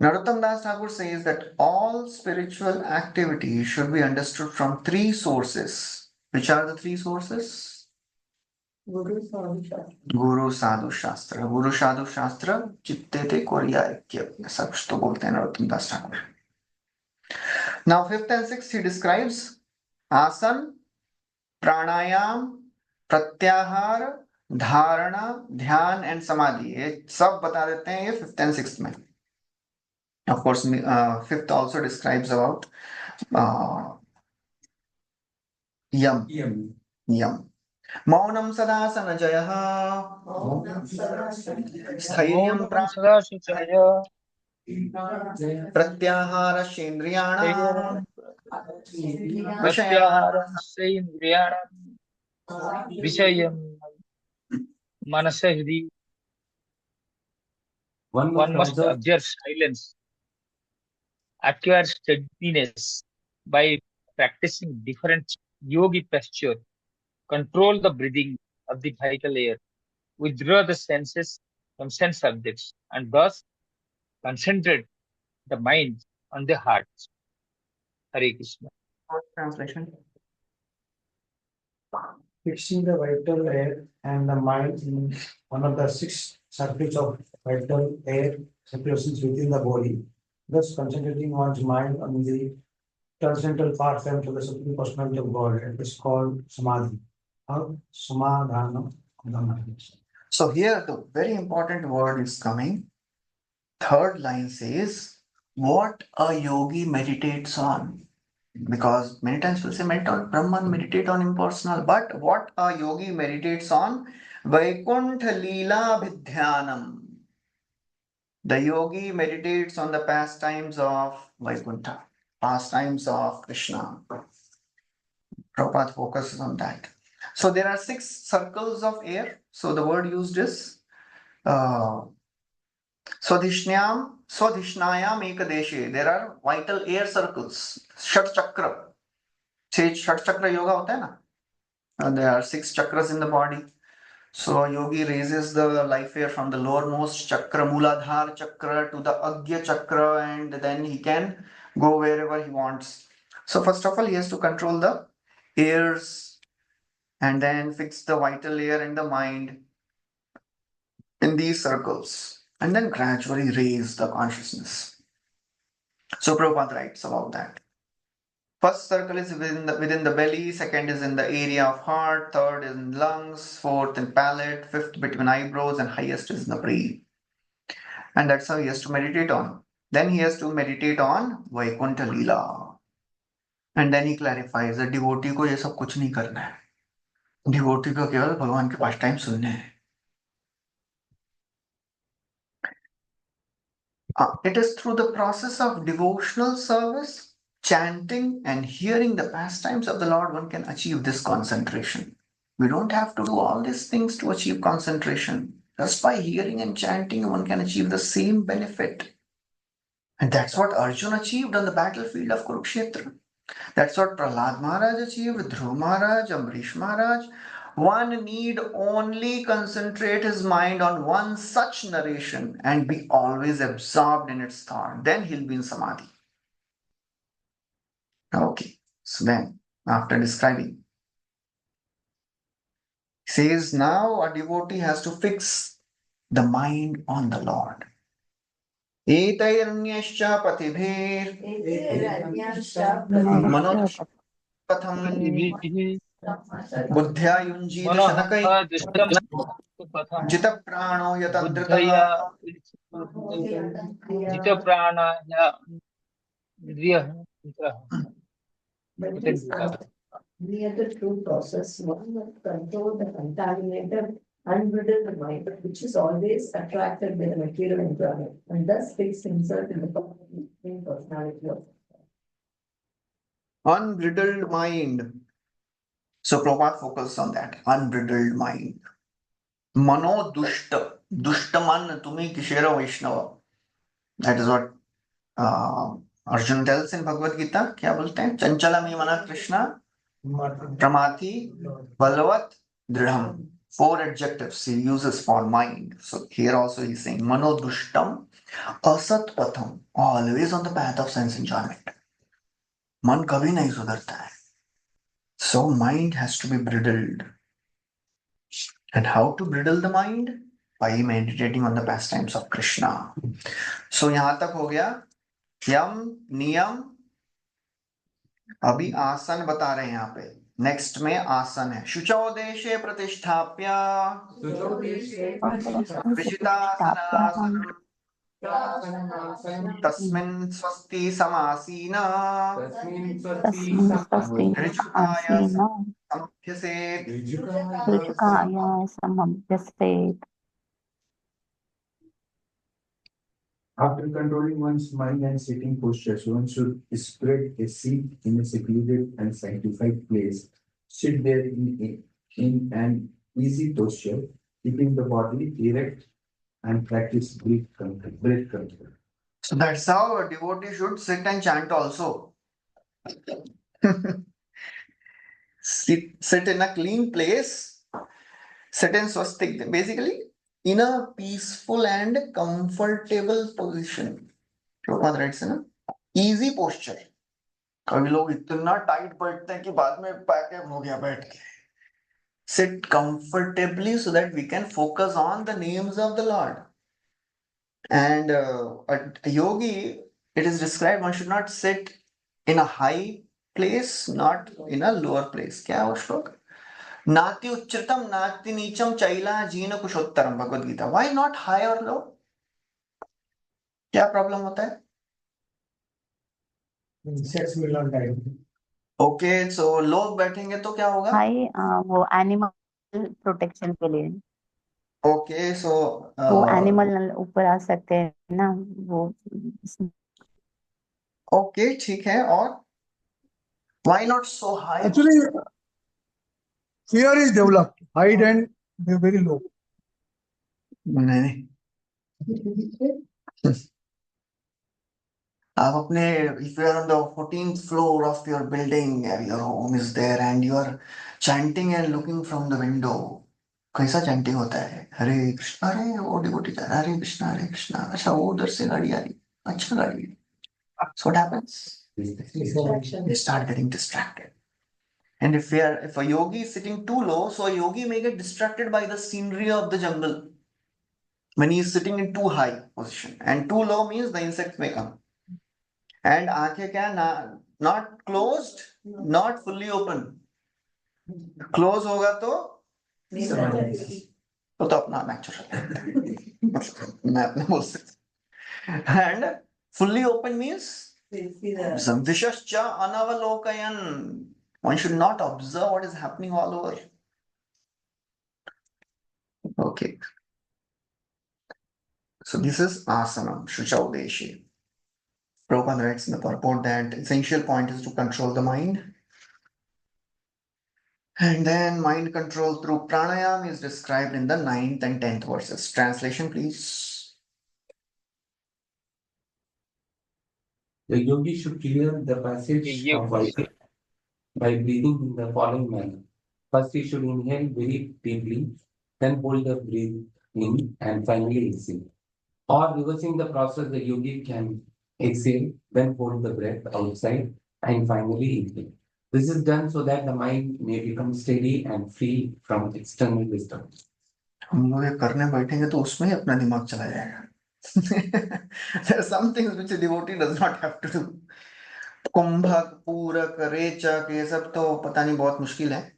Speaker 2: Narottam Das Thakur says that all spiritual activities should be understood from three sources. Which are the three sources?
Speaker 4: Guru Sadhu Shastra.
Speaker 2: Guru Sadhu Shastra. Guru Sadhu Shastra, Chitte Te Korya ऐसा कुछ तो बोलते हैं नरोत्तम दास Thakur. Now, fifth and sixth, he describes आसन, प्राणायाम, प्रत्याहार, धारणा, ध्यान and समाधि. ये सब बता देते हैं ये फिफ्थ एंड सिक्स्थ में. Of course, fifth also describes about yam. Maunam sadasana jaya. Sthairiyam
Speaker 7: मौनं सदा शुचय
Speaker 2: pratyahara shendriyana.
Speaker 7: प्रत्याहारस्येन्द्रियाणां विषयं मनसः हृदि.
Speaker 5: One
Speaker 7: One must
Speaker 5: must
Speaker 7: observe silence, acquire steadiness by practicing different yogi posture, control the breathing of the vital air, withdraw the senses from sense objects, and thus concentrate the mind on the heart. Hare Krishna.
Speaker 2: Translation.
Speaker 1: Fixing the vital air and the mind in one of the six circuits of vital air circulations within the body, thus concentrating one's mind on the transcendental part and to the supreme personality of God. It is called samadhi or samadhana of the mind.
Speaker 2: So here the very important word is coming. Third line says, what a yogi meditates on. Because many times we'll say meditate on Brahman, meditate on impersonal, but what a yogi meditates on, Vaikuntha Leela Vidhyanam. The yogi meditates on the pastimes of Vaikuntha, pastimes of Krishna. Prabhupada focuses on that. So there are six circles of air. So the word used is Swadhishnayam Ekadeshe. There are vital air circles. Shat Chakra. Say Shat Chakra yoga hota hai na? There are six chakras in the body. So yogi raises the life air from the lowermost chakra, Mooladhara chakra, to the Agya chakra, and then he can go wherever he wants. So first of all, he has to control the airs and then fix the vital air in the mind in these circles, and then gradually raise the consciousness. So Prabhupada writes about that. First circle is within the belly, second is in the area of heart, third is in lungs, fourth in palate, fifth between eyebrows, and highest is in the brain. And that's how he has to meditate on. Then he has to meditate on Vaikuntha Leela. And then he clarifies that devotee को ये सब कुछ नहीं करना है. Devotee को केवल भगवान के पास टाइम सुनने हैं. It is through the process of devotional service, chanting and hearing the pastimes of the Lord, one can achieve this concentration. We don't have to do all these things to achieve concentration. Just by hearing and chanting, one can achieve the same benefit. And that's what Arjuna achieved on the battlefield of Kurukshetra. That's what Prahlad Maharaj achieved, Dhruv Maharaj, Amrish Maharaj. One need only concentrate his mind on one such narration and be always absorbed in its thought. Then he'll be in samadhi. Okay, so then after describing, he says now a devotee has to fix the mind on the Lord. Etairanyascha patibhir manot patham buddhya yunjit
Speaker 7: मनः
Speaker 2: shanakai
Speaker 7: दुष्टं पथं
Speaker 2: jita prano
Speaker 7: बुद्धया
Speaker 2: yatandritaha
Speaker 7: जितप्राणाय इन्द्रियः
Speaker 4: But it is near the true process, one must control the contaminated, unbridled mind, which is always attracted by the material enjoyment, and thus fix himself in the personality of.
Speaker 2: unbridled mind. So Prabhupada focuses on that, unbridled mind. Mano dushta, dushtaman tumi kishera vaishnava. That is what Arjuna tells in Bhagavad Gita. क्या बोलते हैं? चंचला में मना Krishna Pramathi, Balvat, Dridham. 4 adjectives he uses for mind. So here also he's saying Manodushtam, Asat Patham, always on the path of sense enjoyment. Man kabhi nahi sudharta hai. So mind has to be bridled. And how to bridle the mind? By meditating on the pastimes of Krishna. So यहाँ तक हो गया यम नियम. अभी आसन बता रहे हैं यहाँ पे. नेक्स्ट में आसन है. शुचौ देशे प्रतिष्ठाप्य विजितासनासनम तस्मिन् स्वस्ति समासीन
Speaker 6: तस्मिन् स्वस्ति
Speaker 2: ऋजुकाय
Speaker 6: आसीनो
Speaker 2: समभ्यसेत्.
Speaker 6: ऋजुकाय समभ्यसेत्.
Speaker 3: After controlling one's mind and sitting postures, one should spread a seat in a secluded and sanctified place. Sit there in an easy posture, keeping the body erect and practice breath control.
Speaker 2: So that's how a devotee should sit and chant also. Sit in a clean place, sit in swastik, basically in a peaceful and comfortable position. Prabhupada writes in a easy posture. कभी लोग इतना tight बैठते हैं कि बाद में package हो गया बैठ के. Sit comfortably so that we can focus on the names of the Lord. And a yogi, it is described one should not sit in a high place, not in a lower place. क्या है वो श्लोक? नाति उच्चतम नाति नीचम चैला जीन कुशोत्तरम Bhagavad Gita. Why not high or low? क्या प्रॉब्लम होता है?
Speaker 1: Insects will not die.
Speaker 2: Okay so लोग बैठेंगे तो क्या होगा?
Speaker 6: हाई वो एनिमल प्रोटेक्शन के लिए.
Speaker 2: ओके सो
Speaker 6: वो एनिमल ऊपर आ सकते हैं ना वो.
Speaker 2: ओके ठीक है. और why not so high?
Speaker 8: Actually, fear is developed, height and very low.
Speaker 2: नहीं. आप अपने if you are on the 14th floor of your building, your home is there and you are chanting and looking from the window. कैसा chanting होता है? हरे कृष्णा. अरे वो devotee जा रहा है. हरे कृष्णा. अच्छा वो उधर से गाड़ी आ रही. अच्छा गाड़ी. So what happens? They start getting distracted. And if a yogi is sitting too low, so a yogi may get distracted by the scenery of the jungle when he is sitting in too high position. And too low means the insects may come. And आंखें क्या not closed, not fully open. Close होगा तो अपना natural. मैं अपने बोल सकता. And fully open means Vishascha anavalokayan. One should not observe what is happening all over. Okay. So this is asanam, Shuchaudeshi. Prabhupada writes in the purport that essential point is to control the mind. And then mind control through pranayam is described in the 9th and 10th verses. Translation, please.
Speaker 5: The yogi should clear the passage of vibration by breathing in the following manner. First, he should inhale very deeply, then hold the breath in, and finally exhale. Or reversing the process, the yogi can exhale, then hold the breath outside, and finally inhale. This is done so that the mind may become steady and free from external disturbance.
Speaker 2: हम लोग ये करने बैठेंगे तो उसमें ही अपना दिमाग चला जाएगा. There are some things which a devotee does not have to do. कुंभक, पूरक, रेचक, ये सब तो पता नहीं बहुत मुश्किल है.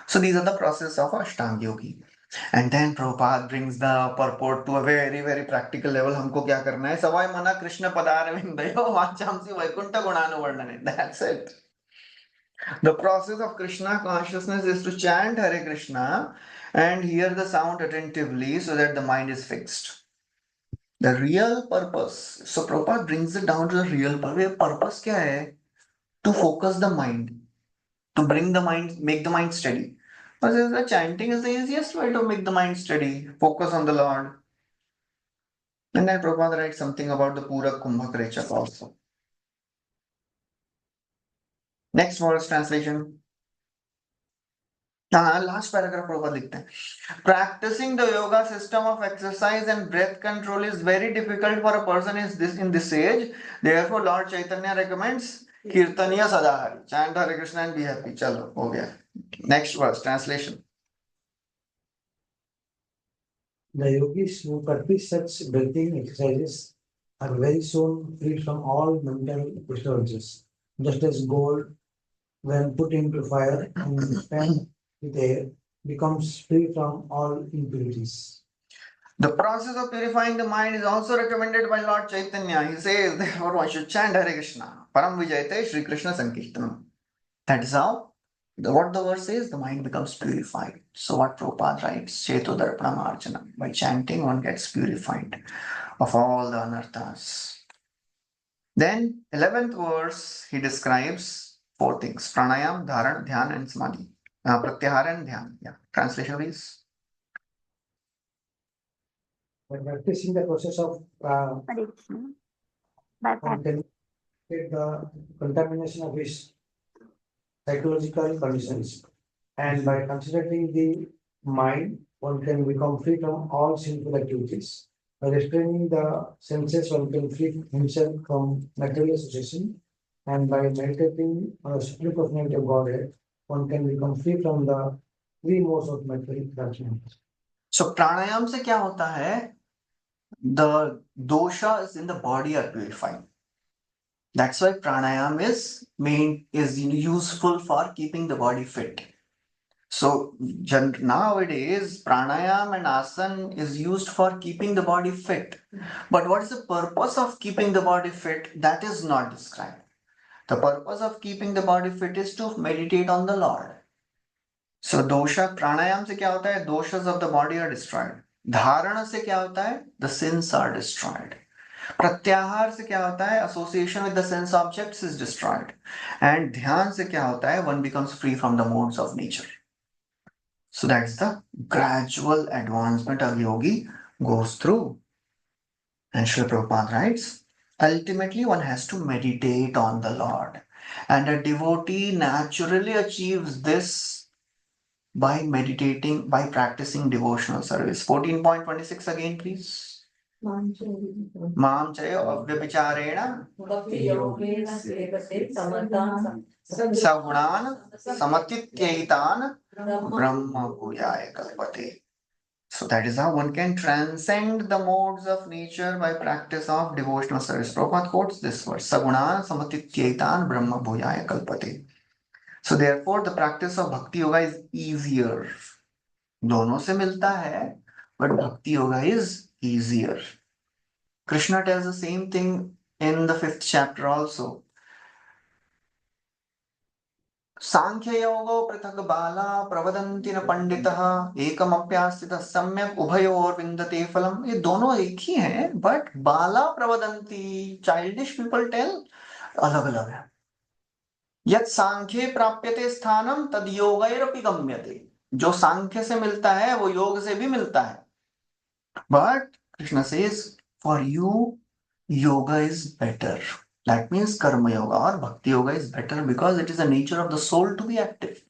Speaker 2: So these are the process of Ashtanga Yogi. And then Prabhupada brings the purport to a very, very practical level. हमको क्या करना है? सवाई मना Krishna पदारविंदयो वाचांसी Vaikuntha गुणानुवर्णने. That's it. The process of Krishna consciousness is to chant Hare Krishna and hear the sound attentively so that the mind is fixed. The real purpose. So Prabhupada brings it down to the real purpose. Purpose क्या है? To focus the mind. To bring the mind, make the mind steady. But the chanting is the easiest way to make the mind steady. Focus on the Lord. And then Prabhupada writes something about the Pura Kumbhak Rechak also. Next verse translation. Last paragraph ऊपर लिखते हैं, practicing the yoga system of exercise and breath control is very difficult for a person in this age. Therefore Lord Chaitanya recommends kirtaniya sadahari, chant Hare Krishna and be happy. चलो हो गया. Next verse translation.
Speaker 1: The yogis who practice such breathing exercises are very soon free from all mental disturbances, just as gold, when put into fire and fed with air, becomes free from all impurities.
Speaker 2: The process of purifying the mind is also recommended by Lord Chaitanya. He says, therefore one should chant Hare Krishna. Param Vijayate Shri Krishna Sankirtanam. That is how, what the verse says, the mind becomes purified. So what Prabhupada writes, Cheto Darpana Marjana. By chanting, one gets purified of all the anarthas. Then, 11th verse, he describes 4 things: pranayam, dharan, dhyan, and samadhi. Pratyahara and dhyan. Yeah. Translation, please.
Speaker 1: By practicing the process of
Speaker 6: Addiction. By
Speaker 1: one can get the contamination of his psychological conditions, and by concentrating the mind, one can become free from all sinful activities. By restraining the senses, one can free himself from material association, and by meditating on the supreme personality of Godhead, one can become free from the 3 modes of material attachment.
Speaker 2: So pranayam से क्या होता है? The doshas in the body are purified. That's why pranayam is useful for keeping the body fit. So nowadays pranayam and asana is used for keeping the body fit. But what is the purpose of keeping the body fit? That is not described. The purpose of keeping the body fit is to meditate on the Lord. So dosha pranayam से क्या होता है? Doshas of the body are destroyed. धारण से क्या होता है? The sins are destroyed. प्रत्याहार से क्या होता है? Association with the sense objects is destroyed. And ध्यान से क्या होता है? One becomes free from the modes of nature. So that's the gradual advancement a yogi goes through. And Srila Prabhupada writes, ultimately one has to meditate on the Lord. And a devotee naturally achieves this by meditating, by practicing devotional service. 14.26 again, please. Mam chayo avyabhicharena sagunan samatityaitan brahma bhuyaya kalpate. So that is how one can transcend the modes of nature by practice of devotional service. Prabhupada quotes this verse, sagunan samatityaitan brahma bhuyaya kalpate. So therefore the practice of bhakti yoga is easier. दोनों से मिलता है, but bhakti yoga is easier. Krishna tells the same thing in the 5th chapter also. सांख्य योगो पृथक बाला प्रवदन्ति न पंडितः एकमप्यास्थितः सम्यक उभयोर विन्दते फलम. ये दोनों एक ही हैं, बट बाला प्रवदन्ति, चाइल्डिश पीपल टेल, अलग अलग है. यत् सांख्ये प्राप्यते स्थानम तद योगैरपि गम्यते. जो सांख्य से मिलता है वो योग से भी मिलता है. But Krishna says, for you, yoga is better. That means karma yoga or bhakti yoga is better because it is the nature of the soul to be active.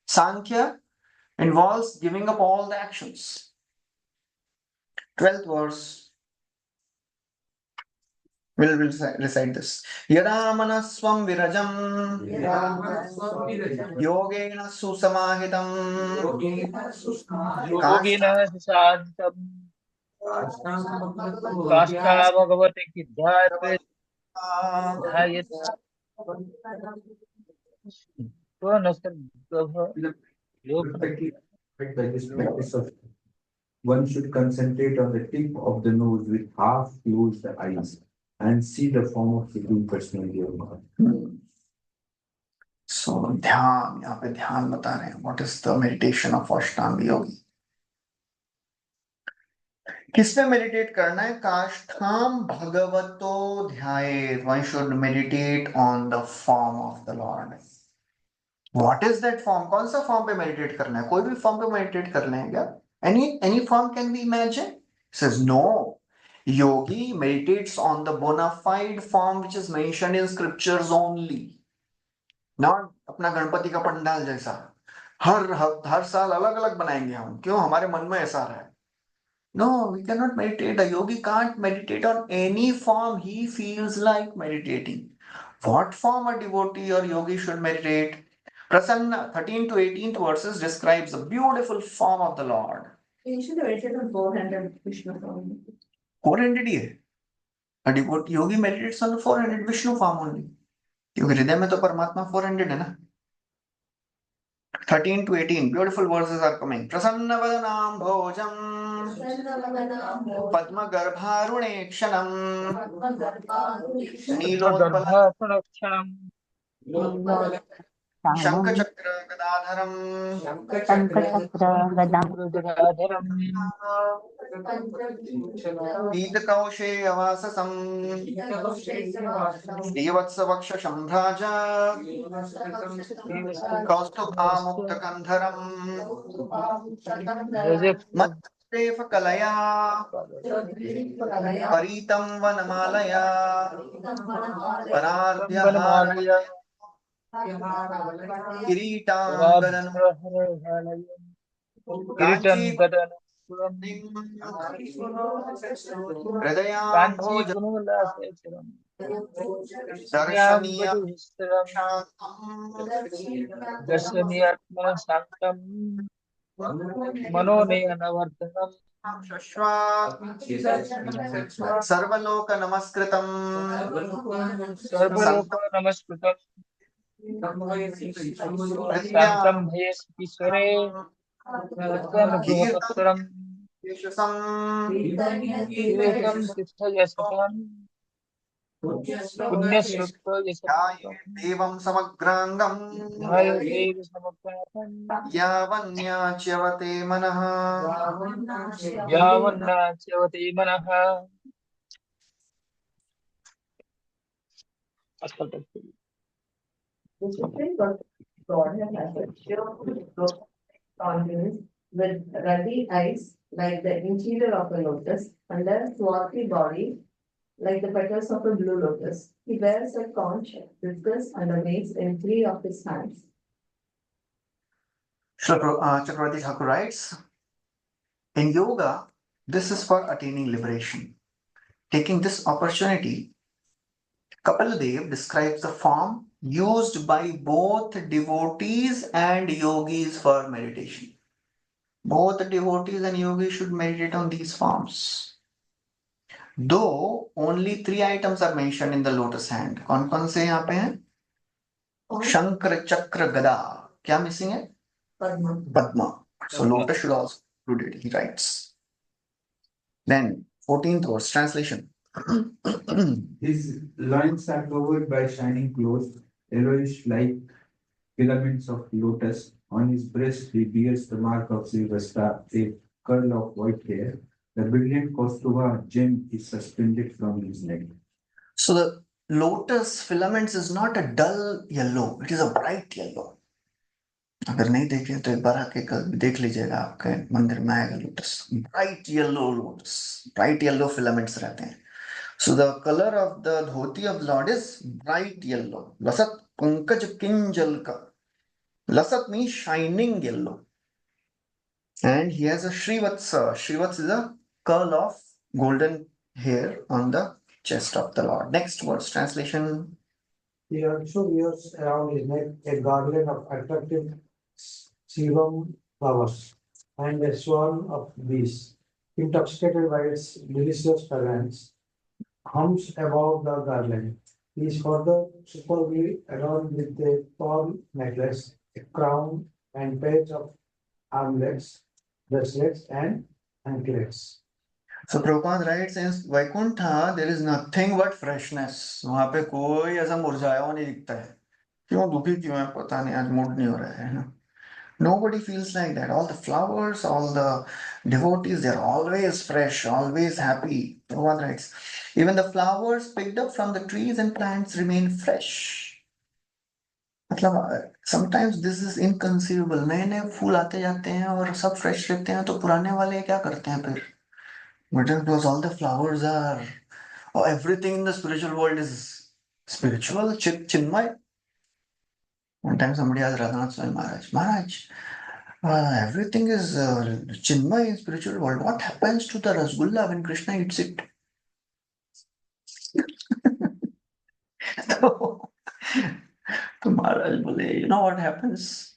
Speaker 2: Sankhya involves giving up all the actions. 12th verse. We'll recite this. Yada manasvam virajam yogena susamahitam
Speaker 7: योगिनः सुशान्तं काष्ठा भगवते किद्धात्वे ध्यायेत्
Speaker 3: Perfectly right by this practice of one should concentrate on the tip of the nose with half closed eyes and see the form of Supreme Personality of God.
Speaker 2: So ध्यान, यहाँ पे ध्यान बता रहे हैं. What is the meditation of Ashtanga yogi? किसमें meditate करना है? काष्ठाम भगवतो ध्यायेत्. One should meditate on the form of the Lord. What is that form? कौन सा फॉर्म पे मेडिटेट करना है? कोई भी फॉर्म पे मेडिटेट कर लें क्या? Any form can be imagined? He says no. Yogi meditates on the bona fide form which is mentioned in scriptures only. Not अपना गणपति का पंडाल जैसा. हर साल अलग अलग बनाएंगे हम, क्यों? हमारे मन में ऐसा रहा है। No, we cannot meditate. A yogi can't meditate on any form he feels like meditating. What form a devotee or yogi should meditate? Prasanna 13 to 18th verses describes a beautiful form of the Lord.
Speaker 4: You should meditate on 400 Vishnu form.
Speaker 2: 400 ही है। A devotee yogi meditates on the 400 Vishnu form only. क्योंकि हृदय में तो परमात्मा 400 है ना। 13 to 18 beautiful verses are coming. Prasanna vadanam bhojam padma garbharuणे kshanam Nilotpal
Speaker 7: गर्भासनक्षणम्
Speaker 2: शंख चक्र गदाधरम
Speaker 6: शङ्खचक्र गदा
Speaker 7: गदाधरम्
Speaker 2: पीतकौशे अवाससं श्रीवत्स वक्ष संभ्राज कौस्तुभामुक्तकन्धरम् मत्सेफ कलया परीतं वनमालया परार्ध्यहारय किरीटाङ्गदनु
Speaker 7: किरीटं
Speaker 2: काञ्ची
Speaker 7: गदनं काञ्ची
Speaker 2: हृदयाम्भोज
Speaker 7: गुणोल्लासेचरम्
Speaker 2: दर्शनीय
Speaker 7: वधुविस्तरम्
Speaker 2: शान्तम्
Speaker 7: दर्शनीयात्मनः शान्तं मनोनयनवर्धनम्
Speaker 2: सर्वलोक नमस्कृतम्
Speaker 7: सर्वलोक नमस्कृतं शान्तं भयेश्वरे सत्यमभूतत्वरम् कीर्तं तीर्थयशसम् पुण्यश्रुत्व यशस्वम्
Speaker 2: देवं समग्रांगम्
Speaker 7: ध्यायेदेव समग्रातं
Speaker 2: यावन्याच्यवते मनः
Speaker 7: यावन्नाच्यवते मनः।
Speaker 4: The Supreme Godhead has a pure countenance with ruddy eyes like the interior of a lotus and a swarthy body like the petals of a blue lotus. He bears a conch, discus, and a mace in 3 of his hands.
Speaker 2: Chakravarti Thakur writes, in yoga, this is for attaining liberation. Taking this opportunity, Kapildev describes the form used by both devotees and yogis for meditation. Both devotees and yogis should meditate on these forms. Though only 3 items are mentioned in the lotus hand. कौन से यहाँ पे हैं? शंकर चक्र गदा. क्या missing है?
Speaker 4: Padma.
Speaker 2: Padma. So lotus should also include it, he writes. Then 14th verse translation.
Speaker 3: His loins are covered by shining clothes, yellowish like filaments of lotus. On his breast he bears the mark of Srivasta, a curl of white hair. The brilliant Kaustuva gem is suspended from his neck.
Speaker 2: So the lotus filaments is not a dull yellow, it is a bright yellow. अगर नहीं देखे तो एक बार आके कल देख लीजिएगा, आपके मंदिर में आएगा lotus, bright yellow lotus, bright yellow filaments रहते हैं. So the color of the dhoti of the Lord is bright yellow. Lasat pankaj kinjalka. Lasat means shining yellow. And he has a Shrivatsa. Shrivatsa is a curl of golden hair on the chest of the Lord. Next verse translation.
Speaker 1: He also wears around his neck a garland of attractive sebum flowers and a swarm of bees, intoxicated by its delicious fragrance, hums above the garland. He is further superbly adorned with a pearl necklace, a crown, and pairs of armlets, bracelets, and anklets.
Speaker 2: So Prabhupada writes in Vaikuntha, there is nothing but freshness. वहां पे कोई ऐसा मुरझाया हुआ नहीं दिखता है. क्यों दुखी क्यों है पता नहीं, आज मूड नहीं हो रहा है ना. Nobody feels like that. All the flowers, all the devotees, they're always fresh, always happy. Prabhupada writes, even the flowers picked up from the trees and plants remain fresh. मतलब sometimes this is inconceivable. नए नए फूल आते जाते हैं और सब fresh रहते हैं, तो पुराने वाले क्या करते हैं फिर? Because all the flowers are, or everything in the spiritual world is spiritual, chinmay. One time somebody asked Radhanath Swami Maharaj, everything is Chinmay in spiritual world. What happens to the Rasgulla when Krishna eats it? So Maharaj bole, you know what happens?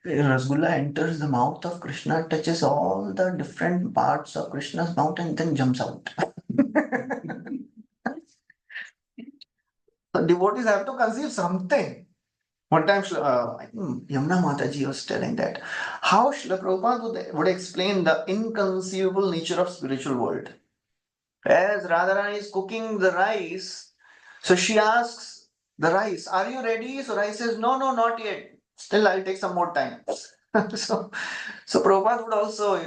Speaker 2: Rasgulla enters the mouth of Krishna, touches all the different parts of Krishna's mouth, and then jumps out. The devotees have to conceive something. One time, Yamuna Mataji was telling that how Srila Prabhupada would explain the inconceivable nature of spiritual world. As Radharani is cooking the rice, so she asks the rice, "Are you ready?" So rice says, "No, no, not yet. Still, I'll take some more time." so, so Prabhupada would also,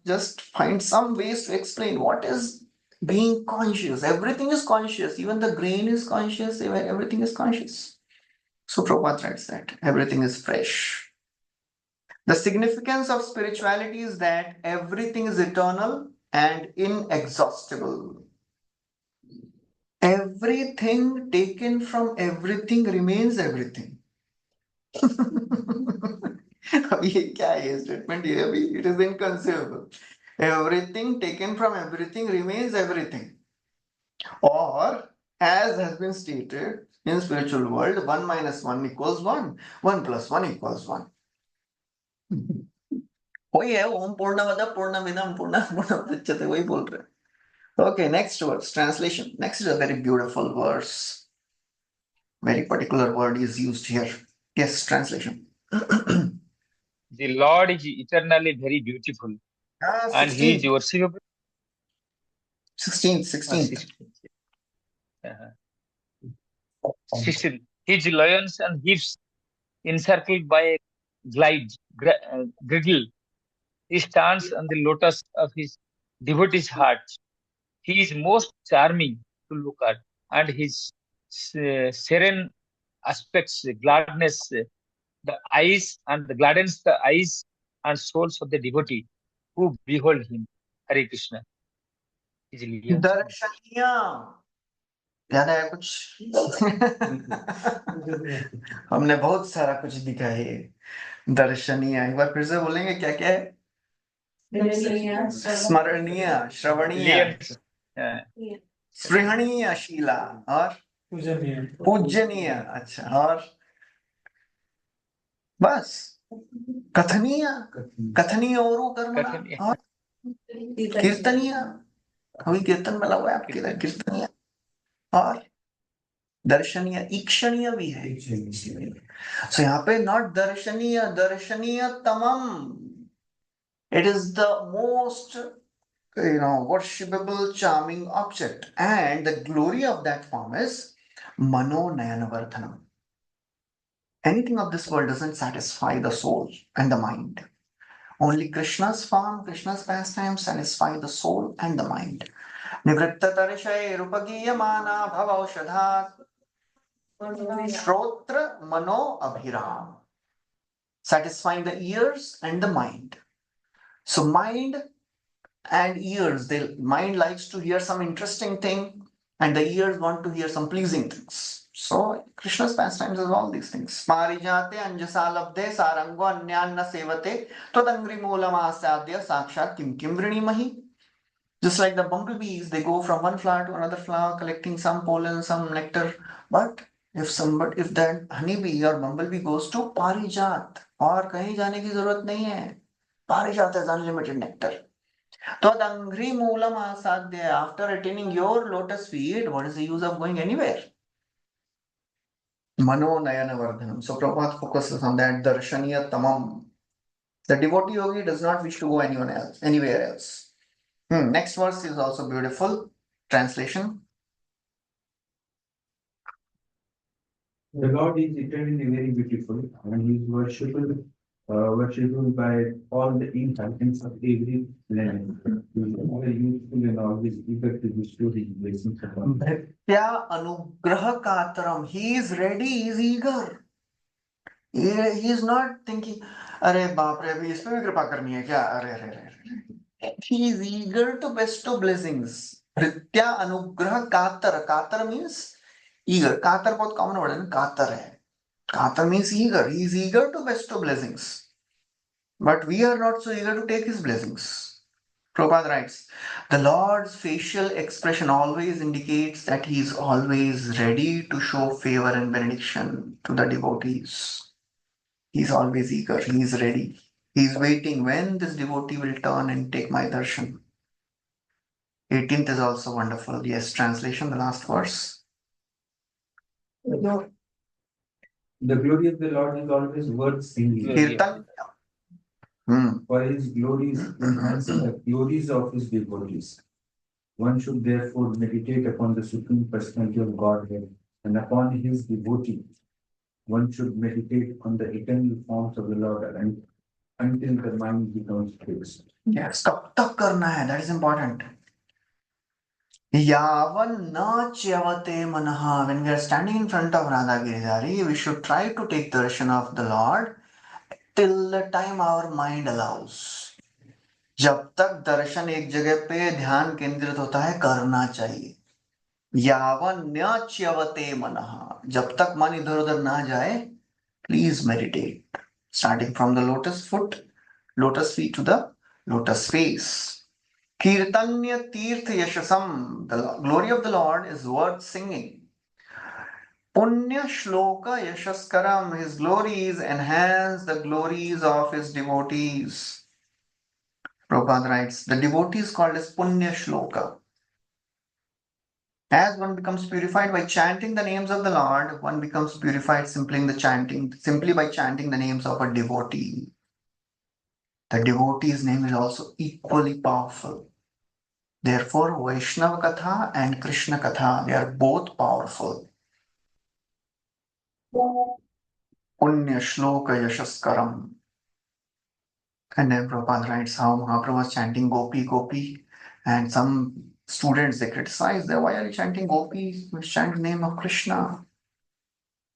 Speaker 2: just find some ways to explain what is being conscious. Everything is conscious. Even the grain is conscious. Even everything is conscious. So Prabhupada writes that everything is fresh. The significance of spirituality is that everything is eternal and inexhaustible. Everything taken from everything remains everything. अब ये क्या है statement ये अभी it is inconceivable. Everything taken from everything remains everything. Or as has been stated in spiritual world, 1 minus 1 equals 1, 1 plus 1 equals 1. वही है ओम पूर्णमद पूर्णमिदम पूर्णात् पूर्णमुदच्यते वही बोल रहे हैं. Okay, next verse, translation. Next is a very beautiful verse. Very particular word is used here. Yes, translation.
Speaker 7: The Lord is eternally very beautiful, and He is
Speaker 2: 16th,
Speaker 7: worshipable.
Speaker 2: 16th, 16th.
Speaker 7: 16. 16. His lions and hips encircled by a girdle. He stands on the lotus of his devotee's heart. He is most charming to look at, and his serene aspects gladness the eyes and gladdens the eyes and souls of the devotee who behold him. Hare Krishna. His lions.
Speaker 2: दर्शनीय याद आया कुछ हमने बहुत सारा कुछ दिखा है दर्शनीय एक बार फिर से बोलेंगे क्या क्या है स्मरणीय श्रवणीय
Speaker 7: Lions.
Speaker 2: स्पृहणीय शीला और पूजनीय अच्छा और बस कथनीय कथनीय और कर्मणा
Speaker 7: कथनीय.
Speaker 2: और कीर्तनीय अभी कीर्तन में लगा है आपके इधर कीर्तनीय और दर्शनीय ईक्षणीय भी है सो यहाँ पे नॉट दर्शनीय दर्शनीय तमम it is the most worshipable charming object and the glory of that form is mano nayanavardhanam. Anything of this world doesn't satisfy the soul and the mind. Only Krishna's form, Krishna's pastimes satisfy the soul and the mind. Nivritta tarishay rupagiyamana bhavaushadhat shrotra mano abhiram. Satisfying the ears and the mind. So mind and ears, the mind likes to hear some interesting thing and the ears want to hear some pleasing things. So Krishna's pastimes is all these things. Parijate anjasa labde sarango anyanna sevate tadangri moolam asadya sakshat kim kim vrinimahi. Just like the bumblebees, they go from one flower to another flower collecting some pollen, some nectar. But if that honeybee or bumblebee goes to Parijat, और कहीं जाने की जरूरत नहीं है. Parijat has unlimited nectar. Tadangri moolam asadya. After attaining your lotus feet, what is the use of going anywhere? Mano nayana vardhanam. So Prabhupada focuses on that darshaniya tamam. The devotee yogi does not wish to go anywhere else. Next verse is also beautiful. Translation.
Speaker 3: The Lord is eternally very beautiful and he is worshipable by all the inhabitants of every land. He is very useful and always eager to bestow his blessings upon them.
Speaker 2: Bhaktya anugraha kataram. He is ready, he is eager. He is not thinking, अरे बाप रे अभी इस पे भी कृपा करनी है क्या अरे अरे अरे. He is eager to bestow blessings. Bhaktya anugraha katar. Katar means eager. कातर बहुत कॉमन वर्ड है ना कातर है Kata means eager. He is eager to bestow blessings. But we are not so eager to take his blessings. Prabhupada writes, the Lord's facial expression always indicates that he is always ready to show favor and benediction to the devotees. He is always eager. He is ready. He is waiting when this devotee will turn and take my darshan. 18th is also wonderful. Yes, translation, the last verse.
Speaker 3: The glory of the Lord is always worth singing.
Speaker 7: Glory of
Speaker 2: Kirtan. Hmm.
Speaker 3: For his glories enhance the glories of his devotees. One should therefore meditate upon the Supreme Personality of Godhead and upon his devotee. One should meditate on the eternal forms of the Lord and until the mind becomes fixed.
Speaker 2: Yes, kab tak karna hai, that is important. Yavan na chyavate manaha. When we are standing in front of Radha Giridhari, we should try to take darshan of the Lord till the time our mind allows. जब तक दर्शन एक जगह पे ध्यान केंद्रित होता है करना चाहिए. यावन न च्यवते मनः. जब तक मन इधर उधर ना जाए, please meditate. Starting from the lotus foot, lotus feet to the lotus face. Kirtanya Tirth Yashasam. The glory of the Lord is worth singing. Punya Shloka Yashaskaram. His glories enhance the glories of his devotees. Prabhupada writes, the devotee is called as Punya Shloka. As one becomes purified by chanting the names of the Lord, one becomes purified simply by chanting the names of a devotee. The devotee's name is also equally powerful. Therefore, Vaishnava Katha and Krishna Katha, they are both powerful. Punya Shloka Yashaskaram. And then Prabhupada writes how Mahaprabhu was chanting Gopi Gopi, and some students they criticize that why are you chanting Gopi? We chant the name of Krishna.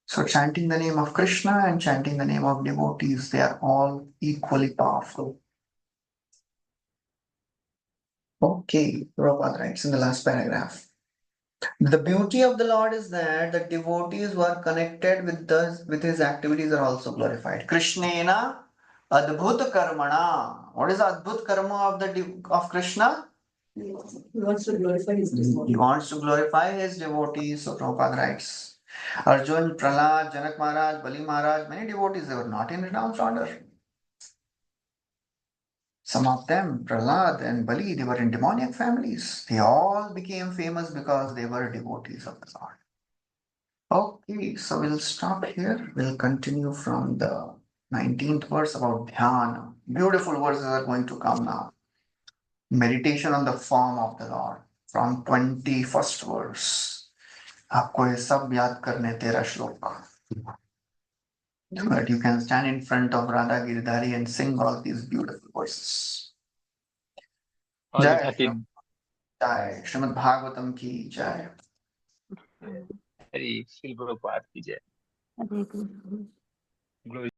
Speaker 2: So chanting the name of Krishna and chanting the name of devotees, they are all equally powerful. Okay, Prabhupada writes in the last paragraph. The beauty of the Lord is that the devotees who are connected with his activities are also glorified. Krishnena Adbhut Karmana. What is the Adbhut Karma of Krishna?
Speaker 4: He wants to glorify his devotees.
Speaker 2: He wants to glorify his devotees. So Prabhupada writes, Arjun, Prahlad, Janak Maharaj, Bali Maharaj, many devotees, they were not in renounced order. Some of them, Prahlad and Bali, they were in demoniac families. They all became famous because they were devotees of the Lord. Okay, so we'll stop here. We'll continue from the 19th verse about dhyana. Beautiful verses are going to come now. Meditation on the form of the Lord from 21st verse. आपको ये सब याद करने 13 श्लोक. So that you can stand in front of Radha Giridhari and sing all these beautiful verses.
Speaker 7: all the
Speaker 2: Jai
Speaker 7: 13.
Speaker 2: Jai Srimad Bhagvatam ki Jai.
Speaker 7: Hari Shri Prabhupada ki jai.
Speaker 6: Hare Krishna.
Speaker 7: Glory